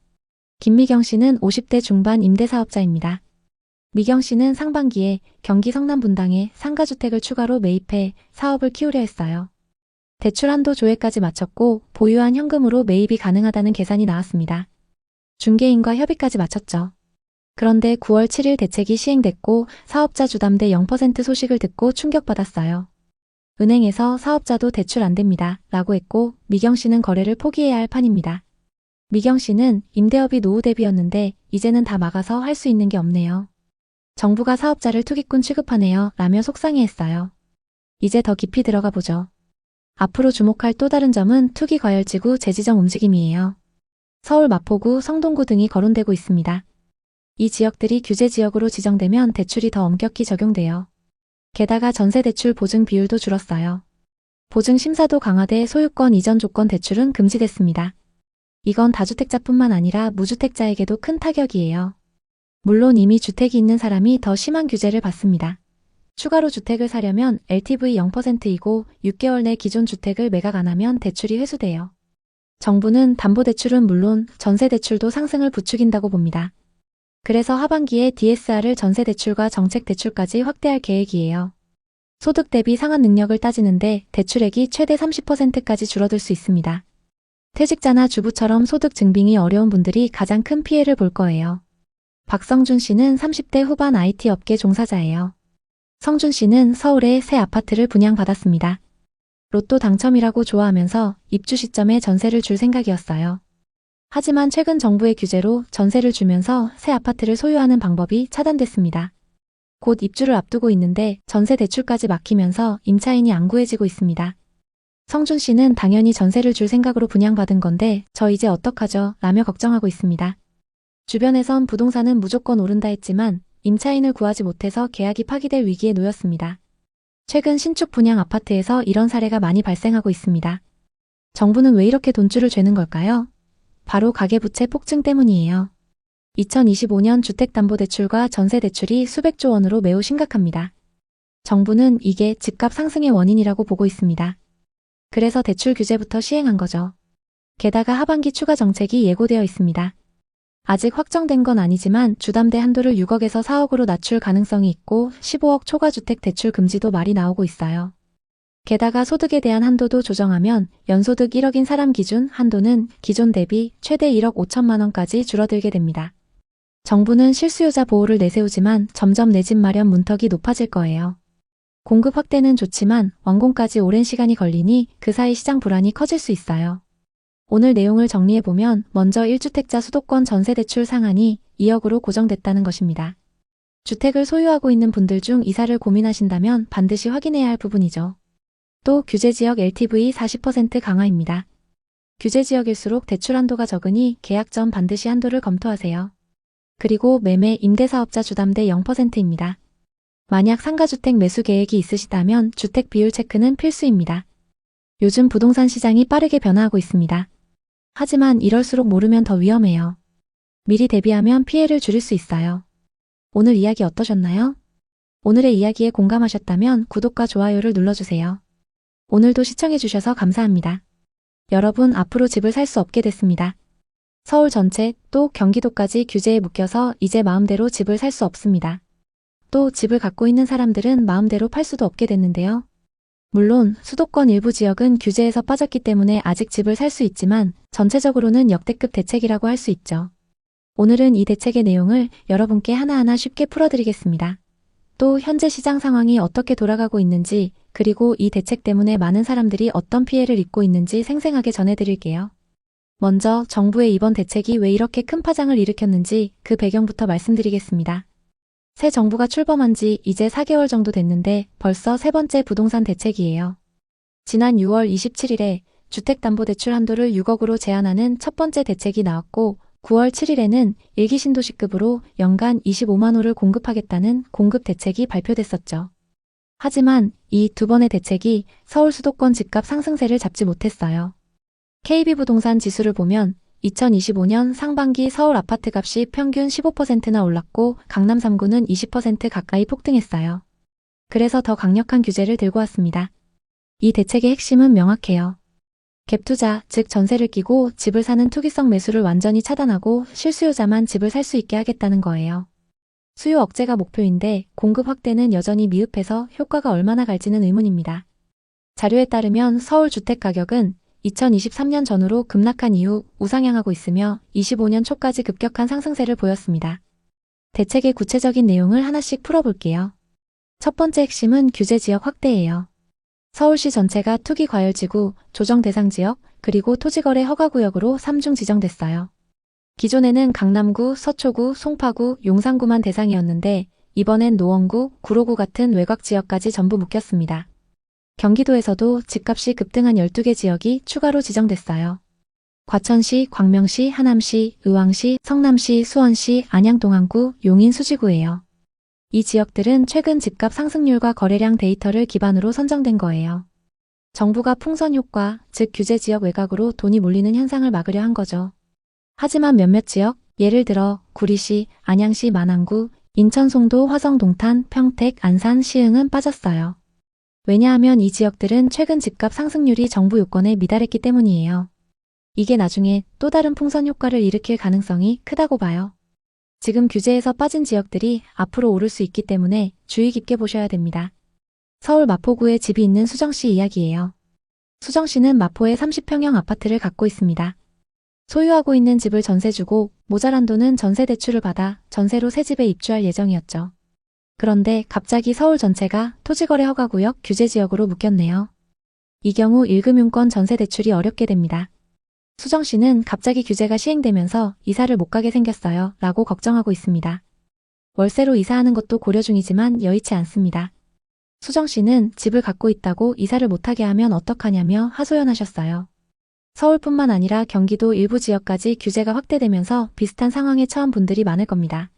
김미경 씨는 50대 중반 임대사업자입니다. 미경 씨는 상반기에 경기 성남 분당에 상가주택을 추가로 매입해 사업을 키우려 했어요. 대출 한도 조회까지 마쳤고 보유한 현금으로 매입이 가능하다는 계산이 나왔습니다. 중개인과 협의까지 마쳤죠. 그런데 9월 7일 대책이 시행됐고 사업자 주담대 0% 소식을 듣고 충격받았어요. 은행에서 사업자도 대출 안 됩니다. 라고 했고 미경 씨는 거래를 포기해야 할 판입니다. 미경 씨는 임대업이 노후 대비였는데 이제는 다 막아서 할 수 있는 게 없네요. 정부가 사업자를 투기꾼 취급하네요. 라며 속상해했어요. 이제 더 깊이 들어가 보죠. 앞으로 주목할 또 다른 점은 투기 과열지구 재지정 움직임이에요. 서울 마포구, 성동구 등이 거론되고 있습니다. 이 지역들이 규제 지역으로 지정되면 대출이 더 엄격히 적용돼요. 게다가 전세대출 보증 비율도 줄었어요. 보증 심사도 강화돼 소유권 이전 조건 대출은 금지됐습니다. 이건 다주택자뿐만 아니라 무주택자에게도 큰 타격이에요. 물론 이미 주택이 있는 사람이 더 심한 규제를 받습니다. 추가로 주택을 사려면 LTV 0%이고 6개월 내 기존 주택을 매각 안 하면 대출이 회수돼요. 정부는 담보대출은 물론 전세대출도 상승을 부추긴다고 봅니다. 그래서 하반기에 DSR을 전세대출과 정책대출까지 확대할 계획이에요. 소득 대비 상환 능력을 따지는데 대출액이 최대 30%까지 줄어들 수 있습니다. 퇴직자나 주부처럼 소득 증빙이 어려운 분들이 가장 큰 피해를 볼 거예요. 박성준 씨는 30대 후반 IT 업계 종사자예요. 성준 씨는 서울에 새 아파트를 분양받았습니다. 로또 당첨이라고 좋아하면서 입주 시점에 전세를 줄 생각이었어요. 하지만 최근 정부의 규제로 전세를 주면서 새 아파트를 소유하는 방법이 차단됐습니다. 곧 입주를 앞두고 있는데 전세 대출까지 막히면서 임차인이 안 구해지고 있습니다. 성준 씨는 당연히 전세를 줄 생각으로 분양받은 건데 저 이제 어떡하죠? 라며 걱정하고 있습니다. 주변에선 부동산은 무조건 오른다 했지만 임차인을 구하지 못해서 계약이 파기될 위기에 놓였습니다. 최근 신축 분양 아파트에서 이런 사례가 많이 발생하고 있습니다. 정부는 왜 이렇게 돈줄을 죄는 걸까요? 바로 가계부채 폭증 때문이에요. 2025년 주택담보대출과 전세대출이 수백조 원으로 매우 심각합니다. 정부는 이게 집값 상승의 원인이라고 보고 있습니다. 그래서 대출 규제부터 시행한 거죠. 게다가 하반기 추가 정책이 예고되어 있습니다. 아직 확정된 건 아니지만 주담대 한도를 6억에서 4억으로 낮출 가능성이 있고 15억 초과 주택 대출 금지도 말이 나오고 있어요. 게다가 소득에 대한 한도도 조정하면 연소득 1억인 사람 기준 한도는 기존 대비 최대 1억 5천만 원까지 줄어들게 됩니다. 정부는 실수요자 보호를 내세우지만 점점 내 집 마련 문턱이 높아질 거예요. 공급 확대는 좋지만 완공까지 오랜 시간이 걸리니 그 사이 시장 불안이 커질 수 있어요. 오늘 내용을 정리해보면 먼저 1주택자 수도권 전세대출 상한이 2억으로 고정됐다는 것입니다. 주택을 소유하고 있는 분들 중 이사를 고민하신다면 반드시 확인해야 할 부분이죠. 또 규제지역 LTV 40% 강화입니다. 규제지역일수록 대출 한도가 적으니 계약 전 반드시 한도를 검토하세요. 그리고 매매 임대사업자 주담대 0%입니다. 만약 상가주택 매수 계획이 있으시다면 주택 비율 체크는 필수입니다. 요즘 부동산 시장이 빠르게 변화하고 있습니다. 하지만 이럴수록 모르면 더 위험해요. 미리 대비하면 피해를 줄일 수 있어요. 오늘 이야기 어떠셨나요? 오늘의 이야기에 공감하셨다면 구독과 좋아요를 눌러주세요. 오늘도 시청해주셔서 감사합니다. 여러분, 앞으로 집을 살 수 없게 됐습니다. 서울 전체 또 경기도까지 규제에 묶여서 이제 마음대로 집을 살 수 없습니다. 또 집을 갖고 있는 사람들은 마음대로 팔 수도 없게 됐는데요. 물론 수도권 일부 지역은 규제에서 빠졌기 때문에 아직 집을 살 수 있지만 전체적으로는 역대급 대책이라고 할 수 있죠. 오늘은 이 대책의 내용을 여러분께 하나하나 쉽게 풀어드리겠습니다. 또 현재 시장 상황이 어떻게 돌아가고 있는지, 그리고 이 대책 때문에 많은 사람들이 어떤 피해를 입고 있는지 생생하게 전해드릴게요. 먼저 정부의 이번 대책이 왜 이렇게 큰 파장을 일으켰는지 그 배경부터 말씀드리겠습니다. 새 정부가 출범한 지 이제 4개월 정도 됐는데 벌써 세 번째 부동산 대책이에요. 지난 6월 27일에 주택담보대출 한도를 6억으로 제한하는 첫 번째 대책이 나왔고 9월 7일에는 일기 신도시급으로 연간 25만 호를 공급하겠다는 공급 대책이 발표됐었죠. 하지만 이 두 번의 대책이 서울 수도권 집값 상승세를 잡지 못했어요. KB부동산 지수를 보면 2025년 상반기 서울 아파트 값이 평균 15%나 올랐고 강남 3구는 20% 가까이 폭등했어요. 그래서 더 강력한 규제를 들고 왔습니다. 이 대책의 핵심은 명확해요. 갭투자, 즉 전세를 끼고 집을 사는 투기성 매수를 완전히 차단하고 실수요자만 집을 살 수 있게 하겠다는 거예요. 수요 억제가 목표인데 공급 확대는 여전히 미흡해서 효과가 얼마나 갈지는 의문입니다. 자료에 따르면 서울 주택 가격은 2023년 전후로 급락한 이후 우상향하고 있으며 25년 초까지 급격한 상승세를 보였습니다. 대책의 구체적인 내용을 하나씩 풀어볼게요. 첫 번째 핵심은 규제 지역 확대예요. 서울시 전체가 투기 과열지구, 조정 대상 지역, 그리고 토지거래 허가구역으로 3중 지정됐어요. 기존에는 강남구, 서초구, 송파구, 용산구만 대상이었는데 이번엔 노원구, 구로구 같은 외곽 지역까지 전부 묶였습니다. 경기도에서도 집값이 급등한 12개 지역이 추가로 지정됐어요. 과천시, 광명시, 하남시, 의왕시, 성남시, 수원시, 안양동안구, 용인 수지구예요. 이 지역들은 최근 집값 상승률과 거래량 데이터를 기반으로 선정된 거예요. 정부가 풍선 효과, 즉 규제 지역 외곽으로 돈이 몰리는 현상을 막으려 한 거죠. 하지만 몇몇 지역, 예를 들어 구리시, 안양시 만안구, 인천 송도, 화성 동탄, 평택, 안산, 시흥은 빠졌어요. 왜냐하면 이 지역들은 최근 집값 상승률이 정부 요건에 미달했기 때문이에요. 이게 나중에 또 다른 풍선 효과를 일으킬 가능성이 크다고 봐요. 지금 규제에서 빠진 지역들이 앞으로 오를 수 있기 때문에 주의 깊게 보셔야 됩니다. 서울 마포구에 집이 있는 수정씨 이야기예요. 수정씨는 마포에 30평형 아파트를 갖고 있습니다. 소유하고 있는 집을 전세 주고 모자란 돈은 전세 대출을 받아 전세로 새 집에 입주할 예정이었죠. 그런데 갑자기 서울 전체가 토지거래 허가구역 규제지역으로 묶였네요. 이 경우 1금융권 전세 대출이 어렵게 됩니다. 수정씨는 갑자기 규제가 시행되면서 이사를 못 가게 생겼어요 라고 걱정하고 있습니다. 월세로 이사하는 것도 고려 중이지만 여의치 않습니다. 수정씨는 집을 갖고 있다고 이사를 못하게 하면 어떡하냐며 하소연하셨어요. 서울뿐만 아니라 경기도 일부 지역까지 규제가 확대되면서 비슷한 상황에 처한 분들이 많을 겁니다.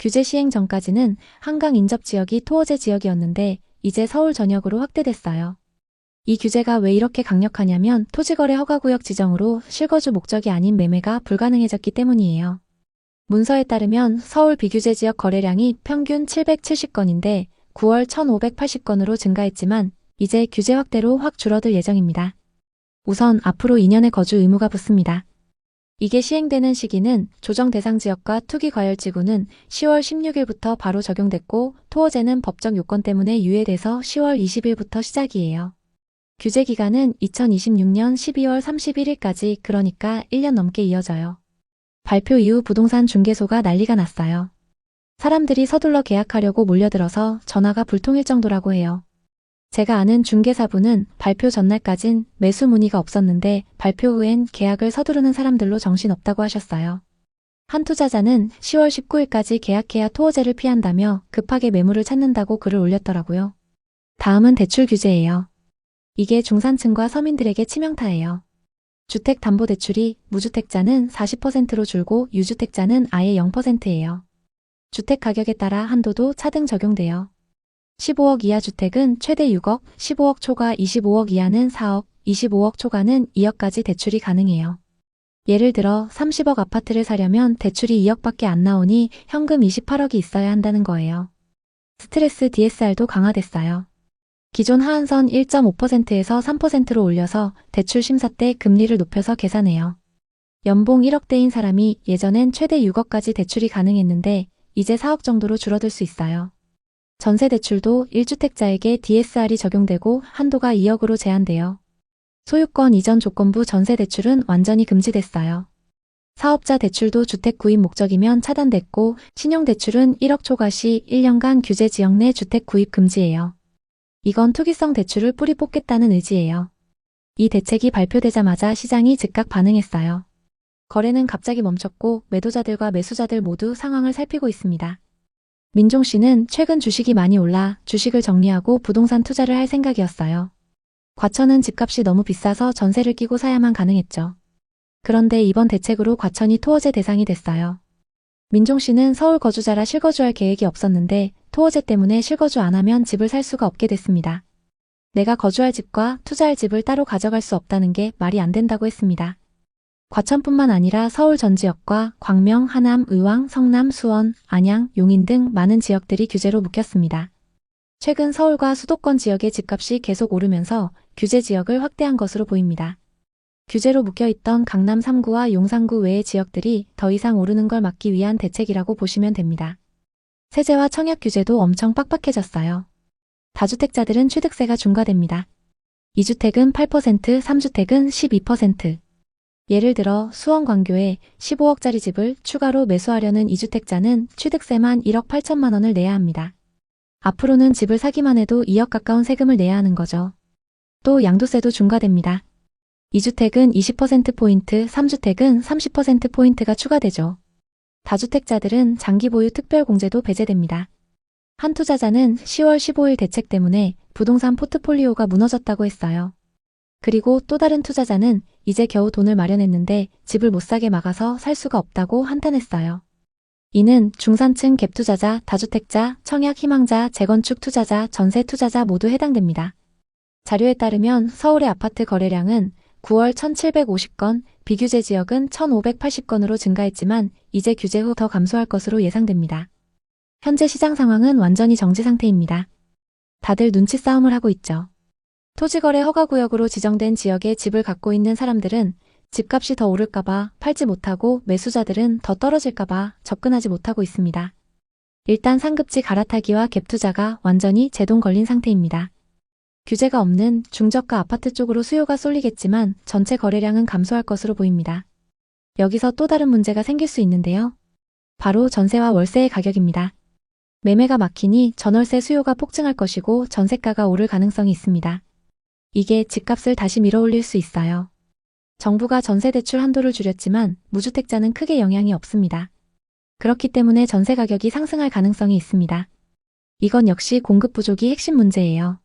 규제 시행 전까지는 한강 인접 지역이 토어제 지역이었는데 이제 서울 전역으로 확대됐어요. 이 규제가 왜 이렇게 강력하냐면 토지거래 허가구역 지정으로 실거주 목적이 아닌 매매가 불가능해졌기 때문이에요. 문서에 따르면 서울 비규제 지역 거래량이 평균 770건인데 9월 1580건으로 증가했지만 이제 규제 확대로 확 줄어들 예정입니다. 우선 앞으로 2년의 거주 의무가 붙습니다. 이게 시행되는 시기는 조정 대상 지역과 투기 과열지구는 10월 16일부터 바로 적용됐고 토어제는 법적 요건 때문에 유예돼서 10월 20일부터 시작이에요. 규제 기간은 2026년 12월 31일까지 그러니까 1년 넘게 이어져요. 발표 이후 부동산 중개소가 난리가 났어요. 사람들이 서둘러 계약하려고 몰려들어서 전화가 불통일 정도라고 해요. 제가 아는 중개사분은 발표 전날까진 매수 문의가 없었는데 발표 후엔 계약을 서두르는 사람들로 정신없다고 하셨어요. 한 투자자는 10월 19일까지 계약해야 토어제를 피한다며 급하게 매물을 찾는다고 글을 올렸더라고요. 다음은 대출 규제예요. 이게 중산층과 서민들에게 치명타예요. 주택담보대출이 무주택자는 40%로 줄고 유주택자는 아예 0%예요. 주택 가격에 따라 한도도 차등 적용돼요. 15억 이하 주택은 최대 6억, 15억 초과 25억 이하는 4억, 25억 초과는 2억까지 대출이 가능해요. 예를 들어 30억 아파트를 사려면 대출이 2억밖에 안 나오니 현금 28억이 있어야 한다는 거예요. 스트레스 DSR도 강화됐어요. 기존 하한선 1.5%에서 3%로 올려서 대출 심사 때 금리를 높여서 계산해요. 연봉 1억대인 사람이 예전엔 최대 6억까지 대출이 가능했는데 이제 4억 정도로 줄어들 수 있어요. 전세 대출도 1주택자에게 DSR이 적용되고 한도가 2억으로 제한돼요. 소유권 이전 조건부 전세 대출은 완전히 금지됐어요. 사업자 대출도 주택 구입 목적이면 차단됐고 신용대출은 1억 초과 시 1년간 규제 지역 내 주택 구입 금지예요. 이건 투기성 대출을 뿌리 뽑겠다는 의지예요. 이 대책이 발표되자마자 시장이 즉각 반응했어요. 거래는 갑자기 멈췄고 매도자들과 매수자들 모두 상황을 살피고 있습니다. 민종 씨는 최근 주식이 많이 올라 주식을 정리하고 부동산 투자를 할 생각이었어요. 과천은 집값이 너무 비싸서 전세를 끼고 사야만 가능했죠. 그런데 이번 대책으로 과천이 토어제 대상이 됐어요. 민종 씨는 서울 거주자라 실거주할 계획이 없었는데 토어제 때문에 실거주 안 하면 집을 살 수가 없게 됐습니다. 내가 거주할 집과 투자할 집을 따로 가져갈 수 없다는 게 말이 안 된다고 했습니다. 과천뿐만 아니라 서울 전 지역과 광명, 하남, 의왕, 성남, 수원, 안양, 용인 등 많은 지역들이 규제로 묶였습니다. 최근 서울과 수도권 지역의 집값이 계속 오르면서 규제 지역을 확대한 것으로 보입니다. 규제로 묶여있던 강남 3구와 용산구 외의 지역들이 더 이상 오르는 걸 막기 위한 대책이라고 보시면 됩니다. 세제와 청약 규제도 엄청 빡빡해졌어요. 다주택자들은 취득세가 중과됩니다. 2주택은 8%, 3주택은 12%. 예를 들어 수원 광교에 15억짜리 집을 추가로 매수하려는 2주택자는 취득세만 1억 8천만 원을 내야 합니다. 앞으로는 집을 사기만 해도 2억 가까운 세금을 내야 하는 거죠. 또 양도세도 중과됩니다. 2주택은 20%포인트, 3주택은 30%포인트가 추가되죠. 다주택자들은 장기보유 특별공제도 배제됩니다. 한 투자자는 10월 15일 대책 때문에 부동산 포트폴리오가 무너졌다고 했어요. 그리고 또 다른 투자자는 이제 겨우 돈을 마련했는데 집을 못 사게 막아서 살 수가 없다고 한탄했어요. 이는 중산층 갭투자자, 다주택자, 청약 희망자, 재건축 투자자, 전세 투자자 모두 해당됩니다. 자료에 따르면 서울의 아파트 거래량은 9월 1750건, 비규제 지역은 1580건으로 증가했지만 이제 규제 후 더 감소할 것으로 예상됩니다. 현재 시장 상황은 완전히 정지 상태입니다. 다들 눈치 싸움을 하고 있죠. 토지거래 허가구역으로 지정된 지역에 집을 갖고 있는 사람들은 집값이 더 오를까봐 팔지 못하고 매수자들은 더 떨어질까봐 접근하지 못하고 있습니다. 일단 상급지 갈아타기와 갭투자가 완전히 제동 걸린 상태입니다. 규제가 없는 중저가 아파트 쪽으로 수요가 쏠리겠지만 전체 거래량은 감소할 것으로 보입니다. 여기서 또 다른 문제가 생길 수 있는데요. 바로 전세와 월세의 가격입니다. 매매가 막히니 전월세 수요가 폭증할 것이고 전세가가 오를 가능성이 있습니다. 이게 집값을 다시 밀어올릴 수 있어요. 정부가 전세대출 한도를 줄였지만 무주택자는 크게 영향이 없습니다. 그렇기 때문에 전세 가격이 상승할 가능성이 있습니다. 이건 역시 공급 부족이 핵심 문제예요.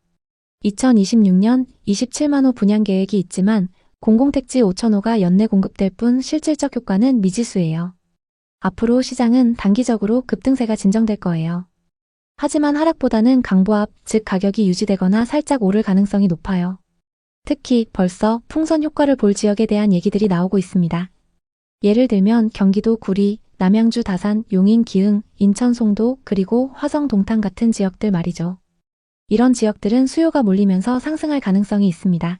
2026년 27만 호 분양 계획이 있지만 공공택지 5,000호가 연내 공급될 뿐 실질적 효과는 미지수예요. 앞으로 시장은 단기적으로 급등세가 진정될 거예요. 하지만 하락보다는 강보합, 즉 가격이 유지되거나 살짝 오를 가능성이 높아요. 특히 벌써 풍선 효과를 볼 지역에 대한 얘기들이 나오고 있습니다. 예를 들면 경기도 구리, 남양주 다산, 용인 기흥, 인천 송도, 그리고 화성 동탄 같은 지역들 말이죠. 이런 지역들은 수요가 몰리면서 상승할 가능성이 있습니다.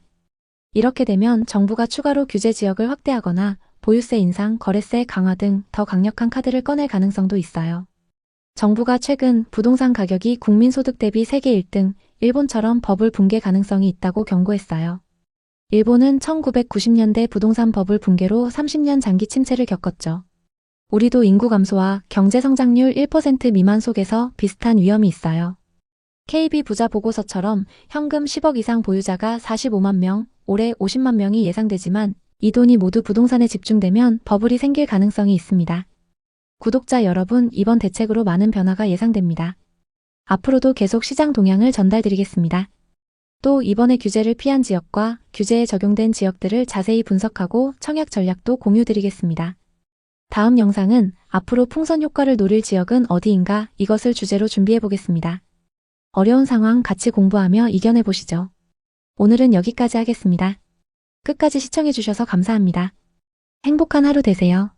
이렇게 되면 정부가 추가로 규제 지역을 확대하거나 보유세 인상, 거래세 강화 등 더 강력한 카드를 꺼낼 가능성도 있어요. 정부가 최근 부동산 가격이 국민소득 대비 세계 1등, 일본처럼 버블 붕괴 가능성이 있다고 경고했어요. 일본은 1990년대 부동산 버블 붕괴로 30년 장기 침체를 겪었죠. 우리도 인구 감소와 경제 성장률 1% 미만 속에서 비슷한 위험이 있어요. KB 부자 보고서처럼 현금 10억 이상 보유자가 45만 명, 올해 50만 명이 예상되지만 이 돈이 모두 부동산에 집중되면 버블이 생길 가능성이 있습니다. 구독자 여러분, 이번 대책으로 많은 변화가 예상됩니다. 앞으로도 계속 시장 동향을 전달드리겠습니다. 또 이번에 규제를 피한 지역과 규제에 적용된 지역들을 자세히 분석하고 청약 전략도 공유드리겠습니다. 다음 영상은 앞으로 풍선 효과를 노릴 지역은 어디인가, 이것을 주제로 준비해보겠습니다. 어려운 상황 같이 공부하며 이겨내보시죠. 오늘은 여기까지 하겠습니다. 끝까지 시청해주셔서 감사합니다. 행복한 하루 되세요.